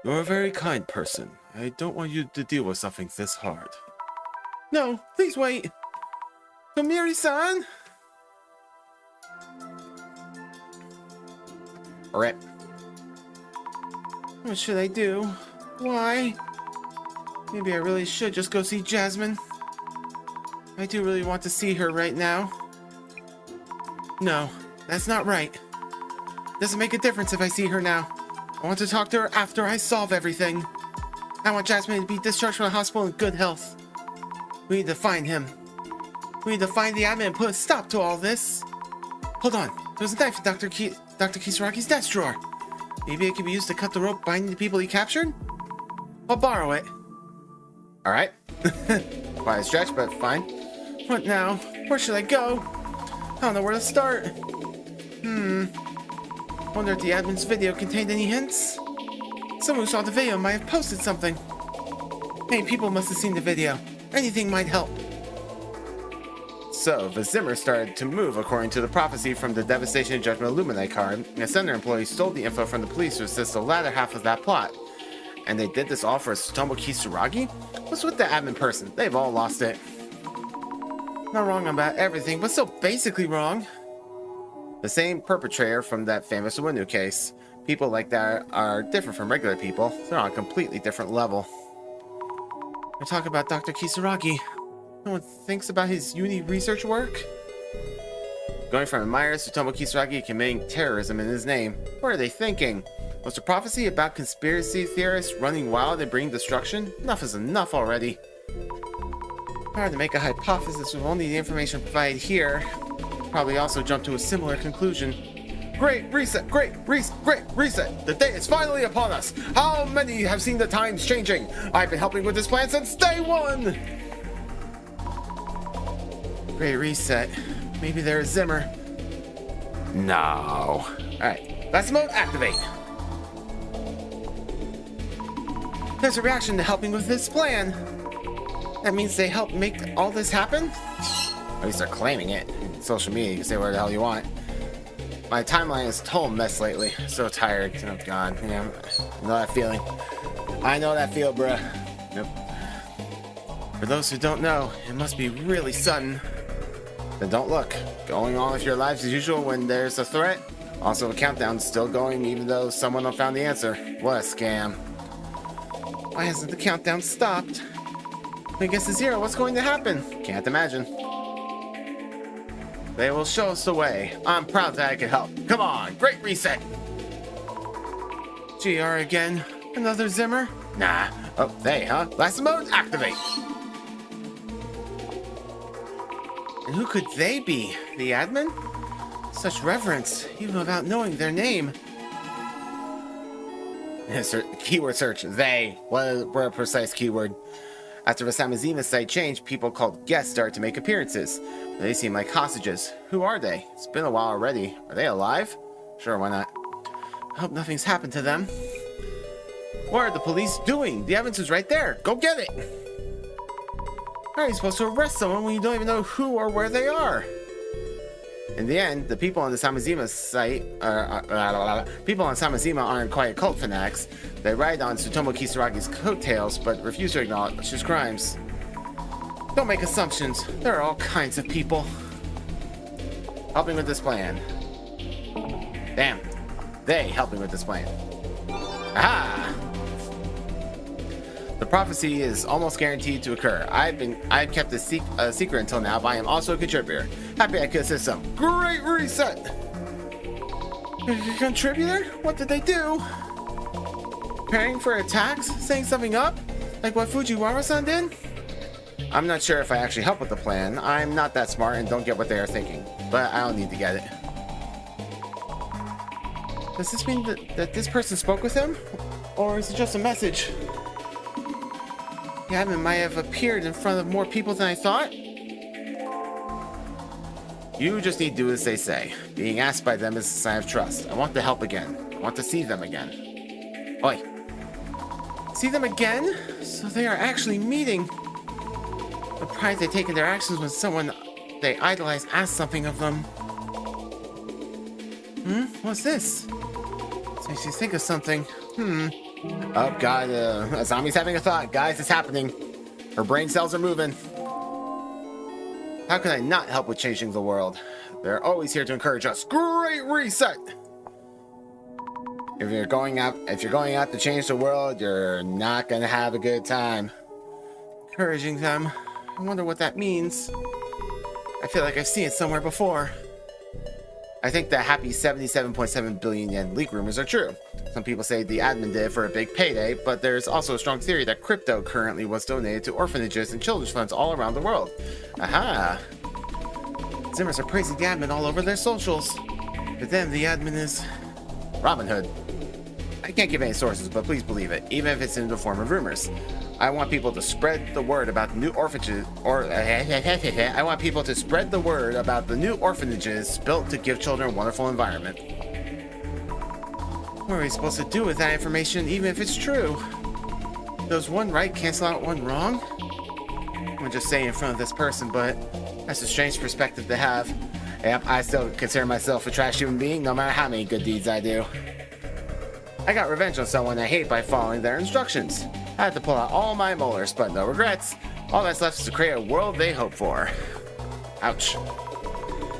You're a very kind person. I don't want you to deal with something this hard. No, please wait. Tomiri-san? Rip. What should I do? Why? Maybe I really should just go see Jasmine. I do really want to see her right now. No, that's not right. Doesn't make a difference if I see her now. I want to talk to her after I solve everything. I want Jasmine to be discharged from the hospital in good health. We need to find him. We need to find the admin and put a stop to all this. Hold on. There's a knife in Dr. Kisaragi's desk drawer. Maybe it can be used to cut the rope binding the people he captured? I'll borrow it. Alright. Quite a stretch, but fine. What now? Where should I go? I don't know where to start. Wonder if the admin's video contained any hints? Someone who saw the video might have posted something. Many people must have seen the video. Anything might help. So, the Zimmer started to move according to the prophecy from the Devastation Judgment Illuminate card, and a center employee stole the info from the police to assist the latter half of that plot. And they did this all for Tsutomu Kisaragi? What's with the admin person? They've all lost it. Not wrong about everything, but still basically wrong. The same perpetrator from that famous Ueno case. People like that are different from regular people. They're on a completely different level. I talk about Dr. Kisaragi. No one thinks about his uni research work? Going from admirers to Tsutomu Kisaragi committing terrorism in his name. What are they thinking? Was the prophecy about conspiracy theorists running wild and bringing destruction? Enough is enough already. Hard to make a hypothesis with only the information provided here. Probably also jump to a similar conclusion. Great reset! Great reset! The day is finally upon us! How many have seen the times changing? I've been helping with this plan since day one! Great reset. Maybe there's Zimmer. No. Alright, Blast Mode activate! There's a reaction to helping with this plan. That means they helped make all this happen? At least they're claiming it. Social media, you can say whatever the hell you want. My timeline is a total mess lately. So tired. Oh god. Yeah, I know that feeling. I know that feel, bruh. Yep. For those who don't know, it must be really sudden. Then don't look. Going on with your lives as usual when there's a threat. Also, a countdown still going even though someone found the answer. What a scam. Why hasn't the countdown stopped? When it gets to zero, what's going to happen? Can't imagine. They will show us the way. I'm proud that I could help. Come on, great reset. GR again. Another Zimmer? Nah. Oh, they, huh? Blast Mode activate. And who could they be? The admin? Such reverence, even without knowing their name. Keyword search. They. What a precise keyword. After the Samazima site changed, people called guests started to make appearances. They seem like hostages. Who are they? It's been a while already. Are they alive? Sure, why not? I hope nothing's happened to them. What are the police doing? The evidence is right there. Go get it! How are you supposed to arrest someone when you don't even know who or where they are? In the end, the people on the Samazima site, people on Samazima aren't quiet cult fanatics. They ride on Tsutomu Kisaragi's coattails, but refuse to acknowledge his crimes. Don't make assumptions. There are all kinds of people. Helping with this plan. Damn. They helping with this plan. Aha! The prophecy is almost guaranteed to occur. I've kept a secret until now, but I am also a contributor. Happy I could assist some. Great reset! A contributor? What did they do? Preparing for attacks? Setting something up? Like what Fujiwara-san did? I'm not sure if I actually help with the plan. I'm not that smart and don't get what they are thinking, but I don't need to get it. Does this mean that this person spoke with him? Or is it just a message? The admin might have appeared in front of more people than I thought. You just need to do as they say. Being asked by them is a sign of trust. I want to help again. I want to see them again. Oi. See them again? So they are actually meeting. The pride they take in their actions when someone they idolize asks something of them. What's this? This makes you think of something. Oh god, a zombie's having a thought. Guys, it's happening. Her brain cells are moving. How can I not help with changing the world? They're always here to encourage us. Great reset! If you're going out to change the world, you're not gonna have a good time. Encouraging them. I wonder what that means. I feel like I've seen it somewhere before. I think the happy 77.7 billion yen leak rumors are true. Some people say the admin did it for a big payday, but there's also a strong theory that crypto currently was donated to orphanages and children's funds all around the world. Aha! Zimmers are praising the admin all over their socials. But then the admin is Robin Hood. I can't give any sources, but please believe it, even if it's in the form of rumors. I want people to spread the word about the new orphanages, I want people to spread the word about the new orphanages built to give children a wonderful environment. What are we supposed to do with that information, even if it's true? Does one right cancel out one wrong? I'm just saying in front of this person, but that's a strange perspective to have. Yep, I still consider myself a trash human being, no matter how many good deeds I do. I got revenge on someone I hate by following their instructions. I had to pull out all my molars, but no regrets. All that's left is to create a world they hope for. Ouch.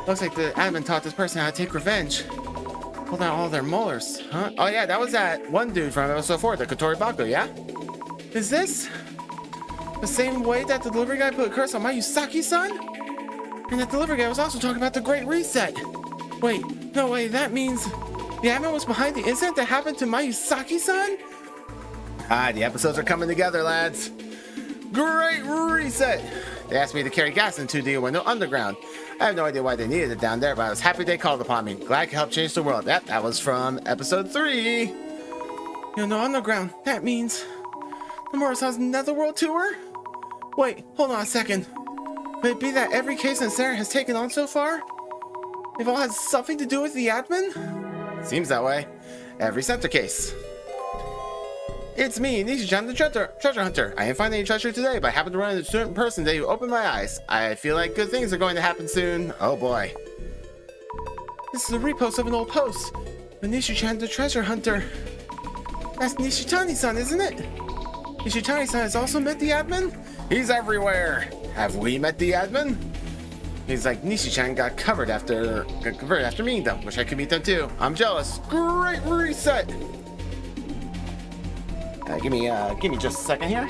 Looks like the admin taught this person how to take revenge. Pulled out all their molars, huh? Oh yeah, that was that one dude from episode 4, the Kotori Baku, yeah? Is this the same way that the delivery guy put a curse on Mayusaki-san? And the delivery guy was also talking about the Great Reset. Wait, no way, that means the admin was behind the incident that happened to Mayusaki-san? Ah, the episodes are coming together, lads. Great Reset! They asked me to carry gas into the window underground. I have no idea why they needed it down there, but I was happy they called upon me. Glad I could help change the world. Yep, that was from episode 3. No underground. That means Nomura-san's Netherworld tour? Wait, hold on a second. Could it be that every case that Sarah has taken on so far, it all has something to do with the admin? Seems that way. Every center case. It's me, Nishi-chan, the treasure hunter. I didn't find any treasure today, but I happened to run into a certain person today who opened my eyes. I feel like good things are going to happen soon. Oh boy. This is a repost of an old post. But Nishi-chan, the treasure hunter. That's Nishitani-san, isn't it? Nishitani-san has also met the admin? He's everywhere. Have we met the admin? He's like, Nishi-chan got covered after meeting them. Wish I could meet them too. I'm jealous. Great reset. Give me just a second here.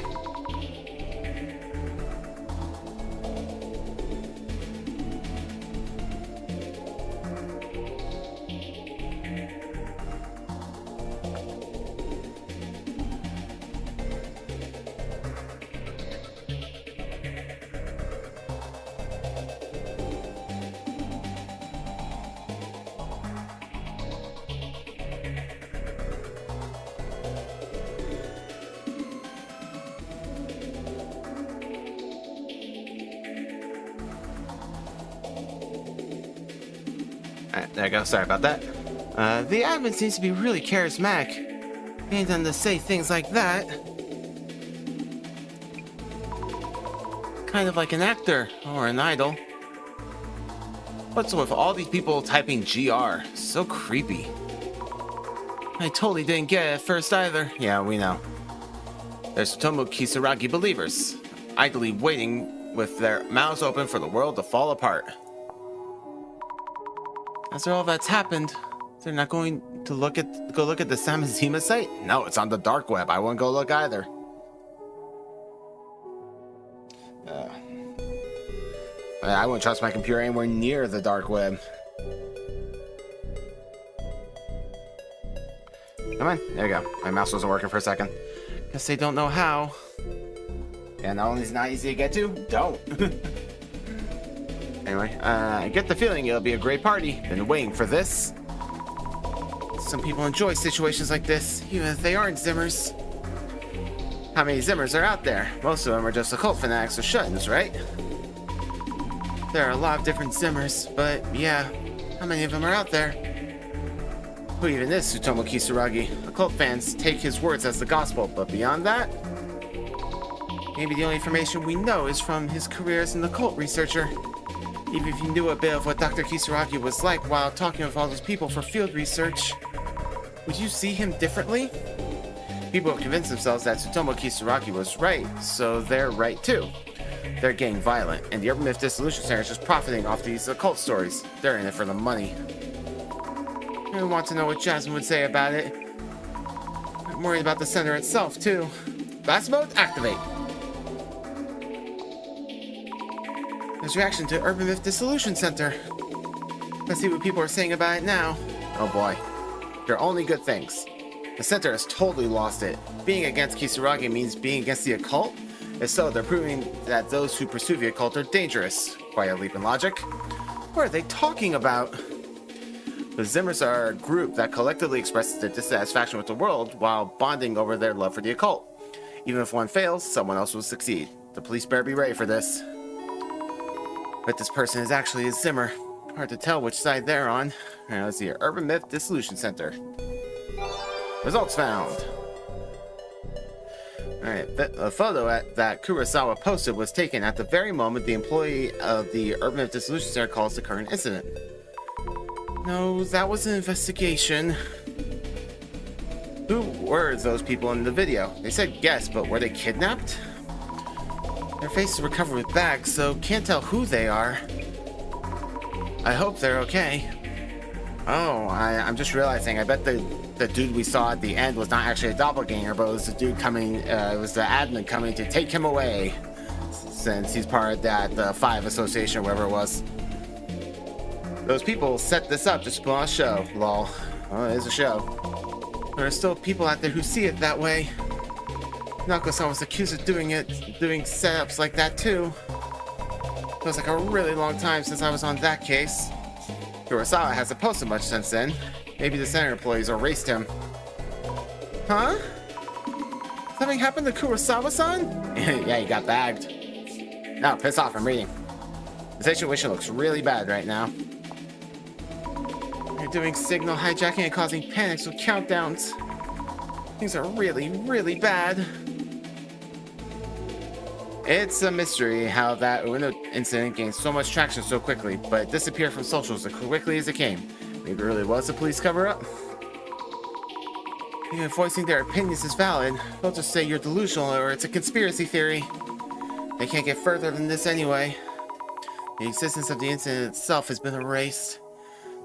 Alright, there I go. Sorry about that. The admin seems to be really charismatic. He ain't done to say things like that. Kind of like an actor or an idol. What's with all these people typing GR? So creepy. I totally didn't get it at first either. Yeah, we know. There's Tomo Kisaragi believers, idly waiting with their mouths open for the world to fall apart. After all that's happened, they're not going to go look at the Samazima site? No, it's on the dark web. I wouldn't go look either. I wouldn't trust my computer anywhere near the dark web. Come on, there you go. My mouse wasn't working for a second. Guess they don't know how. And not only is it not easy to get to, don't. Anyway, I get the feeling it'll be a great party. Been waiting for this. Some people enjoy situations like this, even if they aren't Zimmers. How many Zimmers are out there? Most of them are just occult fanatics or shut-ins, right? There are a lot of different Zimmers, but yeah, how many of them are out there? Who even is Tsutomu Kisaragi? Occult fans take his words as the gospel, but beyond that, maybe the only information we know is from his career as an occult researcher. Even if you knew a bit of what Dr. Kisaragi was like while talking with all those people for field research, would you see him differently? People have convinced themselves that Tsutomu Kisaragi was right, so they're right too. They're getting violent, and the Urban Myth Dissolution Center is just profiting off these occult stories. They're in it for the money. I want to know what Jasmine would say about it. I'm worried about the center itself, too. Blast mode, activate. There's reaction to Urban Myth Dissolution Center. Let's see what people are saying about it now. Oh boy. They're only good things. The center has totally lost it. Being against Kisaragi means being against the occult? If so, they're proving that those who pursue the occult are dangerous. Quite a leap in logic. What are they talking about? The Zimmers are a group that collectively expresses their dissatisfaction with the world while bonding over their love for the occult. Even if one fails, someone else will succeed. The police better be ready for this. But this person is actually a Zimmer. Hard to tell which side they're on. Now let's see, Urban Myth Dissolution Center. Results found. Alright, a photo that Kurosawa posted was taken at the very moment the employee of the Urban Myth Dissolution Center calls the current incident. No, that was an investigation. Who were those people in the video? They said guests, but were they kidnapped? Their faces were covered with bags, so can't tell who they are. I hope they're okay. Oh, I'm just realizing, I bet the dude we saw at the end was not actually a doppelganger, but it was the dude coming, it was the admin coming to take him away, since he's part of that 5 association or whatever it was. Those people set this up just to put on a show, lol. Oh, it is a show. There are still people out there who see it that way. Nako-san was accused of doing setups like that too. Feels like a really long time since I was on that case. Kurosawa hasn't posted much since then. Maybe the center employees erased him. Huh? Something happened to Kurosawa-san? Yeah, he got bagged. No, piss off, I'm reading. The situation looks really bad right now. They're doing signal hijacking and causing panics with countdowns. Things are really, really bad. It's a mystery how that Ueno incident gained so much traction so quickly, but it disappeared from socials as quickly as it came. Maybe it really was a police cover-up? Even voicing their opinions is valid. They'll just say you're delusional or it's a conspiracy theory. They can't get further than this anyway. The existence of the incident itself has been erased.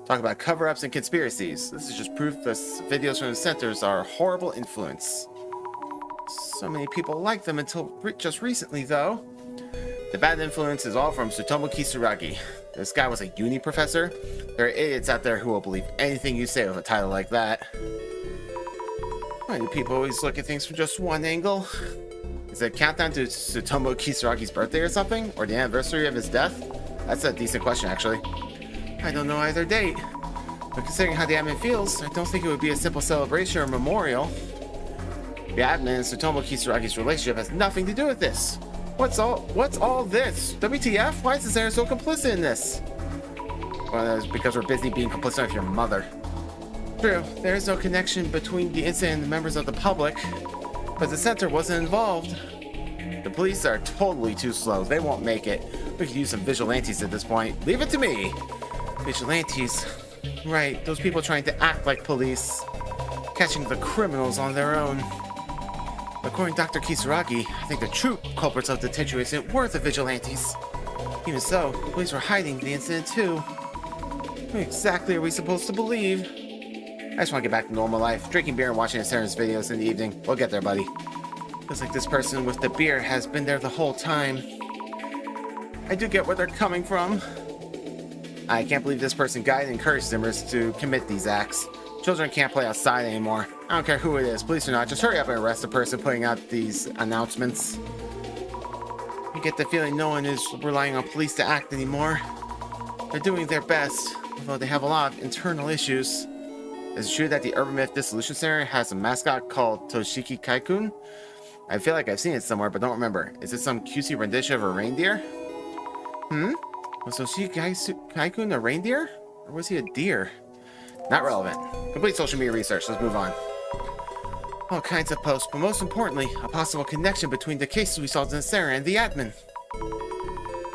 Talk about cover-ups and conspiracies. This is just proof the videos from the centers are a horrible influence. So many people like them until just recently, though. The bad influence is all from Tsutomu Kisaragi. This guy was a uni professor. There are idiots out there who will believe anything you say with a title like that. Why do people always look at things from just one angle? Is it a countdown to Tsutomu Kisaragi's birthday or something? Or the anniversary of his death? That's a decent question, actually. I don't know either date. But considering how the admin feels, I don't think it would be a simple celebration or memorial. The admin and Tsutomu Kisaragi's relationship has nothing to do with this. What's all this? WTF? Why is the center so complicit in this? Well, it's because we're busy being complicit with your mother. True, there is no connection between the incident and the members of the public, but the center wasn't involved. The police are totally too slow. They won't make it. We could use some vigilantes at this point. Leave it to me. Vigilantes. Right, those people trying to act like police. Catching the criminals on their own. According to Dr. Kisaragi, I think the true culprits of the Tenchu incident were the vigilantes. Even so, police were hiding the incident too. What exactly are we supposed to believe? I just want to get back to normal life. Drinking beer and watching the center's videos in the evening. We'll get there, buddy. Feels like this person with the beer has been there the whole time. I do get where they're coming from. I can't believe this person guided and encouraged Zimmers to commit these acts. Children can't play outside anymore. I don't care who it is, police or not, just hurry up and arrest the person putting out these announcements. get the feeling no one is relying on police to act anymore. They're doing their best, although they have a lot of internal issues. Is it true that the Urban Myth Dissolution Center has a mascot called Toshiki Kaikun? I feel like I've seen it somewhere, but don't remember. Is it some cutesy rendition of a reindeer? Was Toshiki Kaikun a reindeer? Or was he a deer? Not relevant. Complete social media research. Let's move on. All kinds of posts, but most importantly, a possible connection between the cases we solved in the center and the admin.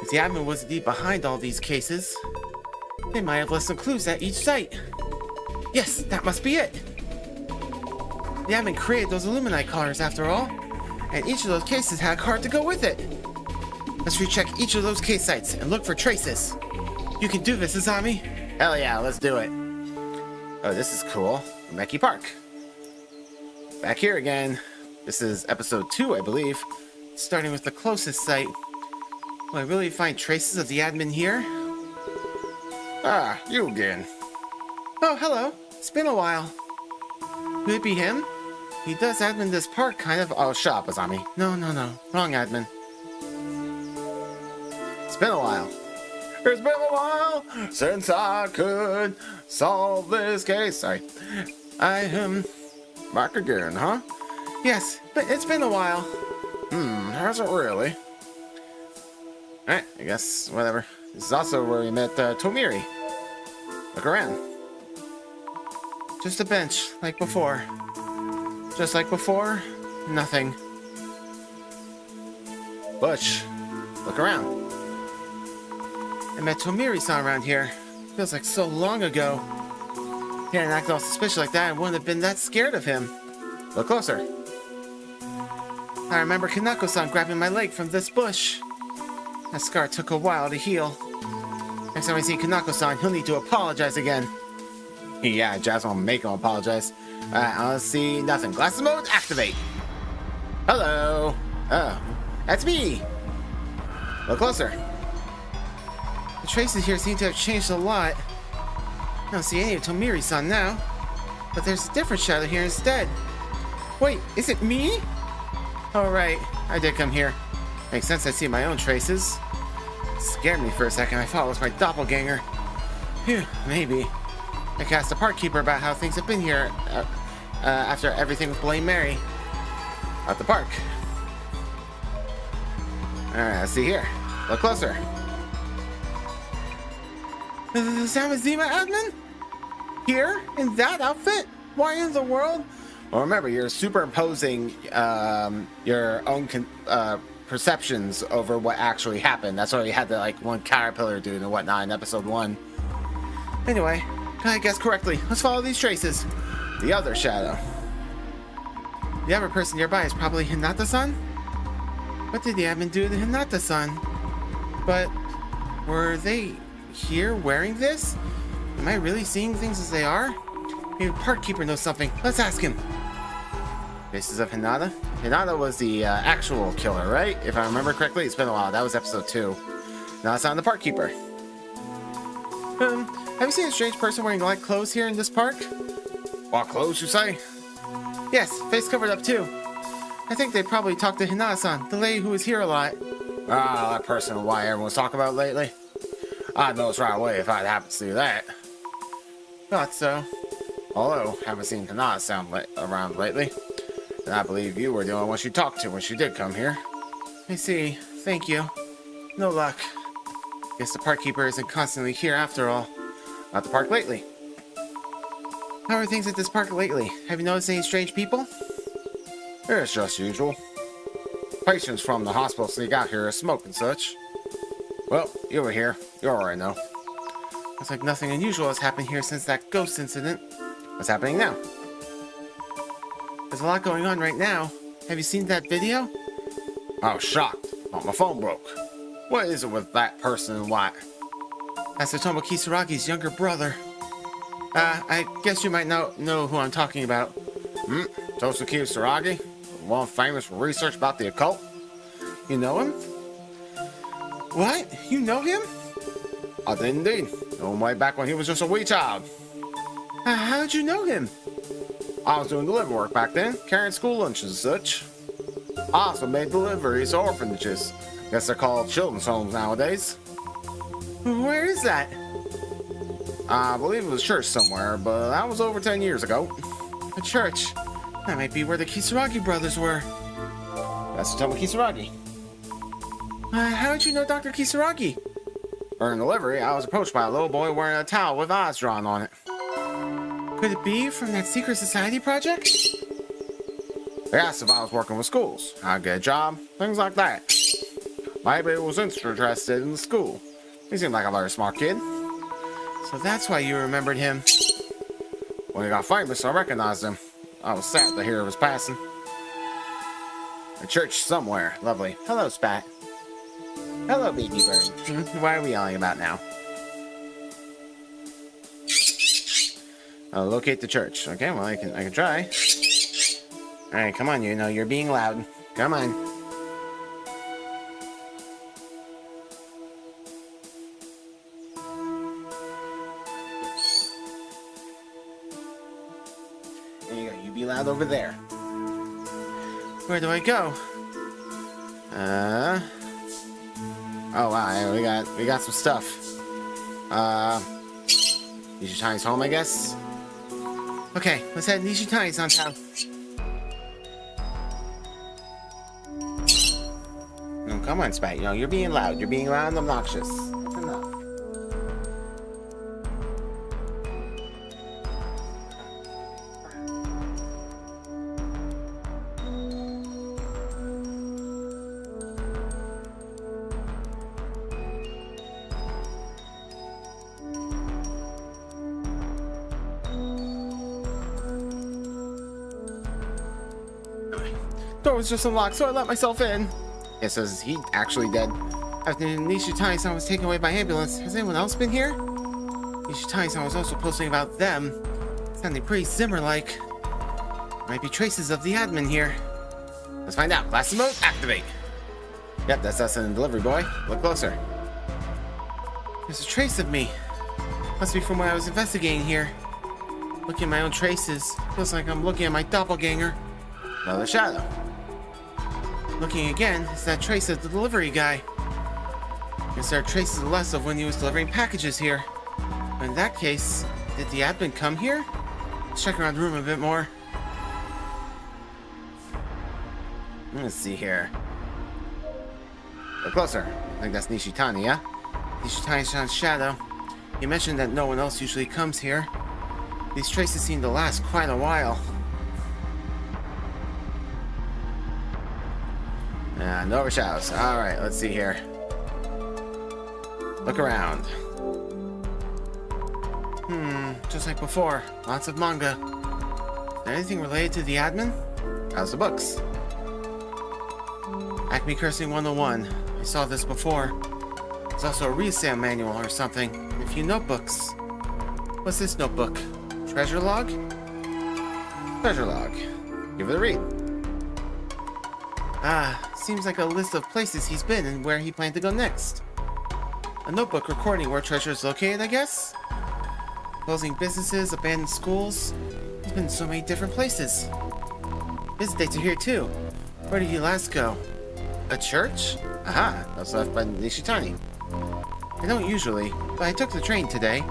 If the admin was indeed behind all these cases, they might have left some clues at each site. Yes, that must be it. The admin created those Illuminati collars after all, and each of those cases had a card to go with it. Let's recheck each of those case sites and look for traces. You can do this, Azami. Hell yeah, let's do it. Oh, this is cool. Meki Park. Back here again. This is episode 2, I believe. Starting with the closest site. Will I really find traces of the admin here? Ah, you again. Oh, hello. It's been a while. Could it be him? He does admin this park, kind of. Oh, shut up, Azami. No. Wrong admin. It's been a while. It's been a while since I could solve this case. Sorry. Back again, huh? Yes, but it's been a while. Has it really? Alright, I guess, whatever. This is also where we met Tomiri. Look around. Just a bench, like before. Just like before, nothing. Butch, look around. I met Tomiri-san around here. Feels like so long ago. He didn't act all suspicious like that. I wouldn't have been that scared of him. Look closer. I remember Kanako-san grabbing my leg from this bush. That scar took a while to heal. Next time I see Kanako-san, he'll need to apologize again. Yeah, Jazz will make him apologize. Alright, I don't see nothing. Glasses mode, activate. Hello. Oh, that's me. Look closer. The traces here seem to have changed a lot. I don't see any of Tomiri-san now. But there's a different shadow here instead. Wait, is it me? Oh right, I did come here. Makes sense I see my own traces. It scared me for a second. I thought it was my doppelganger. Phew, maybe. I asked the park keeper about how things have been here after everything with Blame Mary. At the park. Alright, let's see here. Look closer. The Samazima admin? Here? In that outfit? Why in the world? Well, remember, you're superimposing your own perceptions over what actually happened. That's why we had the one caterpillar dude and whatnot in episode 1. Anyway, I guessed correctly. Let's follow these traces. The other shadow. The other person nearby is probably Hinata-san? What did the admin do to Hinata-san? But were they here wearing this? Am I really seeing things as they are? Maybe the park keeper knows something. Let's ask him. Traces of Hinata? Hinata was the actual killer, right? If I remember correctly, it's been a while. That was episode 2. Now it's on the park keeper. Have you seen a strange person wearing light clothes here in this park? What clothes, you say? Yes, face covered up too. I think they probably talked to Hinata-san, the lady who was here a lot. Ah, that person why everyone's talking about lately. I'd know right away if I'd happen to see that. Thought so. Although, haven't seen Hinata-san around lately. And I believe you were the only one she talked to when she did come here. I see. Thank you. No luck. Guess the park keeper isn't constantly here after all. Not the park lately. How are things at this park lately? Have you noticed any strange people? It's just usual. Patients from the hospital sneak out here to smoke and such. Well, you were here. You already know. Looks like nothing unusual has happened here since that ghost incident. What's happening now? There's a lot going on right now. Have you seen that video? I was shocked. Oh, my phone broke. What is it with that person in white? That's Otomo Kisaragi's younger brother. I guess you might know who I'm talking about. Tosuke Kisaragi? One famous for research about the occult? You know him? What? You know him? I did indeed. Know him way back when he was just a wee child. How did you know him? I was doing delivery work back then, carrying school lunches and such. I also made deliveries to orphanages. Guess they're called children's homes nowadays. Where is that? I believe it was a church somewhere, but that was over 10 years ago. A church. That might be where the Kisaragi brothers were. That's Tomo Kisaragi. How did you know Dr. Kisaragi? During delivery, I was approached by a little boy wearing a towel with eyes drawn on it. Could it be from that secret society project? They asked if I was working with schools, how I'd get a job, things like that. My baby was interested in the school. He seemed like a very smart kid. So that's why you remembered him. When he got famous, I recognized him. I was sad to hear of his passing. A church somewhere. Lovely. Hello, Spat. Hello, baby bird. Why are we yelling about now? I'll locate the church. Okay, well, I can try. Alright, come on, you're being loud. Come on. There you go, you be loud over there. Where do I go? Oh wow, we got some stuff. Nishitani's home, I guess? Okay, let's head to Nishitani's on town. No, come on, Spat. You're being loud. You're being loud and obnoxious. That's enough. Door was just unlocked, so I let myself in. It says he actually dead. After Nishitani-san was taken away by ambulance, has anyone else been here? Nishitani-san was also posting about them, sounding pretty Zimmer-like. Might be traces of the admin here. Let's find out. Glasses mode, activate. Yep, that's us in the delivery boy. Look closer. There's a trace of me. Must be from when I was investigating here. Looking at my own traces, feels like I'm looking at my doppelganger. Another shadow. Looking again, is that trace of the delivery guy. Guess there are traces less of when he was delivering packages here. In that case, did the admin come here? Let's check around the room a bit more. Let's see here. Look closer. I think that's Nishitani, yeah? Nishitani-san's shadow. You mentioned that no one else usually comes here. These traces seem to last quite a while. No overshadows. Alright, let's see here. Look around. Just like before. Lots of manga. Is there anything related to the admin? How's the books? Acme Cursing 101. I saw this before. There's also a resale manual or something. And a few notebooks. What's this notebook? Treasure log? Treasure log. Give it a read. Seems like a list of places he's been and where he planned to go next. A notebook recording where treasure is located, I guess? Closing businesses, abandoned schools. He's been in so many different places. Visit dates are here too. Where did he last go? A church? Aha, that's left by Nishitani. I don't usually, but I took the train today.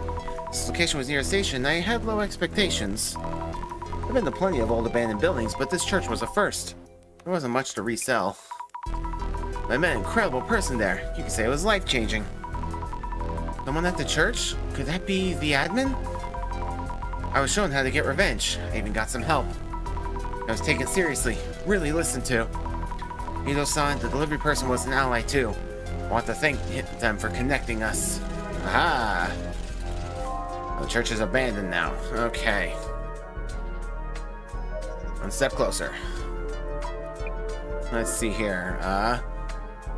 This location was near a station and I had low expectations. I've been to plenty of old abandoned buildings, but this church was a first. There wasn't much to resell. But I met an incredible person there. You could say it was life-changing. Someone at the church? Could that be the admin? I was shown how to get revenge. I even got some help. I was taken seriously, really listened to. Ito-san, the delivery person, was an ally too. I want to thank them for connecting us. Aha! The church is abandoned now. Okay. One step closer. Let's see here.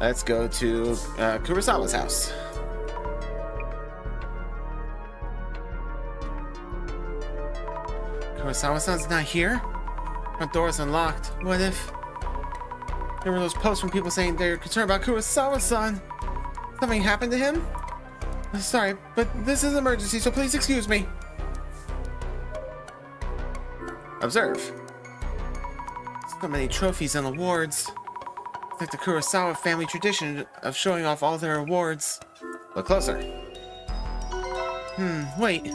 Let's go to Kurosawa's house. Kurosawa-san's not here? Front door is unlocked. What if... There were those posts from people saying they're concerned about Kurosawa-san. Something happened to him? Sorry, but this is an emergency, so please excuse me. Observe. So many trophies and awards. Like the Kurosawa family tradition of showing off all their awards. Look closer. Wait.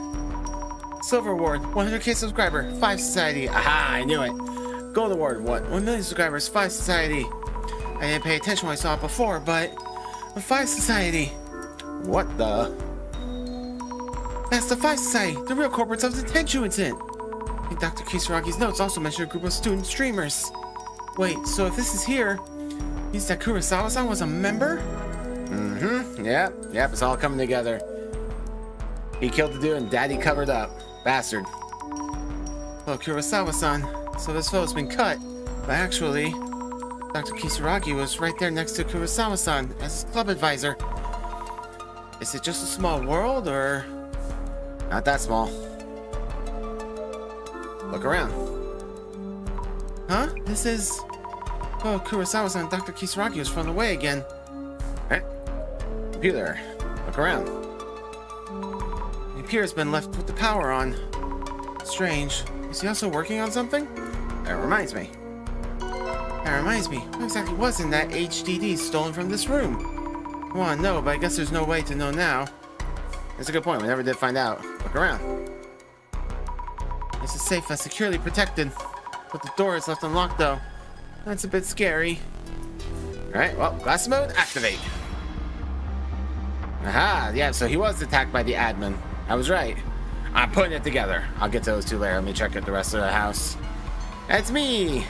Silver Award, 100k subscriber, 5 Society. Aha, I knew it. Gold Award, 1 million subscribers, 5 Society. I didn't pay attention when I saw it before, but 5 Society. What the? That's the 5 Society, the real culprits of the Tenchu incident. And Dr. Kisaragi's notes also mentioned a group of student streamers. Wait, so if this is here, means that Kurosawa-san was a member? Yep, it's all coming together. He killed the dude and Daddy covered up. Bastard. Well, Kurosawa-san, so this photo's been cut. But actually, Dr. Kisaragi was right there next to Kurosawa-san as his club advisor. Is it just a small world, or...? Not that small. Look around. Huh? This is... Oh, Kurosawa-san and Dr. Kisaragi was thrown away again. Alright. Computer. Look around. The computer's been left with the power on. Strange. Is he also working on something? That reminds me. What exactly was in that HDD stolen from this room? I want to know, but I guess there's no way to know now. That's a good point. We never did find out. Look around. This is safe and securely protected. But the door is left unlocked, though. That's a bit scary. Alright, well, glass mode, activate. Aha, yeah, so he was attacked by the admin. I was right. I'm putting it together. I'll get to those two later. Let me check out the rest of the house. That's me!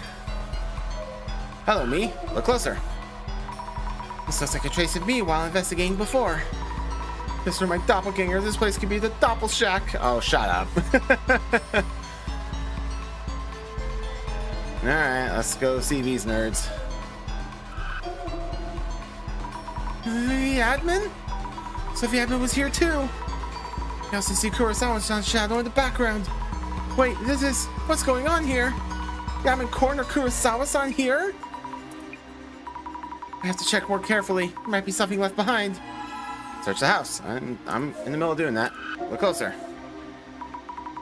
Hello, me. Look closer. This looks like a trace of me while investigating before. This is my doppelganger. This place could be the Doppel Shack. Oh, shut up. Alright, let's go see these nerds. The admin? So the admin was here too. I also see Kurosawa-san's shadow in the background. Wait, this is... What's going on here? The admin corner Kurosawa-san here? I have to check more carefully. There might be something left behind. Search the house. I'm in the middle of doing that. Look closer.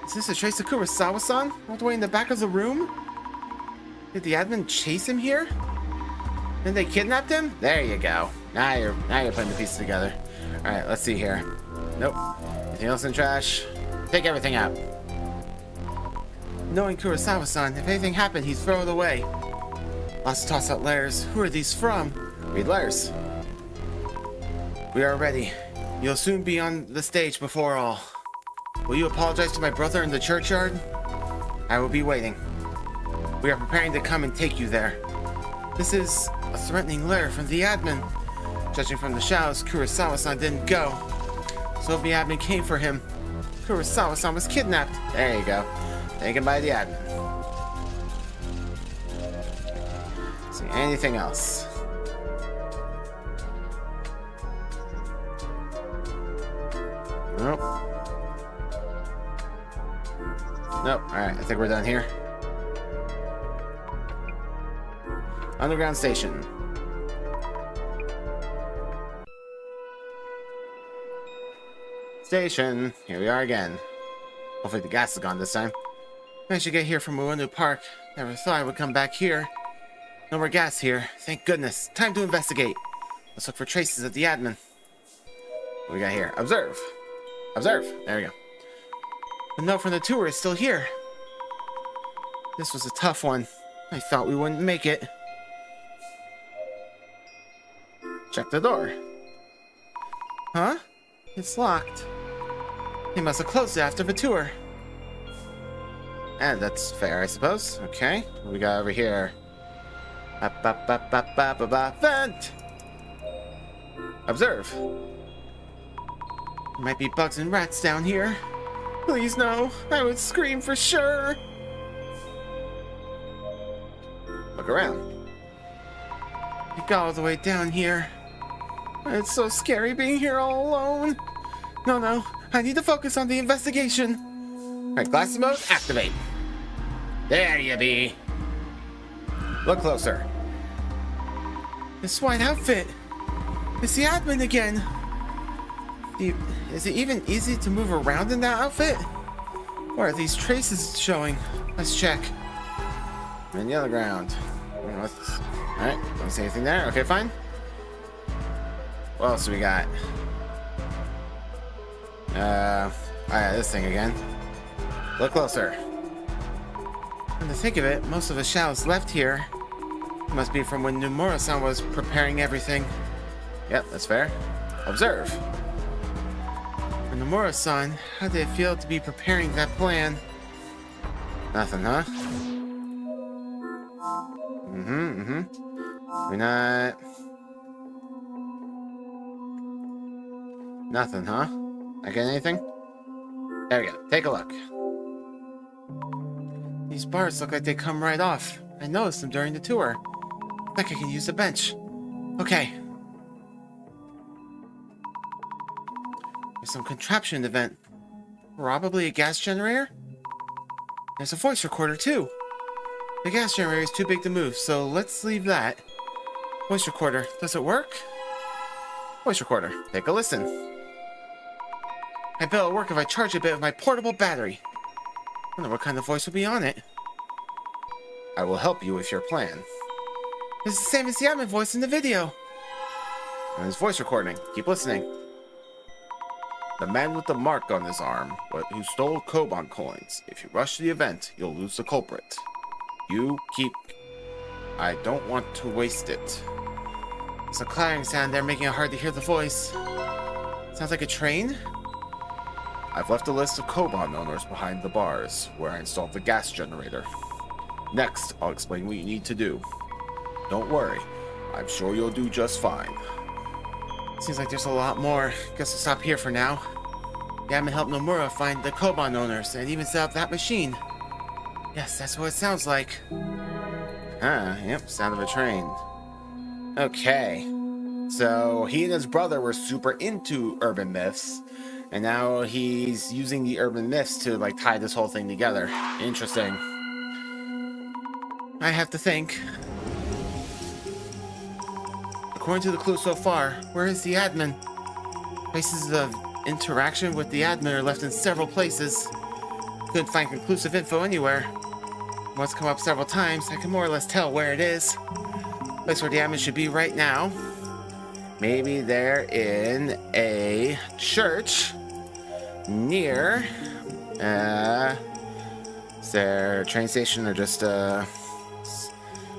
Is this a trace of Kurosawa-san? All the way in the back of the room? Did the admin chase him here? Then they kidnapped him? There you go. Now you're putting the pieces together. All right, let's see here. Nope. Anything else in the trash? Take everything out. Knowing Kurosawa-san, if anything happened, he'd throw it away. Lots of toss-out letters. Who are these from? Read letters. We are ready. You'll soon be on the stage before all. Will you apologize to my brother in the churchyard? I will be waiting. We are preparing to come and take you there. This is a threatening letter from the admin. Judging from the shadows, Kurosawa-san didn't go. So if the admin came for him, Kurosawa-san was kidnapped. There you go. Taken by the admin. See anything else? Nope. Nope. Alright, I think we're done here. Underground station. Station. Here we are again. Hopefully the gas is gone this time. I should get here from Ueno Park. Never thought I would come back here. No more gas here. Thank goodness. Time to investigate. Let's look for traces of the admin. What do we got here? Observe. Observe. There we go. The note from the tour is still here. This was a tough one. I thought we wouldn't make it. Check the door. Huh? It's locked. They must have closed it after the tour. And that's fair, I suppose. Okay. What do we got over here? Vent! Observe. There might be bugs and rats down here. Please no. I would scream for sure. Look around. You got all the way down here. It's so scary being here all alone. No. I need to focus on the investigation. Alright, glasses mode, activate. There you be. Look closer. This white outfit. It's the admin again. Is it even easy to move around in that outfit? Or are these traces showing? Let's check. In the underground. Alright, don't see anything there. Okay, fine. What else do we got? Oh yeah, this thing again. Look closer. Come to think of it, most of the shadows left here must be from when Nomura-san was preparing everything. Yep, that's fair. Observe. For Nomura-san, how did it feel to be preparing that plan? Nothing, huh? We're not... Nothing, huh? I get anything? There we go. Take a look. These bars look like they come right off. I noticed them during the tour. Like I can use the bench. Okay. There's some contraption in the vent. Probably a gas generator? There's a voice recorder too. The gas generator is too big to move, so let's leave that. Voice recorder. Does it work? Voice recorder. Take a listen. I bet it'll work if I charge a bit of my portable battery. Wonder what kind of voice will be on it. I will help you with your plan. It's the same as the admin voice in the video. And his voice recording. Keep listening. The man with the mark on his arm, who stole Koban coins. If you rush the event, you'll lose the culprit. You keep... I don't want to waste it. There's a clattering sound there making it hard to hear the voice. Sounds like a train? I've left a list of Koban owners behind the bars, where I installed the gas generator. Next, I'll explain what you need to do. Don't worry, I'm sure you'll do just fine. Seems like there's a lot more. Guess we'll stop here for now. The admin helped Nomura find the Koban owners, and even set up that machine. Yes, that's what it sounds like. Yep, sound of a train. Okay. So, he and his brother were super into urban myths, and now he's using the urban myths to, like, tie this whole thing together. Interesting. I have to think. According to the clue so far, where is the admin? Places of interaction with the admin are left in several places. Couldn't find conclusive info anywhere. Once come up several times, I can more or less tell where it is. Place where the admin should be right now. Maybe they're in a church near, is there a train station or just,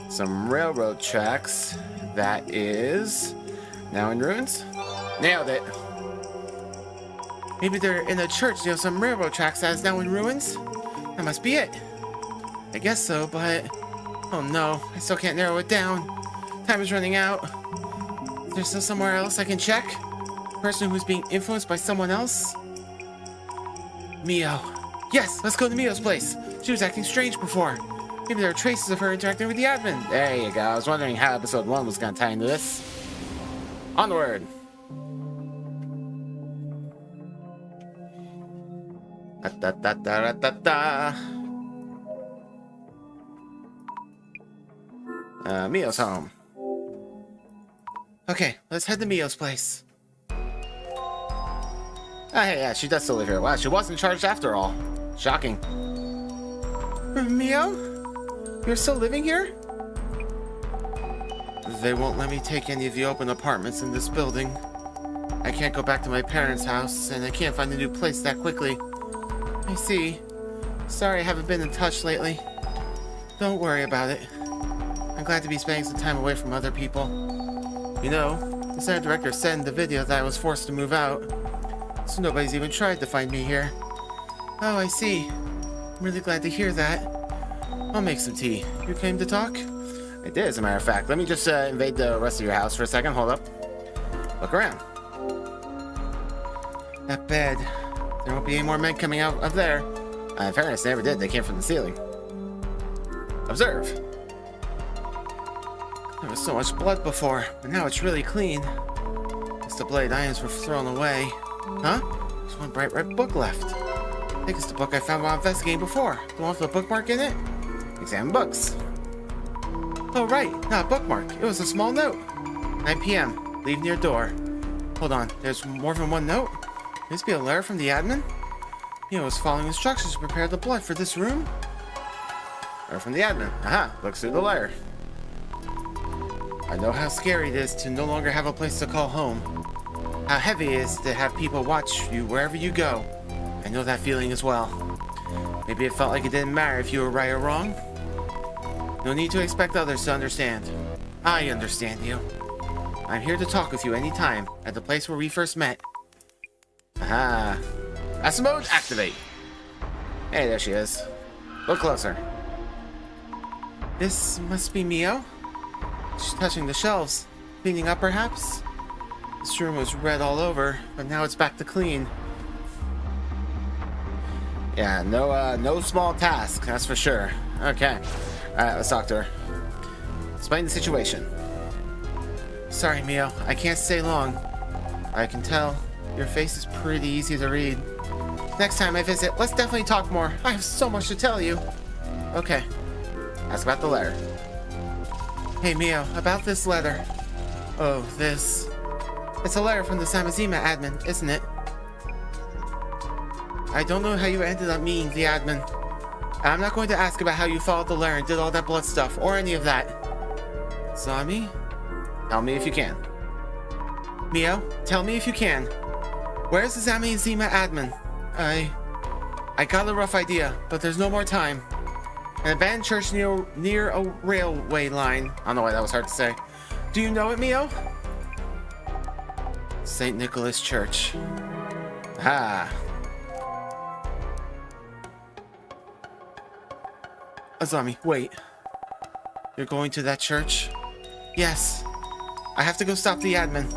some railroad tracks that is now in ruins? Nailed it. Maybe they're in a church near some railroad tracks that is now in ruins? That must be it. I guess so, but... oh no, I still can't narrow it down. Time is running out. Is there still somewhere else I can check? Person who's being influenced by someone else? Mio. Yes, let's go to Mio's place. She was acting strange before. Maybe there are traces of her interacting with the admin. There you go. I was wondering how episode 1 was going to tie into this. Onward. Da da da da da da. Mio's home. Okay, let's head to Mio's place. Oh, hey, yeah, she does still live here. Wow, she wasn't charged after all. Shocking. Mio? You're still living here? They won't let me take any of the open apartments in this building. I can't go back to my parents' house, and I can't find a new place that quickly. I see. Sorry I haven't been in touch lately. Don't worry about it. I'm glad to be spending some time away from other people. You know, the center director said in the video that I was forced to move out. So nobody's even tried to find me here. Oh, I see. I'm really glad to hear that. I'll make some tea. You came to talk? I did, as a matter of fact. Let me just invade the rest of your house for a second. Hold up. Look around. That bed. There won't be any more men coming out of there. In fairness, they never did. They came from the ceiling. Observe. There was so much blood before, but now it's really clean. Guess the blade irons were thrown away. Huh? There's one bright red book left. I think it's the book I found while investigating before. The one with the bookmark in it? Examine books. Oh, right. Not a bookmark. It was a small note. 9 p.m. Leave near door. Hold on. There's more than one note? Could this be a letter from the admin? Mio was following instructions to prepare the blood for this room? Letter from the admin. Aha. Looks through the letter. I know how scary it is to no longer have a place to call home. How heavy it is to have people watch you wherever you go. I know that feeling as well. Maybe it felt like it didn't matter if you were right or wrong. No need to expect others to understand. I understand you. I'm here to talk with you anytime at the place where we first met. Aha. Asset mode, activate. Hey, there she is. Look closer. This must be Mio. She's touching the shelves. Cleaning up, perhaps? This room was red all over, but now it's back to clean. Yeah, no small task, that's for sure. Okay. Alright, let's talk to her. Explain the situation. Sorry, Mio. I can't stay long. I can tell. Your face is pretty easy to read. Next time I visit, let's definitely talk more. I have so much to tell you. Okay. Ask about the letter. Hey, Mio, about this letter. Oh, this. It's a letter from the Samazima admin, isn't it? I don't know how you ended up meeting the admin. I'm not going to ask about how you followed the letter and did all that blood stuff, or any of that. Zami? Tell me if you can. Mio, tell me if you can. Where's the Samazima admin? I got a rough idea, but there's no more time. An abandoned church near a railway line. I don't know why that was hard to say. Do you know it, Mio? St. Nicholas Church. Ah. Azami, wait. You're going to that church? Yes. I have to go stop the admin.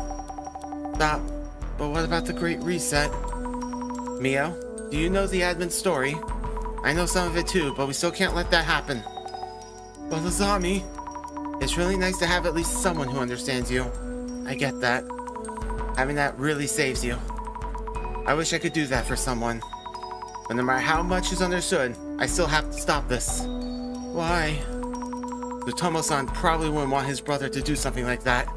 Stop. But what about the Great Reset? Mio, do you know the admin's story? I know some of it too, but we still can't let that happen. But Azami, it's really nice to have at least someone who understands you. I get that. Having that really saves you. I wish I could do that for someone. But no matter how much is understood, I still have to stop this. Why? The Tomo-san probably wouldn't want his brother to do something like that.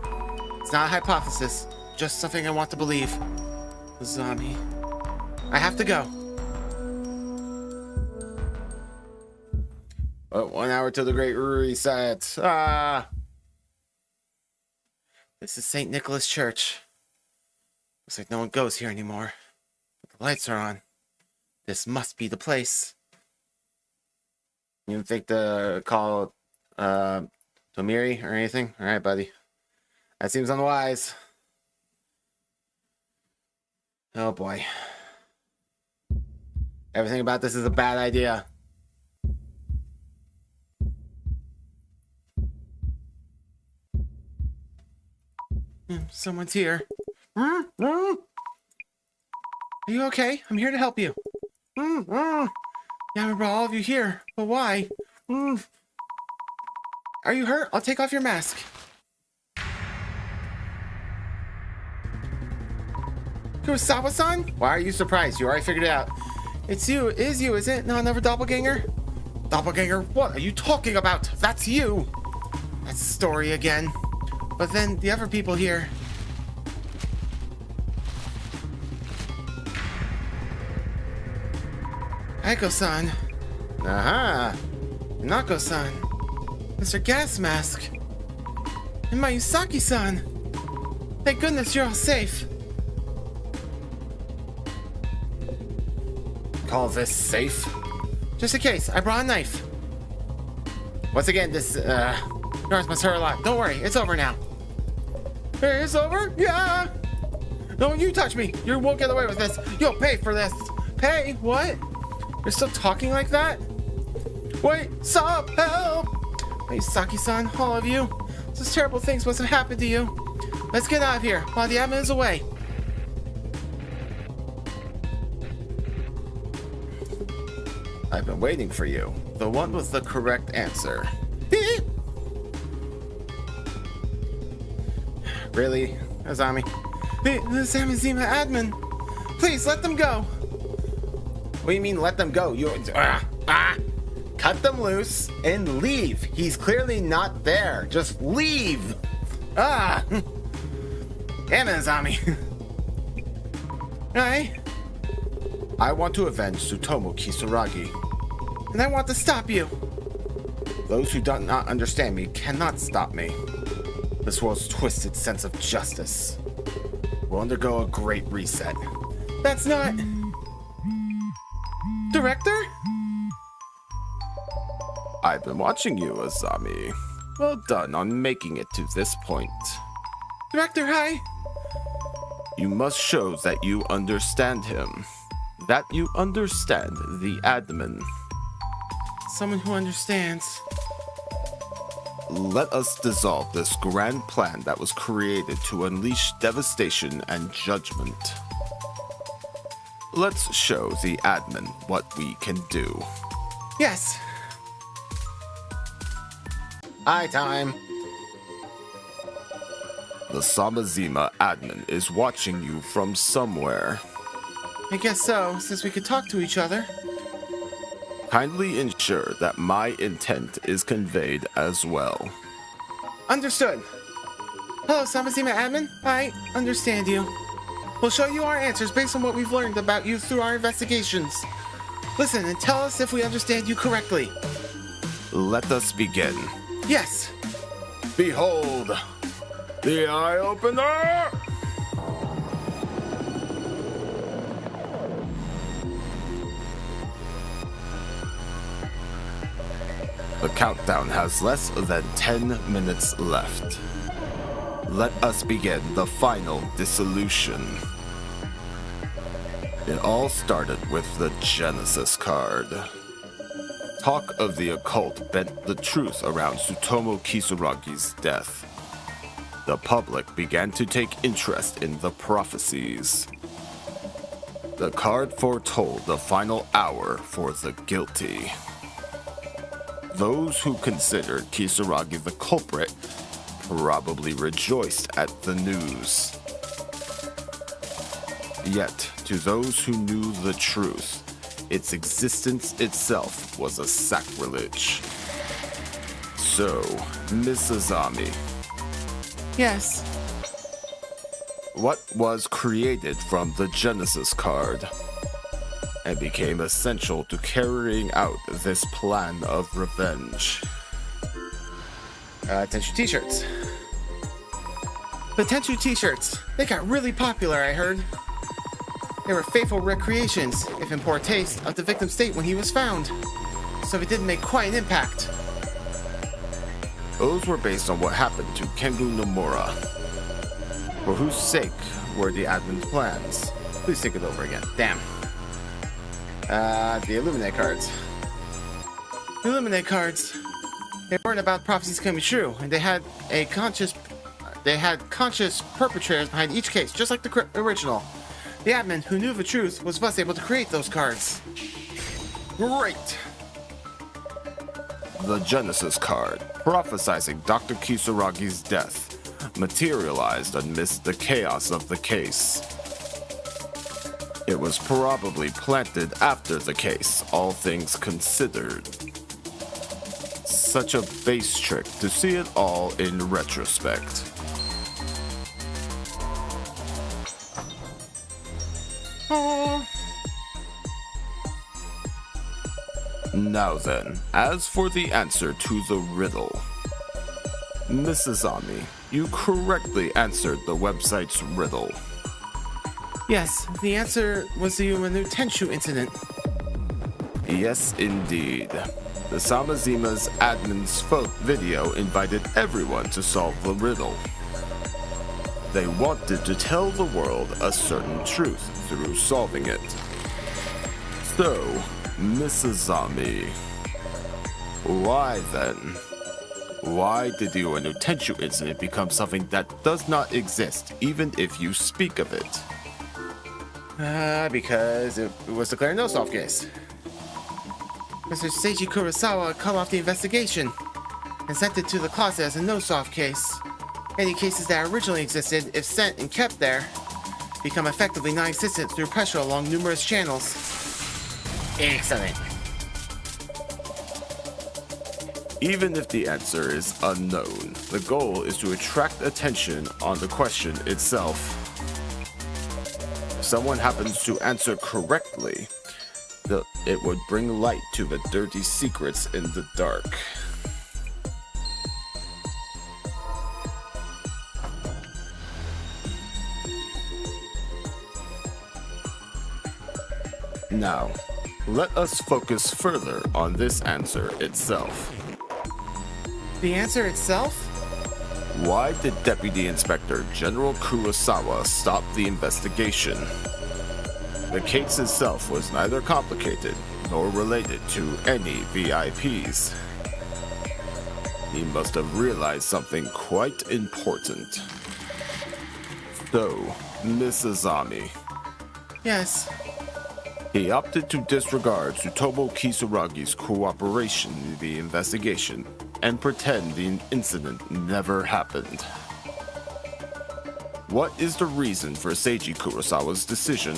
It's not a hypothesis, just something I want to believe. Azami. I have to go. Oh, 1 hour till the Great Reset. This is St. Nicholas Church. Looks like no one goes here anymore. But the lights are on. This must be the place. You didn't think to call Tomiri or anything? Alright, buddy. That seems unwise. Oh boy. Everything about this is a bad idea. Someone's here. Are you okay? I'm here to help you. Yeah, I brought all of you here, but why? Are you hurt? I'll take off your mask. Kurosawa-san? Why are you surprised? You already figured it out. It's you. It is you, isn't it? No, another doppelganger? Doppelganger? What are you talking about? That's you! That's the story again. But then the other people here. Aiko-san. Aha! Nako-san. Mr. Gas Mask. And Mayusaki-san. Thank goodness you're all safe. Call this safe? Just in case, I brought a knife. Once again, this, Yours must hurt a lot. Don't worry, it's over now. It's over? Yeah! Don't you touch me! You won't get away with this! You'll pay for this! Pay? What? You're still talking like that? Wait! Stop! Help! Misaki-san, all of you. Such terrible things must have happened to you. Let's get out of here while the admin is away. I've been waiting for you. The one with the correct answer. Really, Azami? The Samazima admin. Please, let them go. What do you mean, let them go? Cut them loose and leave. He's clearly not there. Just leave. Damn it, Azami. I want to avenge Tsutomu Kisaragi. And I want to stop you. Those who do not understand me cannot stop me. This world's twisted sense of justice will undergo a great reset. That's not... Director? I've been watching you, Azami. Well done on making it to this point. Director, hi. You must show that you understand him. That you understand the admin. Someone who understands. Let us dissolve this grand plan that was created to unleash devastation and judgment. Let's show the admin what we can do. Yes. Hi, time. The Samazima admin is watching you from somewhere. I guess so, since we could talk to each other. Kindly ensure that my intent is conveyed as well. Understood. Hello, Samazima admin. I understand you. We'll show you our answers based on what we've learned about you through our investigations. Listen and tell us if we understand you correctly. Let us begin. Yes. Behold, the eye opener! The countdown has less than 10 minutes left. Let us begin the final dissolution. It all started with the Genesis card. Talk of the occult bent the truth around Tsutomu Kisaragi's death. The public began to take interest in the prophecies. The card foretold the final hour for the guilty. Those who considered Kisaragi the culprit probably rejoiced at the news. Yet, to those who knew the truth, its existence itself was a sacrilege. So, Miss Azami, Yes. what was created from the Genesis card and became essential to carrying out this plan of revenge? Tenchu t-shirts. The Tenchu t-shirts. They got really popular, I heard. They were faithful recreations, if in poor taste, of the victim's state when he was found. So it did make quite an impact. Those were based on what happened to Kengu Nomura. For whose sake were the admin's plans? Please take it over again. Damn. The Illuminate cards. The Illuminate cards. They weren't about prophecies coming true, and they had conscious perpetrators behind each case, just like the original. The admin, who knew the truth, was thus able to create those cards. Great! The Genesis card, prophesizing Dr. Kisaragi's death, materialized amidst the chaos of the case. It was probably planted after the case, all things considered. Such a base trick to see it all in retrospect. Oh. Now then, as for the answer to the riddle. Mrs. Ami, you correctly answered the website's riddle. Yes, the answer was the Uemonu Tenchu incident. Yes, indeed. The Samazima's admin's video invited everyone to solve the riddle. They wanted to tell the world a certain truth through solving it. So, Mrs. Ami, why then? Why did the Uemonu Tenchu incident become something that does not exist, even if you speak of it? Because it was declared a no-solve case. Mr. Seiji Kurosawa cut off the investigation and sent it to the closet as a no-solve case. Any cases that originally existed, if sent and kept there, become effectively non-existent through pressure along numerous channels. Excellent. Even if the answer is unknown, the goal is to attract attention on the question itself. If someone happens to answer correctly, it would bring light to the dirty secrets in the dark. Now, let us focus further on this answer itself. The answer itself? Why did Deputy Inspector General Kurosawa stop the investigation? The case itself was neither complicated nor related to any VIPs. He must have realized something quite important. So, Miss Azami. Yes. He opted to disregard Tsutomu Kisaragi's cooperation in the investigation and pretend the incident never happened. What is the reason for Seiji Kurosawa's decision?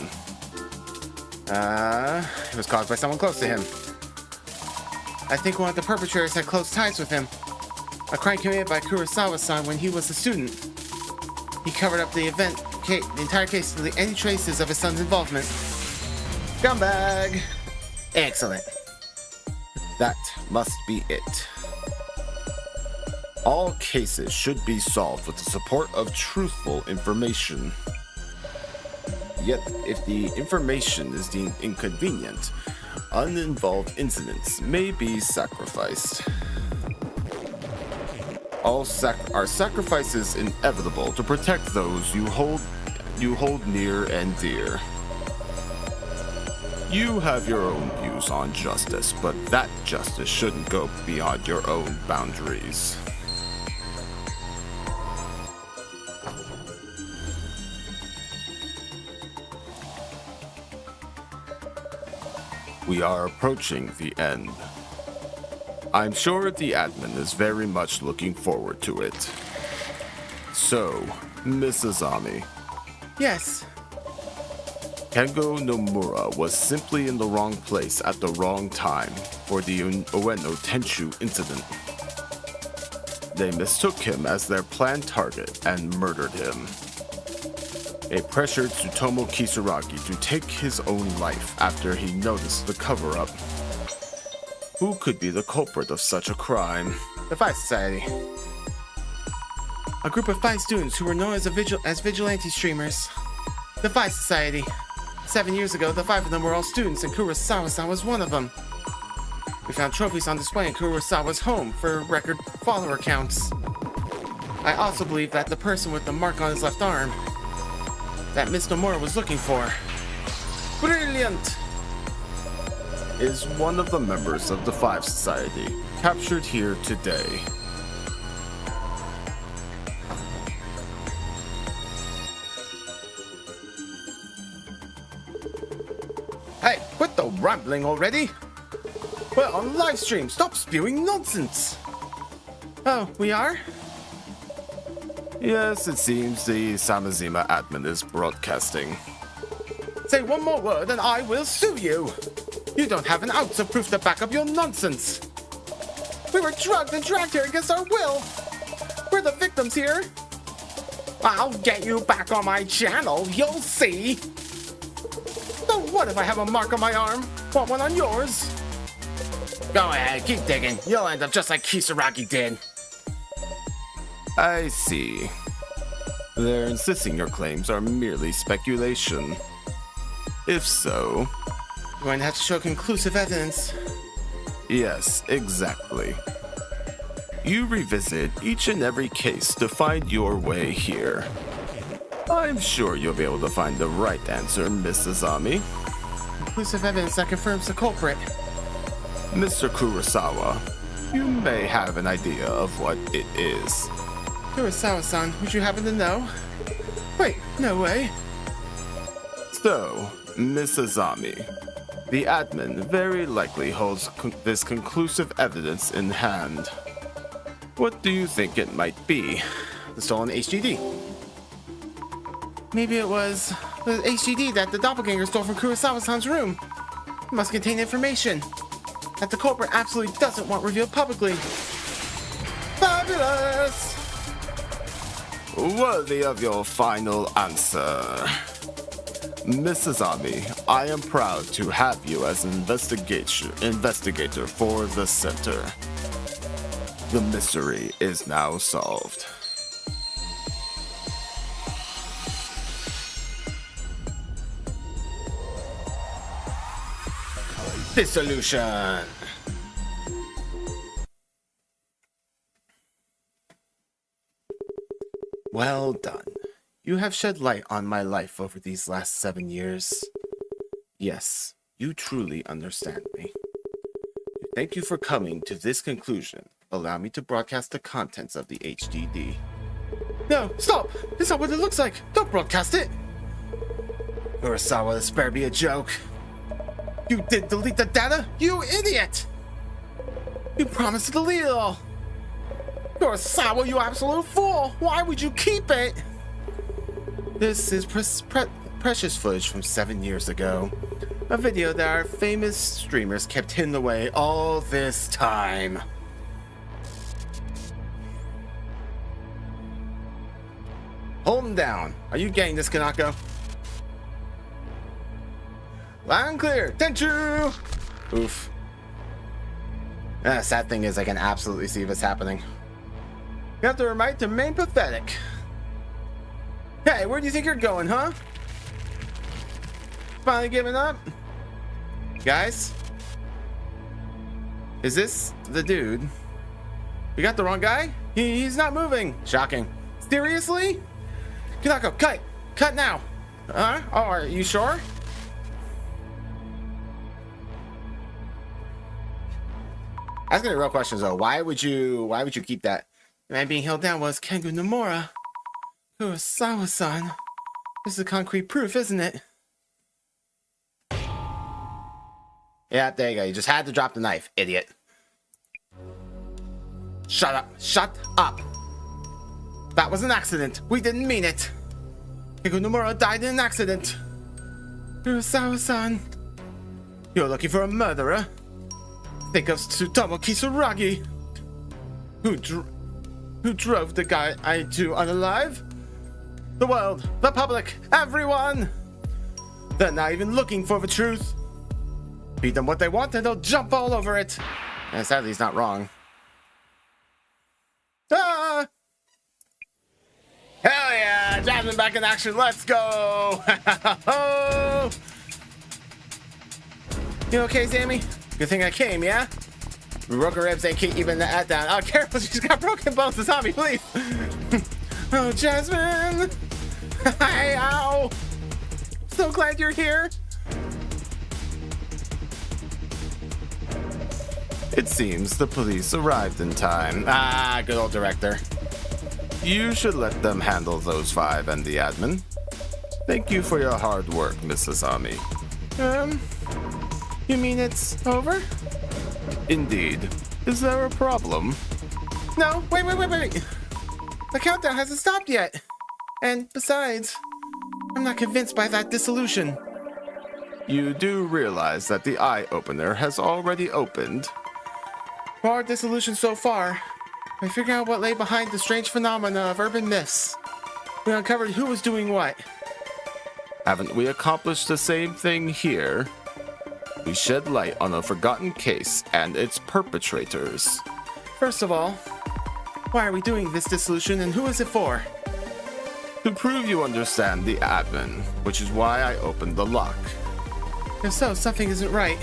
It was caused by someone close to him. I think one of the perpetrators had close ties with him. A crime committed by Kurosawa-san when he was a student. He covered up the entire case to delete any traces of his son's involvement. Scumbag! Excellent. That must be it. All cases should be solved with the support of truthful information. Yet, if the information is deemed inconvenient, uninvolved incidents may be sacrificed. Are sacrifices inevitable to protect those you hold near and dear? You have your own views on justice, but that justice shouldn't go beyond your own boundaries. We are approaching the end. I'm sure the admin is very much looking forward to it. So, Miss Azami. Yes. Kengo Nomura was simply in the wrong place at the wrong time for the Ueno Tenchu incident. They mistook him as their planned target and murdered him. They pressured Tsutomu Kisaragi to take his own life after he noticed the cover-up. Who could be the culprit of such a crime? The Five Society. A group of 5 students who were known as vigilante streamers. The Five Society. 7 years ago, the 5 of them were all students, and Kurosawa-san was one of them. We found trophies on display in Kurosawa's home for record follower counts. I also believe that the person with the mark on his left arm that Miss Nomura was looking for. Brilliant! Is one of the members of the Five Society captured here today. Hey, quit the rambling already! We're on live stream, stop spewing nonsense! Oh, we are? Yes, it seems the Samazima admin is broadcasting. Say one more word and I will sue you! You don't have an ounce of proof to back up your nonsense! We were drugged and dragged here against our will! We're the victims here! I'll get you back on my channel, you'll see! So what if I have a mark on my arm? Want one on yours? Go ahead, keep digging. You'll end up just like Kisaragi did. I see. They're insisting your claims are merely speculation. If so... You're going to have to show conclusive evidence. Yes, exactly. You revisit each and every case to find your way here. I'm sure you'll be able to find the right answer, Miss Azami. Conclusive evidence that confirms the culprit. Mr. Kurosawa, you may have an idea of what it is. Kurosawa-san, would you happen to know? Wait, no way. So, Miss Azami, the admin very likely holds this conclusive evidence in hand. What do you think it might be? The stolen HDD. Maybe it was the HDD that the doppelganger stole from Kurosawa-san's room. It must contain information that the culprit absolutely doesn't want revealed publicly. Fabulous! Worthy of your final answer. Miss Azami, I am proud to have you as an investigator for the center. The mystery is now solved. Dissolution. Well done. You have shed light on my life over these last 7 years. Yes, you truly understand me. Thank you for coming to this conclusion. Allow me to broadcast the contents of the HDD. No, stop! That's not what it looks like! Don't broadcast it! Urasawa, this better be a joke. You did delete the data? You idiot! You promised to delete it all! Urasawa, you absolute fool! Why would you keep it? This is precious footage from 7 years ago. A video that our famous streamers kept hidden away all this time. Hold him down. Are you getting this, Kanako? Loud and clear. Tenchu! Oof. Sad thing is I can absolutely see what's happening. You have to remind to remain pathetic. Hey, where do you think you're going, huh? Finally giving up? Guys? Is this the dude? We got the wrong guy? He's not moving. Shocking. Seriously? Kanako, cut! Cut now! Oh, are you sure? Asking the real questions though, why would you keep that? The man being held down was Kengu Nomura. Urasawa-san. This is concrete proof, isn't it? Yeah, there you go. You just had to drop the knife, idiot. Shut up. Shut up. That was an accident. We didn't mean it. Kengu Nomura died in an accident. Urasawa-san. You're looking for a murderer? Think of Tsutomu Kisuragi. Who drove the guy to unalive? The world, the public, everyone! They're not even looking for the truth. Feed them what they want and they'll jump all over it. And sadly, he's not wrong. Ah! Hell yeah! Jasmine back in action, let's go! You okay, Sammy? Good thing I came, yeah? Broken ribs ain't keeping that down. Oh, careful, she's got broken bones. The zombie, please. Oh, Jasmine. Hi, ow. So glad you're here. It seems the police arrived in time. Ah, good old director. You should let them handle those 5 and the admin. Thank you for your hard work, Mrs. Ami. You mean it's over? Indeed. Is there a problem? No, wait. The countdown hasn't stopped yet. And besides, I'm not convinced by that dissolution. You do realize that the eye opener has already opened. For our dissolution so far, we figured out what lay behind the strange phenomena of urban myths. We uncovered who was doing what. Haven't we accomplished the same thing here? We shed light on a forgotten case and its perpetrators. First of all, why are we doing this dissolution and who is it for? To prove you understand the admin, which is why I opened the lock. If so, something isn't right.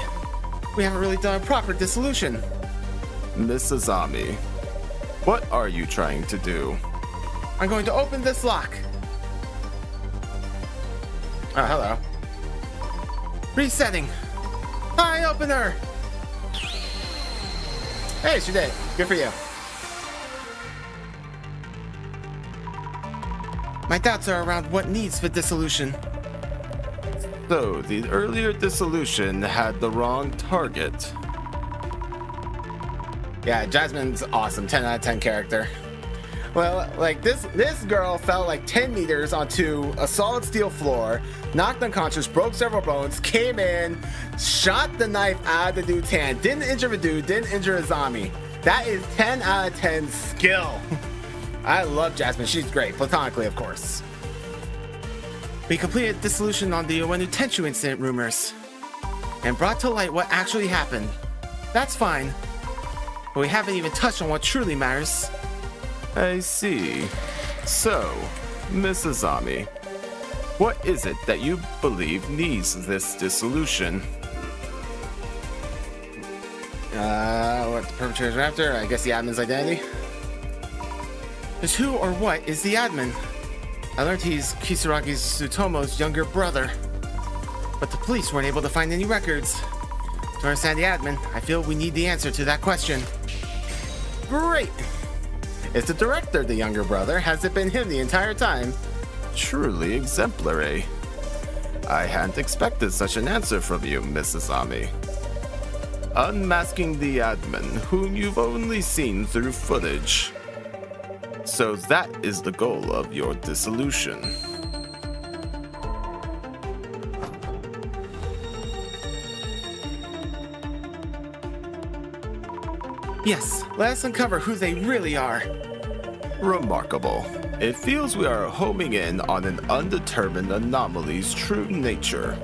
We haven't really done a proper dissolution. Miss Azami, what are you trying to do? I'm going to open this lock. Oh, hello. Resetting. Eye opener. Hey, she did. Good for you. My doubts are around what needs for dissolution. So, the earlier dissolution had the wrong target. Yeah, Jasmine's awesome. 10 out of 10 character. Well, like this girl fell like 10 meters onto a solid steel floor, knocked unconscious, broke several bones, came in, shot the knife out of the dude's hand, didn't injure the dude, didn't injure a zombie. That is 10 out of 10 skill. I love Jasmine. She's great. Platonically, of course. We completed dissolution on the Ueno Tenchu incident rumors and brought to light what actually happened. That's fine. But we haven't even touched on what truly matters. I see. So, Miss Azami, what is it that you believe needs this dissolution? What the perpetrators are after? I guess the admin's identity. Just who or what is the admin? I learned he's Kisaragi Tsutomo's younger brother, but the police weren't able to find any records. To understand the admin, I feel we need the answer to that question. Great! Is the director the younger brother? Has it been him the entire time? Truly exemplary. I hadn't expected such an answer from you, Mrs. Ami. Unmasking the admin, whom you've only seen through footage. So that is the goal of your dissolution. Yes, let us uncover who they really are. Remarkable. It feels we are homing in on an undetermined anomaly's true nature.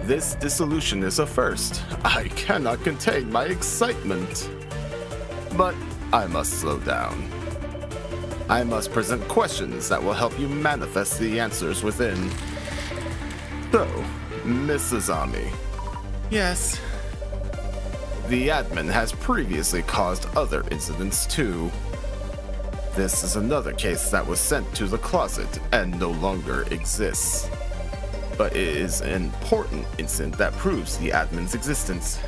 This dissolution is a first. I cannot contain my excitement. But I must slow down. I must present questions that will help you manifest the answers within. So, Mrs. Ami. Yes. The admin has previously caused other incidents too. This is another case that was sent to the closet and no longer exists. But it is an important incident that proves the admin's existence.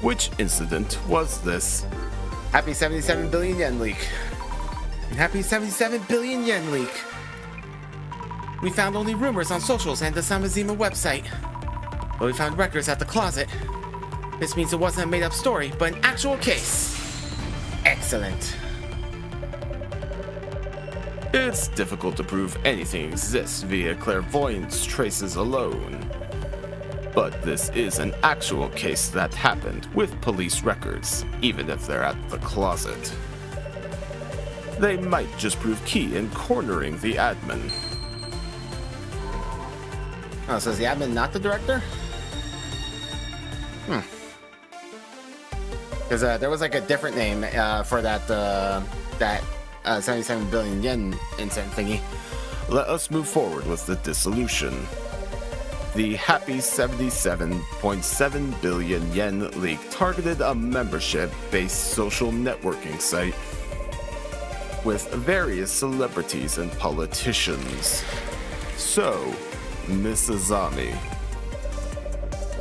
Which incident was this? Happy 77 billion yen leak. Happy 77 billion yen leak. We found only rumors on socials and the Samazima website. But we found records at the closet. This means it wasn't a made-up story, but an actual case. Excellent. It's difficult to prove anything exists via clairvoyance traces alone. But this is an actual case that happened with police records, even if they're at the closet. They might just prove key in cornering the admin. Oh, so is the admin not the director? Because there was like a different name for that 77 billion yen incident thingy. Let us move forward with the dissolution. The happy 77.7 billion yen leak targeted a membership-based social networking site with various celebrities and politicians. So, Mrs. Ami,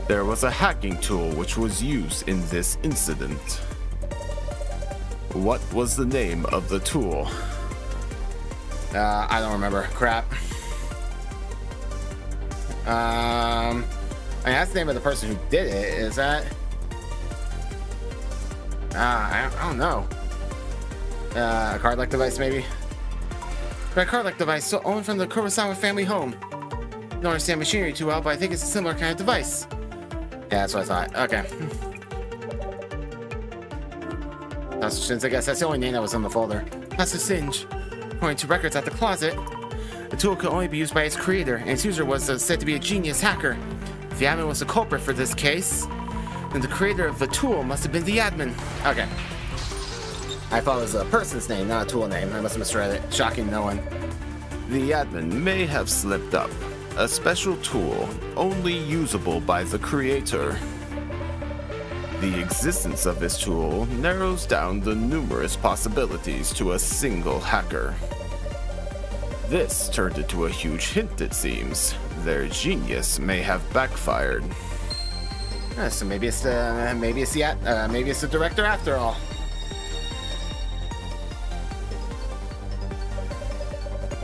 there was a hacking tool which was used in this incident. What was the name of the tool? I don't remember. Crap. I mean, that's the name of the person who did it. Is that? I don't know. A card-like device, maybe? A card-like device, so owned from the Kurosawa family home. Don't understand machinery too well, but I think it's a similar kind of device. Yeah, that's what I thought. Okay. Since I guess that's the only name that was in the folder. That's a Singe. According to records at the closet, the tool could only be used by its creator, and its user was said to be a genius hacker. If the admin was the culprit for this case, then the creator of the tool must have been the admin. Okay. I thought it was a person's name, not a tool name. I must have misread it. Shocking no one. The admin may have slipped up. A special tool only usable by the creator. The existence of this tool narrows down the numerous possibilities to a single hacker. This turned into a huge hint, it seems. Their genius may have backfired. So maybe it's the director after all.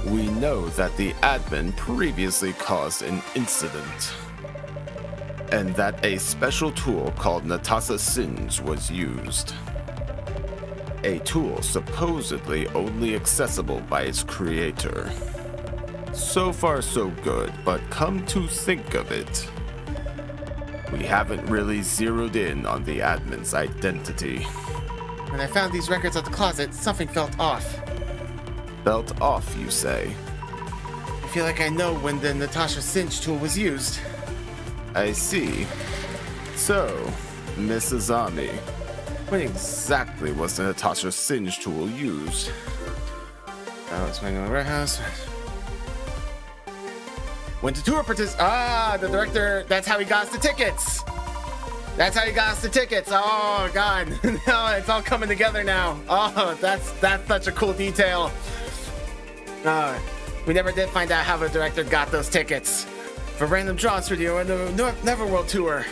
We know that the admin previously caused an incident, and that a special tool called Natasa Sins was used. A tool supposedly only accessible by its creator. So far so good, but come to think of it, we haven't really zeroed in on the admin's identity. When I found these records at the closet, something felt off. Felt off, you say? I feel like I know when the Natasha Singe tool was used. I see. So, Mrs. Ami, when exactly was the Natasha Singe tool used? Oh, it's my warehouse. Went to tour participants. Ah, the director, that's how he got us the tickets. That's how you got us the tickets. Oh God, no, it's all coming together now. Oh, that's such a cool detail. We never did find out how the director got those tickets for Random Draws Studio and the Neverworld tour.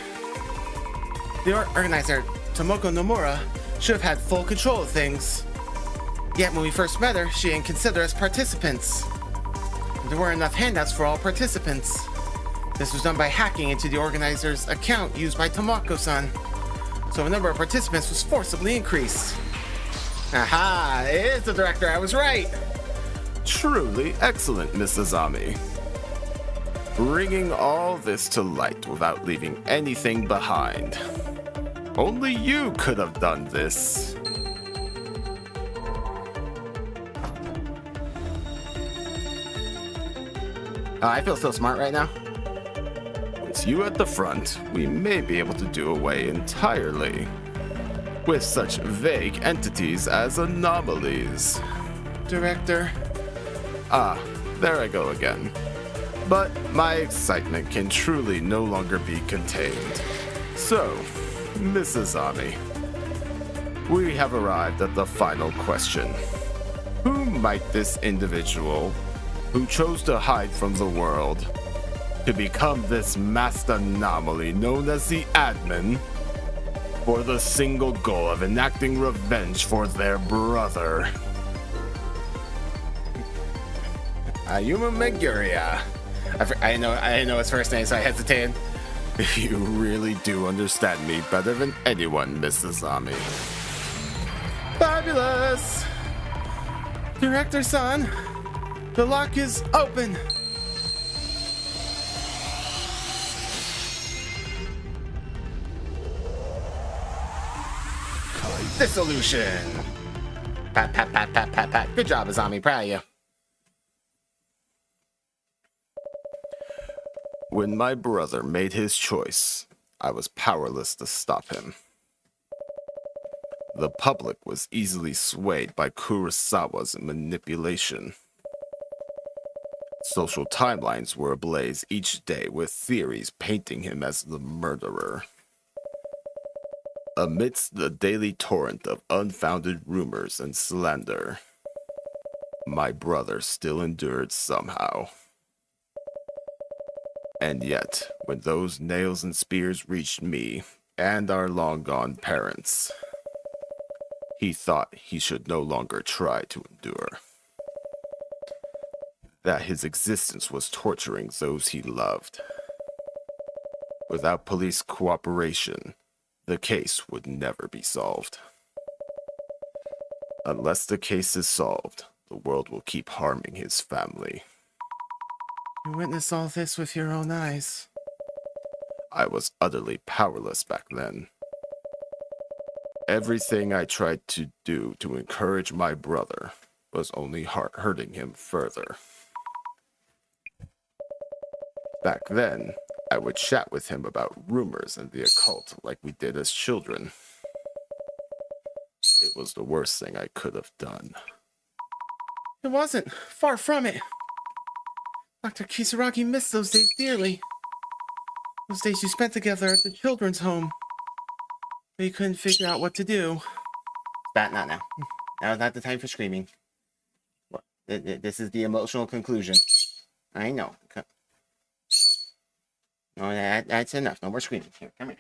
The organizer, Tomoko Nomura, should have had full control of things. Yet when we first met her, she didn't consider us participants. There weren't enough handouts for all participants. This was done by hacking into the organizer's account used by Tomoko-san. So the number of participants was forcibly increased. Aha! It is the director, I was right! Truly excellent, Miss Azami. Bringing all this to light without leaving anything behind. Only you could have done this. I feel so smart right now. With you at the front, we may be able to do away entirely with such vague entities as anomalies. Director. Ah, there I go again. But my excitement can truly no longer be contained. So, Miss Azami, we have arrived at the final question. Who might this individual who chose to hide from the world to become this masked anomaly known as the Admin for the single goal of enacting revenge for their brother? Ayuma Meguria. I know his first name, so I hesitated. You really do understand me better than anyone, Miss Azami. Fabulous! Director-san, the lock is open! Dissolution! Pat, pat, pat, pat, pat, pat. Good job, Azami. Proud of you. When my brother made his choice, I was powerless to stop him. The public was easily swayed by Kurosawa's manipulation. Social timelines were ablaze each day with theories painting him as the murderer. Amidst the daily torrent of unfounded rumors and slander, my brother still endured somehow. And yet, when those nails and spears reached me and our long-gone parents, he thought he should no longer try to endure. That his existence was torturing those he loved. Without police cooperation, the case would never be solved. Unless the case is solved, the world will keep harming his family. You witnessed all this with your own eyes. I was utterly powerless back then. Everything I tried to do to encourage my brother was only hurting him further. Back then, I would chat with him about rumors and the occult like we did as children. It was the worst thing I could have done. It wasn't. Far from it. Dr. Kisaragi missed those days dearly. Those days you spent together at the children's home. But you couldn't figure out what to do. Not now. Now is not the time for screaming. What? This is the emotional conclusion. I know. No, that's enough. No more screaming. Here, come here.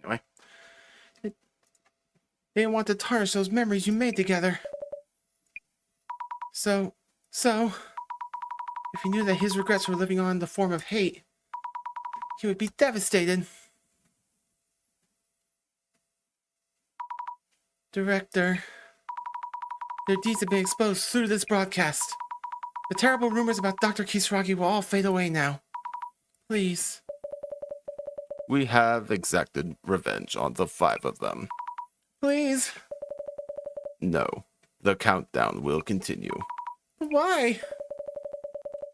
Anyway. They didn't want to tarnish those memories you made together. So, if he knew that his regrets were living on in the form of hate, he would be devastated. Director, their deeds have been exposed through this broadcast. The terrible rumors about Dr. Kisaragi will all fade away now. Please. We have exacted revenge on the 5 of them. Please. No, the countdown will continue. Why?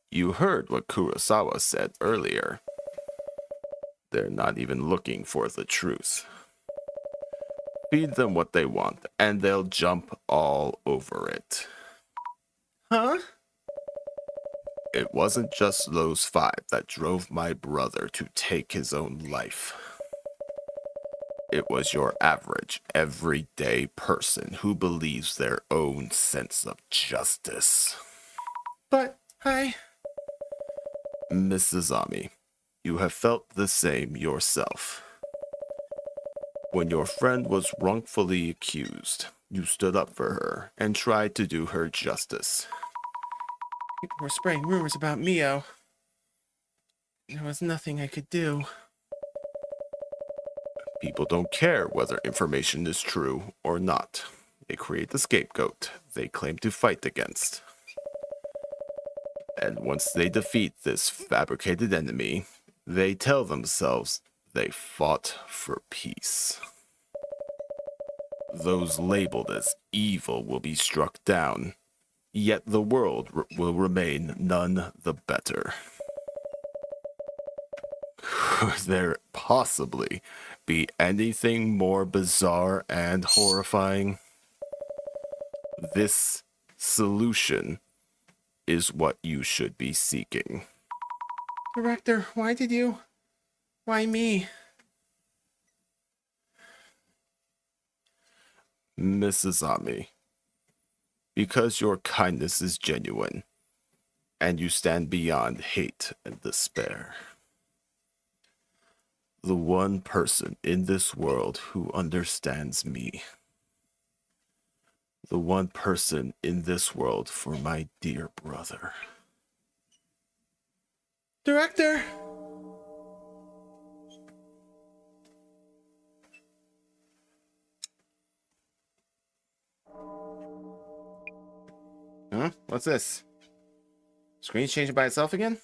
You heard what Kurosawa said earlier. They're not even looking for the truth. Feed them what they want, and they'll jump all over it. Huh? It wasn't just those 5 that drove my brother to take his own life. It was your average, everyday person who believes their own sense of justice. But Mrs. Ami, you have felt the same yourself. When your friend was wrongfully accused, you stood up for her and tried to do her justice. People were spreading rumors about Mio. There was nothing I could do. People don't care whether information is true or not. They create the scapegoat they claim to fight against. And once they defeat this fabricated enemy, they tell themselves they fought for peace. Those labeled as evil will be struck down, yet the world will remain none the better. Could there possibly be anything more bizarre and horrifying? This solution is what you should be seeking. Director, why me? Mrs. Ami, because your kindness is genuine, and you stand beyond hate and despair. The one person in this world who understands me. The one person in this world for my dear brother. Director! Huh? What's this? Screen's changing by itself again?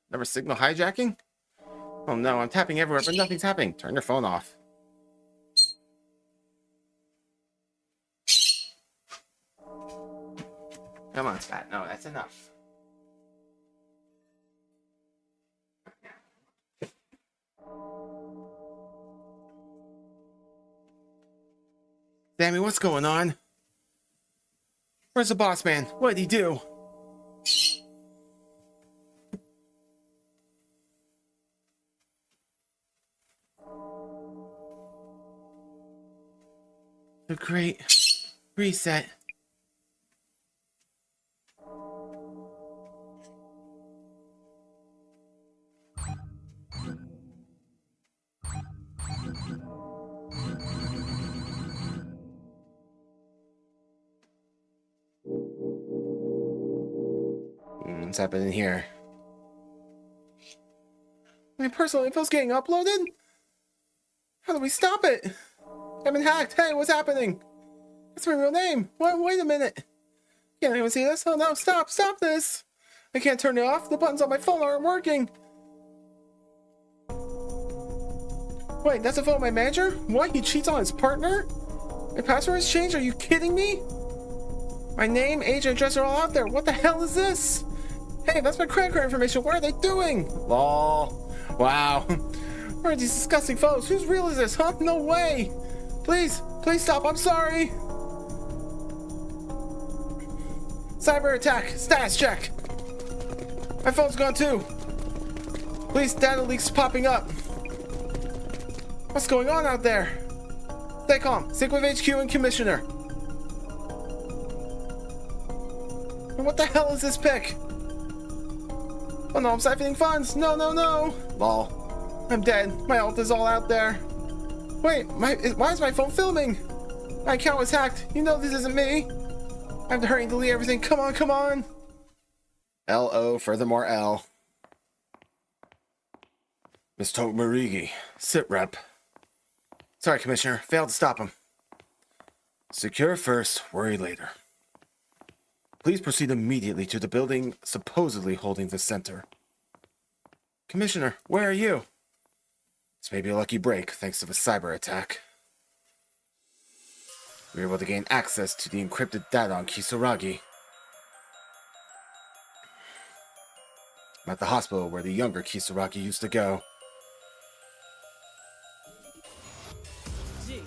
Never signal hijacking? Oh no, I'm tapping everywhere, but nothing's happening. Turn your phone off. Come on, Spat. No, that's enough. Sammy, what's going on? Where's the boss man? What did he do? The great reset. What's happening here? My personal info's getting uploaded? How do we stop it? I've been hacked. Hey, what's happening? That's my real name. What? Wait a minute. Can't anyone see this? Oh no, stop this. I can't turn it off. The buttons on my phone aren't working. Wait, that's a phone of my manager? What? He cheats on his partner? My password has changed? Are you kidding me? My name, age, and address are all out there. What the hell is this? Hey, that's my credit card information. What are they doing? Lol. Wow. Where are these disgusting photos? Whose reel is this, huh? No way. Please stop. I'm sorry. Cyber attack. Status check. My phone's gone too. Please, data leaks popping up. What's going on out there? Stay calm. Sync with HQ and Commissioner. And what the hell is this pic? Oh no, I'm siphoning funds. No. Lol. I'm dead. My ult is all out there. Wait, why is my phone filming? My account was hacked. You know this isn't me. I have to hurry and delete everything. Come on. L-O, furthermore L. Miss Marigi, sit rep. Sorry, Commissioner. Failed to stop him. Secure first, worry later. Please proceed immediately to the building supposedly holding the center. Commissioner, where are you? This may be a lucky break, thanks to the cyber attack. We were able to gain access to the encrypted data on Kisaragi. I'm at the hospital where the younger Kisaragi used to go.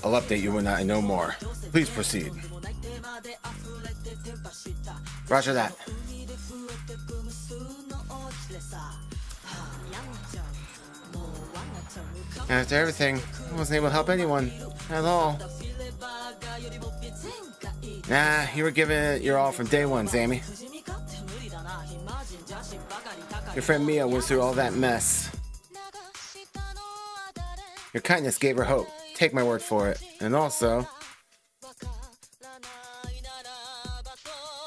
I'll update you when I know more. Please proceed. Roger that. After everything, I wasn't able to help anyone at all. Nah, you were giving it your all from day one, Sammy. Your friend Mia went through all that mess. Your kindness gave her hope. Take my word for it. And also...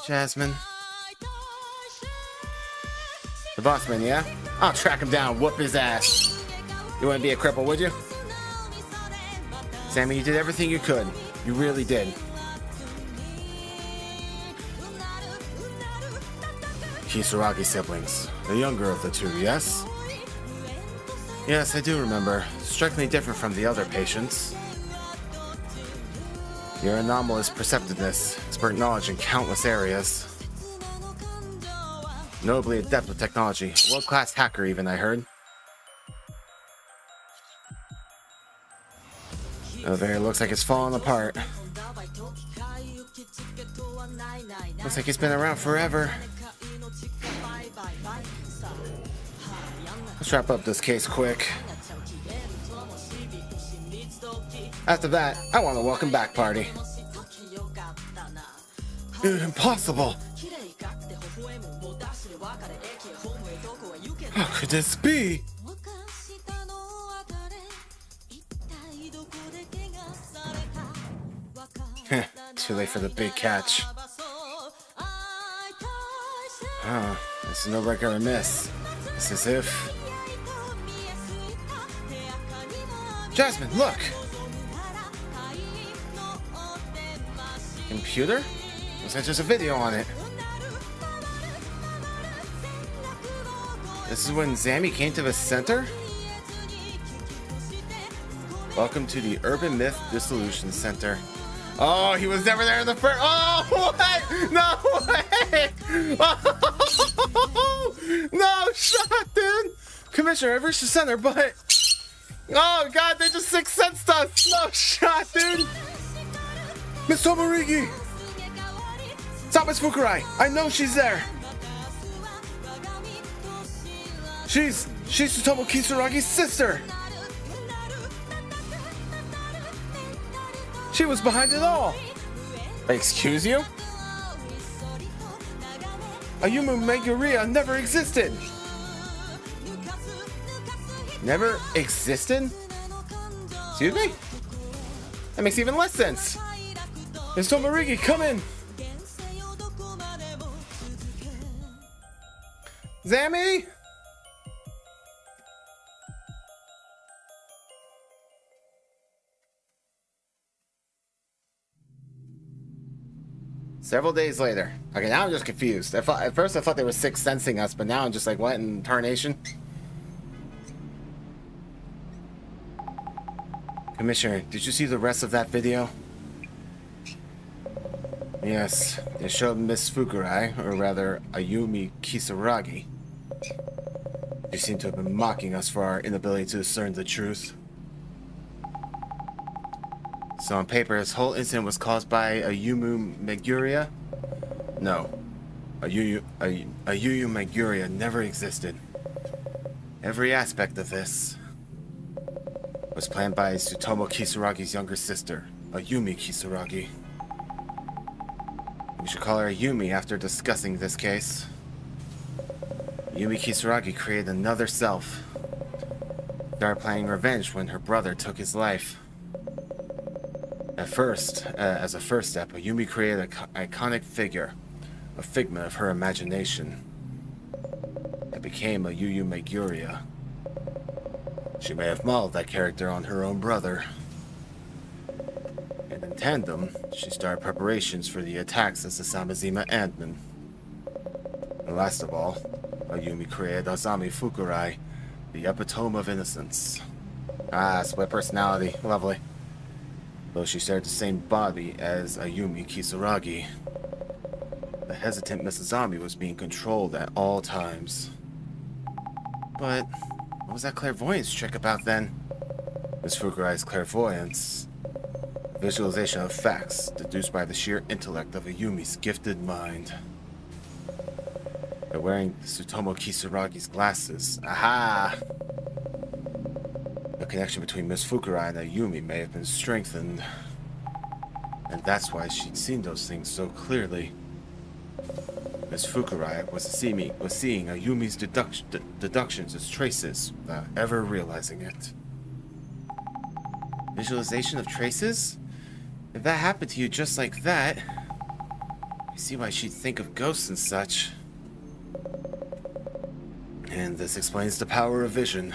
Jasmine. The bossman, yeah? I'll track him down, whoop his ass. You wouldn't be a cripple, would you? Sammy, you did everything you could. You really did. Kisaragi siblings. The younger of the two, yes? Yes, I do remember. Strikingly different from the other patients. Your anomalous perceptiveness, expert knowledge in countless areas. Notably adept with technology. World-class hacker even, I heard. Elevator looks like it's falling apart. Looks like it's been around forever. Let's wrap up this case quick. After that, I want a welcome back party. Dude, impossible! How could this be? Too late for the big catch. Oh, this is no regular miss. It's as if... Jasmine, look! Computer? Was that just a video on it? This is when Zammy came to the center? Welcome to the Urban Myth Dissolution Center. Oh, he was never there in the first... Oh, what? No way! Oh, no shot, dude! Commissioner, I've reached the center, but... Oh, God, they just sixth sensed us! No shot, dude! Miss Tomarigi! Stop, Miss Fukurai! I know she's there! She's Tsutomu Kisaragi's sister! She was behind it all! Excuse you? Ayumu Meguriya never existed! Never existed? Excuse me? That makes even less sense! Miss Tomarigi, come in! Zammy? Several days later. Okay, now I'm just confused. At first I thought they were sixth sensing us, but now I'm just like, what in tarnation? Commissioner, did you see the rest of that video? Yes, it showed Miss Fukurai, or rather Ayumi Kisaragi. She seemed to have been mocking us for our inability to discern the truth. So on paper, this whole incident was caused by Ayumu Meguriya? No. Ayumu Meguriya never existed. Every aspect of this was planned by Tsutomu Kisaragi's younger sister, Ayumi Kisaragi. We should call her Ayumi after discussing this case. Ayumi Kisaragi created another self. Started planning revenge when her brother took his life. At first, as a first step, Ayumi created an iconic figure, a figment of her imagination. It became Ayumu Meguriya. She may have modeled that character on her own brother. And in tandem, she started preparations for the attacks at the Samazima Admin. And last of all, Ayumi created Azami Fukurai, the epitome of innocence. Ah, split personality. Lovely. Though she shared the same body as Ayumi Kisaragi, the hesitant Miss Azami was being controlled at all times. But what was that clairvoyance trick about then? Miss Fukurai's clairvoyance visualization of facts deduced by the sheer intellect of a Yumi's gifted mind. By wearing Tsutomu Kisaragi's glasses. Aha! The connection between Miss Fukurai and Ayumi may have been strengthened. And that's why she'd seen those things so clearly. Miss Fukurai was seeing Ayumi's deductions as traces without ever realizing it. Visualization of traces? If that happened to you just like that, I see why she'd think of ghosts and such. And this explains the power of vision.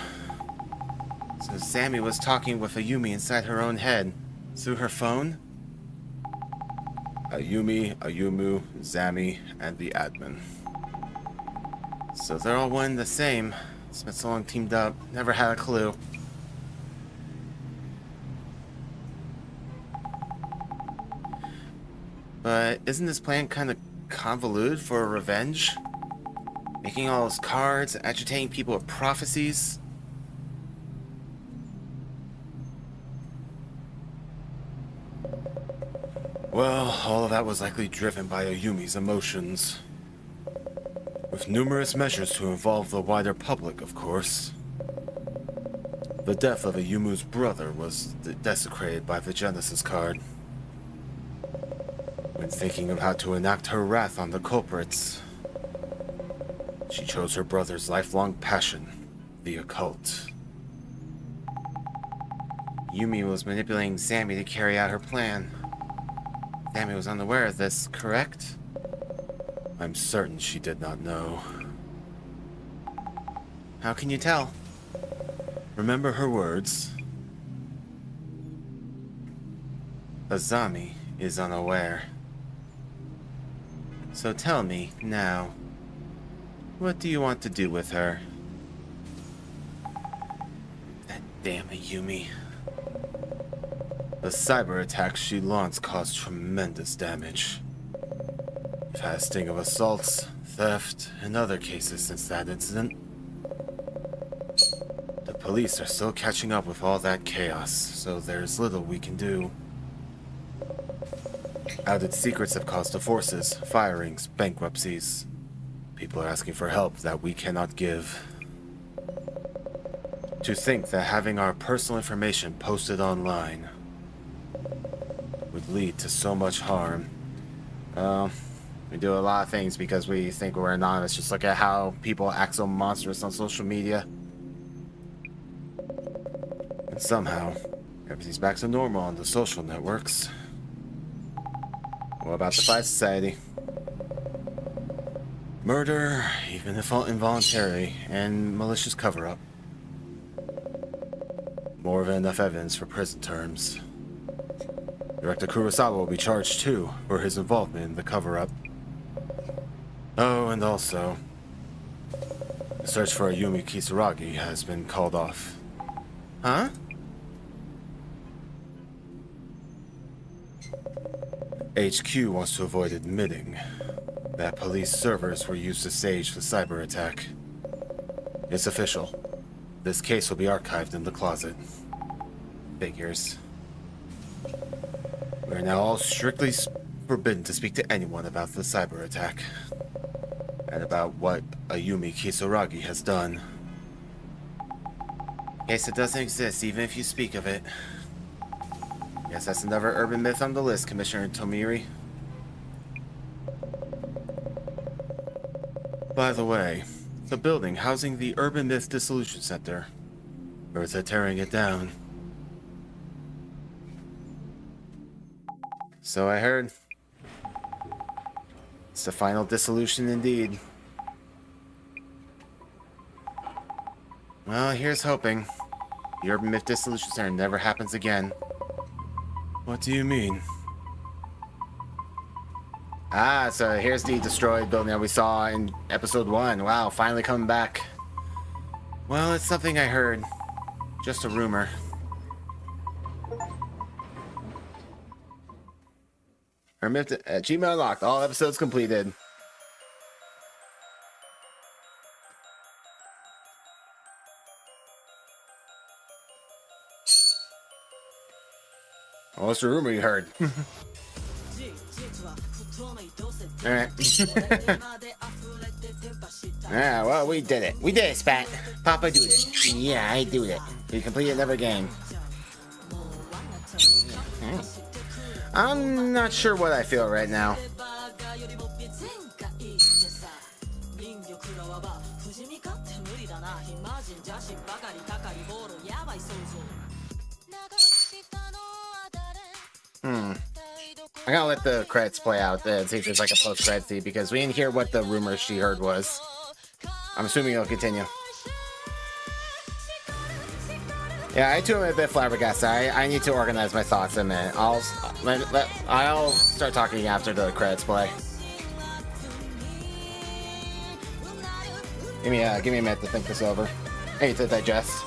So Sammy was talking with Ayumi inside her own head, through her phone? Ayumi, Ayumu, Zami, and the admin. So they're all one and the same. Spent so long teamed up, never had a clue. But isn't this plan kind of convoluted for revenge? Making all those cards, agitating people with prophecies? Well, all of that was likely driven by Ayumi's emotions. With numerous measures to involve the wider public, of course. The death of Ayumu's brother was desecrated by the Genesis card. When thinking of how to enact her wrath on the culprits, she chose her brother's lifelong passion, the occult. Yumi was manipulating Sammy to carry out her plan. Sammy was unaware of this, correct? I'm certain she did not know. How can you tell? Remember her words. Azami is unaware. So tell me, now, what do you want to do with her? That damn Ayumi. The cyber attacks she launched caused tremendous damage. We've had a string of assaults, theft, and other cases since that incident. The police are still catching up with all that chaos, so there's little we can do. Outed secrets have caused divorces, firings, bankruptcies. People are asking for help that we cannot give. To think that having our personal information posted online would lead to so much harm. We do a lot of things because we think we're anonymous. Just look at how people act so monstrous on social media. And somehow, everything's back to normal on the social networks. What about the Five Society? Murder, even if involuntary, and malicious cover-up. More than enough evidence for prison terms. Director Kurosawa will be charged too for his involvement in the cover-up. Oh, and also, the search for Ayumi Kisaragi has been called off. Huh? HQ wants to avoid admitting that police servers were used to stage the cyber attack. It's official. This case will be archived in the closet. Figures. We are now all strictly forbidden to speak to anyone about the cyber attack. And about what Ayumi Kisaragi has done. Case it doesn't exist, even if you speak of it. Yes, that's another urban myth on the list, Commissioner Tomiri. By the way, the building housing the Urban Myth Dissolution Center. Birds are tearing it down. So I heard. It's the final dissolution indeed. Well, here's hoping. The Urban Myth Dissolution Center never happens again. What do you mean? Ah, so here's the destroyed building that we saw in episode 1. Wow, finally coming back. Well, it's something I heard. Just a rumor. Achievement unlocked. All episodes completed. What's the rumor you heard? Alright. Yeah, well, we did it. We did it, Spat. Papa do it. Yeah, I do it. We completed another game. I'm not sure what I feel right now. I'm gonna let the credits play out and see if there's like a post-credit scene because we didn't hear what the rumor she heard was. I'm assuming it'll continue. Yeah, I too am a bit flabbergasted. I need to organize my thoughts in a minute. I'll start talking after the credits play. Give me a minute to think this over. I need to digest.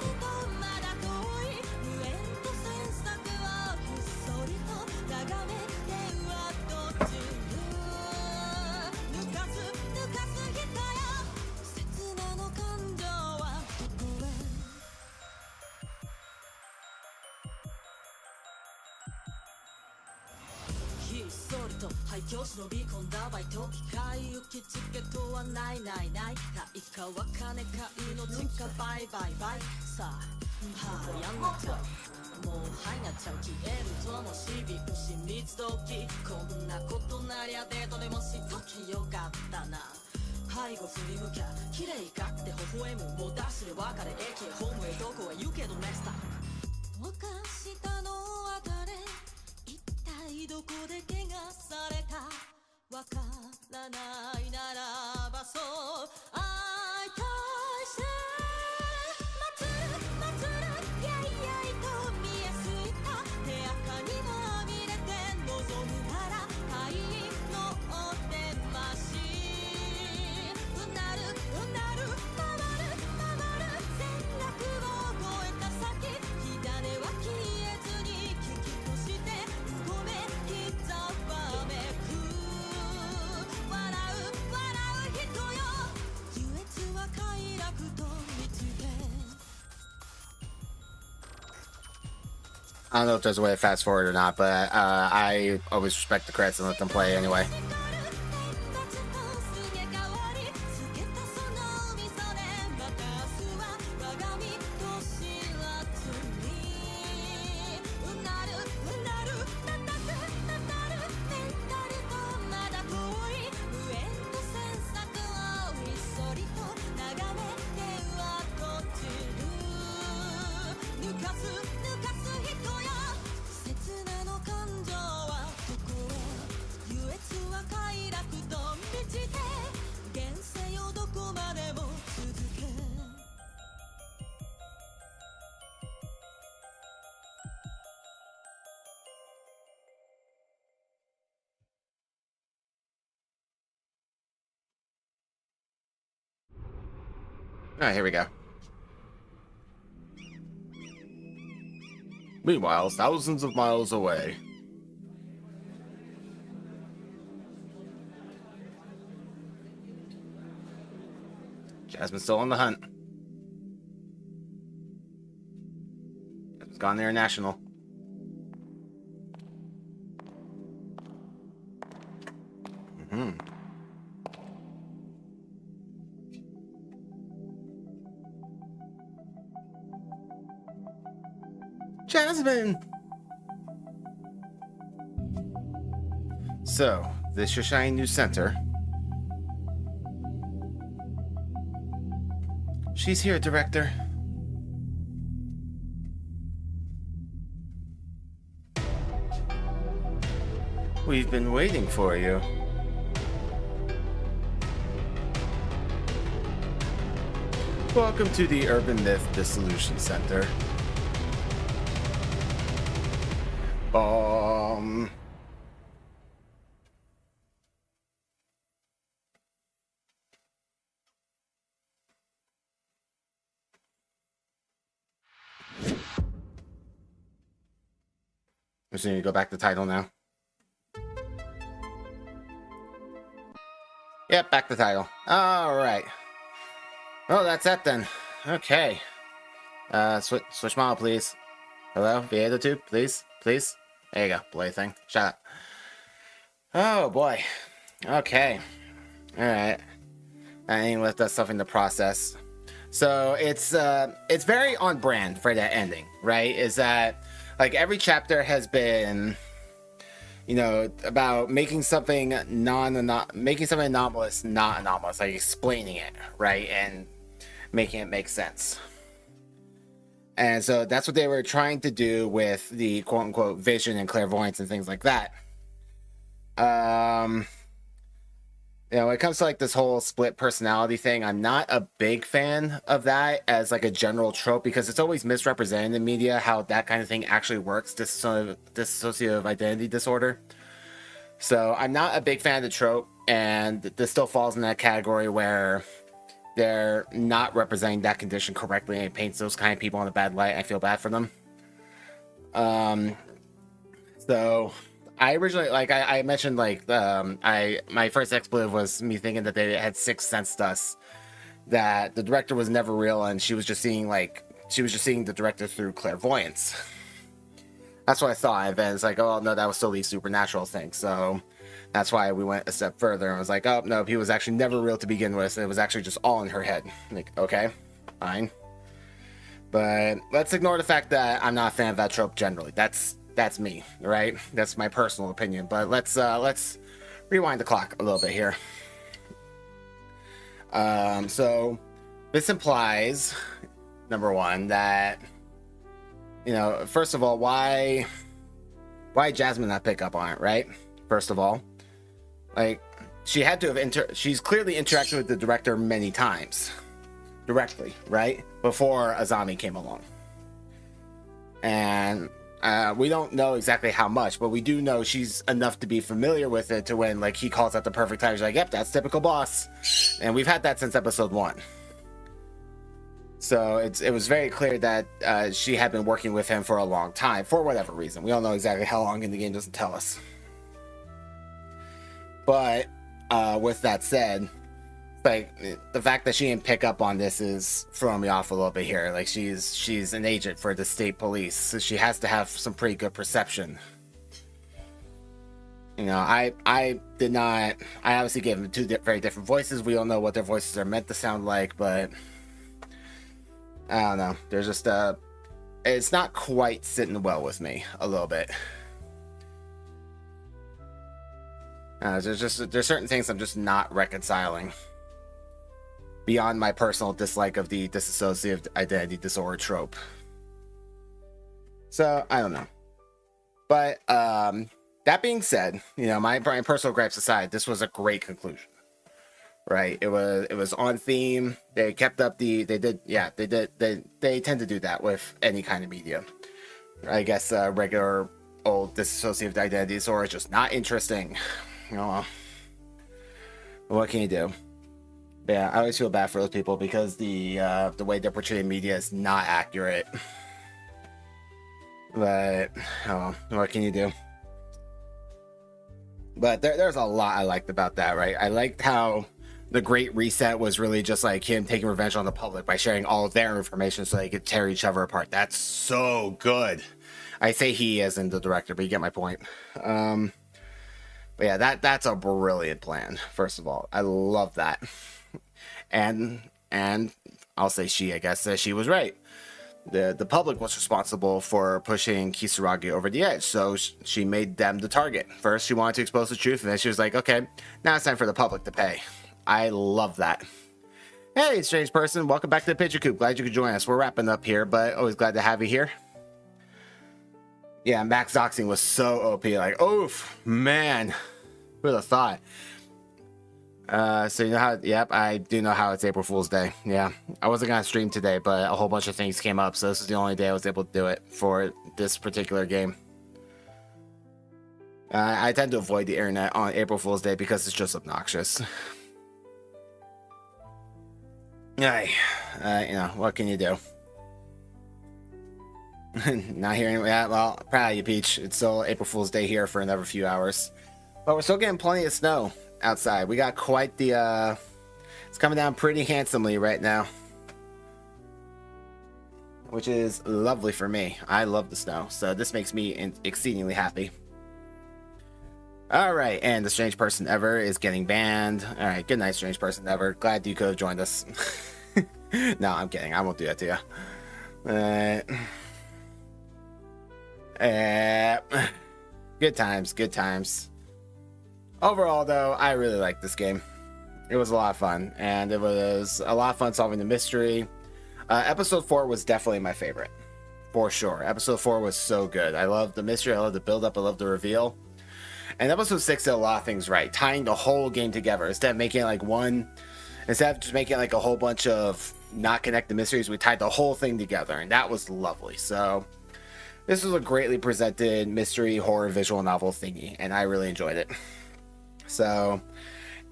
I don't know if there's a way to fast forward or not, but I always respect the credits and let them play anyway. Alright, here we go. Meanwhile, thousands of miles away. Jasmine's still on the hunt. Jasmine's gone international. Jasmine! So, this your shiny new center. She's here, Director. We've been waiting for you. Welcome to the Urban Myth Dissolution Center. I'm just going to go back to the title now. Yep, back to the title. Alright. Oh, that's that then. Okay. Switch model, please. Hello? Viedo tube, please? Please? There you go, plaything. Shut up. Oh boy. Okay. Alright. I ain't left us something to process. So it's very on brand for that ending, right? Is that like every chapter has been, you know, about making something making something anomalous not anomalous, like explaining it, right? And making it make sense. And so that's what they were trying to do with the quote unquote vision and clairvoyance and things like that. You know, when it comes to like this whole split personality thing, I'm not a big fan of that as like a general trope, because it's always misrepresented in the media how that kind of thing actually works, dissociative identity disorder. So I'm not a big fan of the trope, and this still falls in that category where they're not representing that condition correctly, and it paints those kind of people in a bad light. I feel bad for them. So I originally, like I mentioned, like my first expletive was me thinking that they had sixth sensed us, that the director was never real, and she was just seeing the director through clairvoyance. That's what I thought. And then it's like, oh no, that was still the supernatural thing. So that's why we went a step further and was like, oh no, he was actually never real to begin with. It was actually just all in her head. Like, okay, fine. But let's ignore the fact that I'm not a fan of that trope generally. That's me, right? That's my personal opinion. But let's rewind the clock a little bit here. So this implies, number one, that, you know, first of all, why Jasmine not pick up on it, right? First of all, like, she had to have she's clearly interacted with the director many times directly, right? Before Azami came along. And we don't know exactly how much, but we do know she's enough to be familiar with it to when, like, he calls at the perfect time. She's like, yep, that's typical boss. And we've had that since episode 1. So it was very clear that she had been working with him for a long time, for whatever reason. We don't know exactly how long, and the game doesn't tell us. But with that said, like, the fact that she didn't pick up on this is throwing me off a little bit here. Like, she's an agent for the state police, so she has to have some pretty good perception. You know, I obviously gave them two very different voices. We don't know what their voices are meant to sound like, but I don't know. There's just it's not quite sitting well with me a little bit. There's certain things I'm just not reconciling beyond my personal dislike of the dissociative identity disorder trope. So I don't know, but that being said, you know, my personal gripes aside, this was a great conclusion. Right, it was on theme. They kept up they tend to do that with any kind of media. I guess regular old dissociative identity disorder is just not interesting. Oh well. What can you do? But yeah, I always feel bad for those people because the way they're portraying media is not accurate. But oh, what can you do? But there's a lot I liked about that, right? I liked how the Great Reset was really just like him taking revenge on the public by sharing all of their information so they could tear each other apart. That's so good. I say he as in the director, but you get my point. But yeah, that's a brilliant plan. First of all, I love that. And I'll say she, I guess, she was right. The public was responsible for pushing Kisaragi over the edge, so she made them the target. First, she wanted to expose the truth, and then she was like, okay, now it's time for the public to pay. I love that. Hey, strange person, welcome back to the Pigeon Coop. Glad you could join us. We're wrapping up here, but always glad to have you here. Yeah, Max Doxing was so OP. Like, oof, man. Who would have thought? So you know how, yep, I do know how it's April Fool's Day. Yeah, I wasn't going to stream today, but a whole bunch of things came up, so this is the only day I was able to do it for this particular game. I tend to avoid the internet on April Fool's Day because it's just obnoxious. You know, what can you do? Not hearing, yeah, well, proud of you, Peach. It's still April Fool's Day here for another few hours. But we're still getting plenty of snow outside. We got quite the, it's coming down pretty handsomely right now. which is lovely for me. I love the snow, so this makes me exceedingly happy. All right, and the strange person ever is getting banned. All right, good night, strange person ever. Glad you could have joined us. No, I'm kidding. I won't do that to you. Good times, good times. Overall, though, I really like this game. It was a lot of fun, and it was a lot of fun solving the mystery. Episode 4 was definitely my favorite, for sure. Episode 4 was so good. I love the mystery, I love the build-up, I love the reveal. And episode 6 did a lot of things right, tying the whole game together. Instead of making it like instead of just making it like a whole bunch of not connected mysteries, we tied the whole thing together, and that was lovely. So this was a greatly presented mystery horror visual novel thingy, and I really enjoyed it. So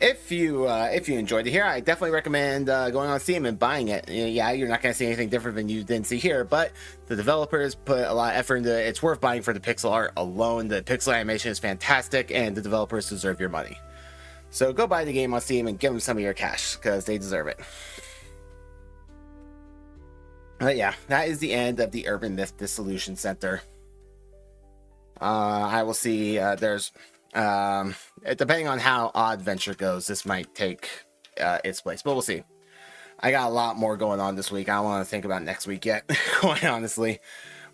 if you enjoyed it here, I definitely recommend going on Steam and buying it. Yeah, you're not going to see anything different than you didn't see here, but the developers put a lot of effort into it. It's worth buying for the pixel art alone. The pixel animation is fantastic, and the developers deserve your money. So go buy the game on Steam and give them some of your cash, because they deserve it. But yeah, that is the end of the Urban Myth Dissolution Center. I will see, there's... depending on how Odd Venture goes, this might take its place, but we'll see. I got a lot more going on this week. I don't want to think about next week yet, quite honestly.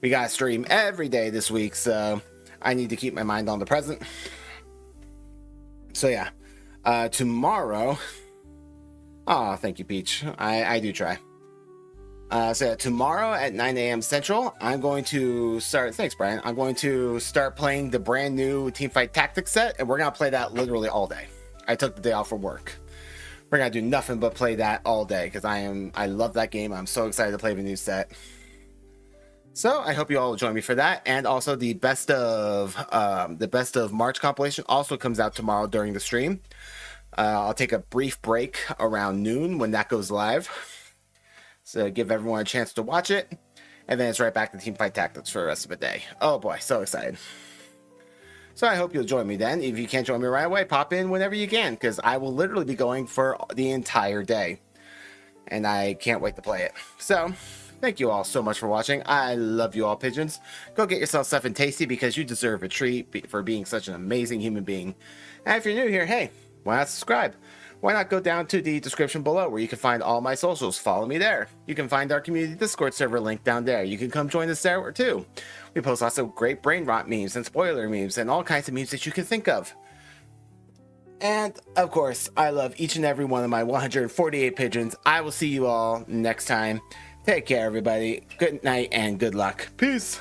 We got to stream every day this week, so I need to keep my mind on the present. So yeah, tomorrow... Oh, thank you, Peach. I do try. So tomorrow at 9 a.m. Central, I'm going to start... Thanks, Brian. I'm going to start playing the brand new Teamfight Tactics set, and we're going to play that literally all day. I took the day off from work. We're going to do nothing but play that all day, because I love that game. I'm so excited to play the new set. So I hope you all will join me for that. And also the Best of March compilation also comes out tomorrow during the stream. I'll take a brief break around noon when that goes live. So give everyone a chance to watch it. And then it's right back to Teamfight Tactics for the rest of the day. Oh boy, so excited. So I hope you'll join me then. If you can't join me right away, pop in whenever you can, because I will literally be going for the entire day. And I can't wait to play it. So, thank you all so much for watching. I love you all, pigeons. Go get yourself something tasty, because you deserve a treat for being such an amazing human being. And if you're new here, hey, why not subscribe? Why not go down to the description below where you can find all my socials. Follow me there. You can find our community Discord server link down there. You can come join us there too. We post lots of great brain rot memes and spoiler memes and all kinds of memes that you can think of. And of course, I love each and every one of my 148 pigeons. I will see you all next time. Take care, everybody. Good night and good luck. Peace.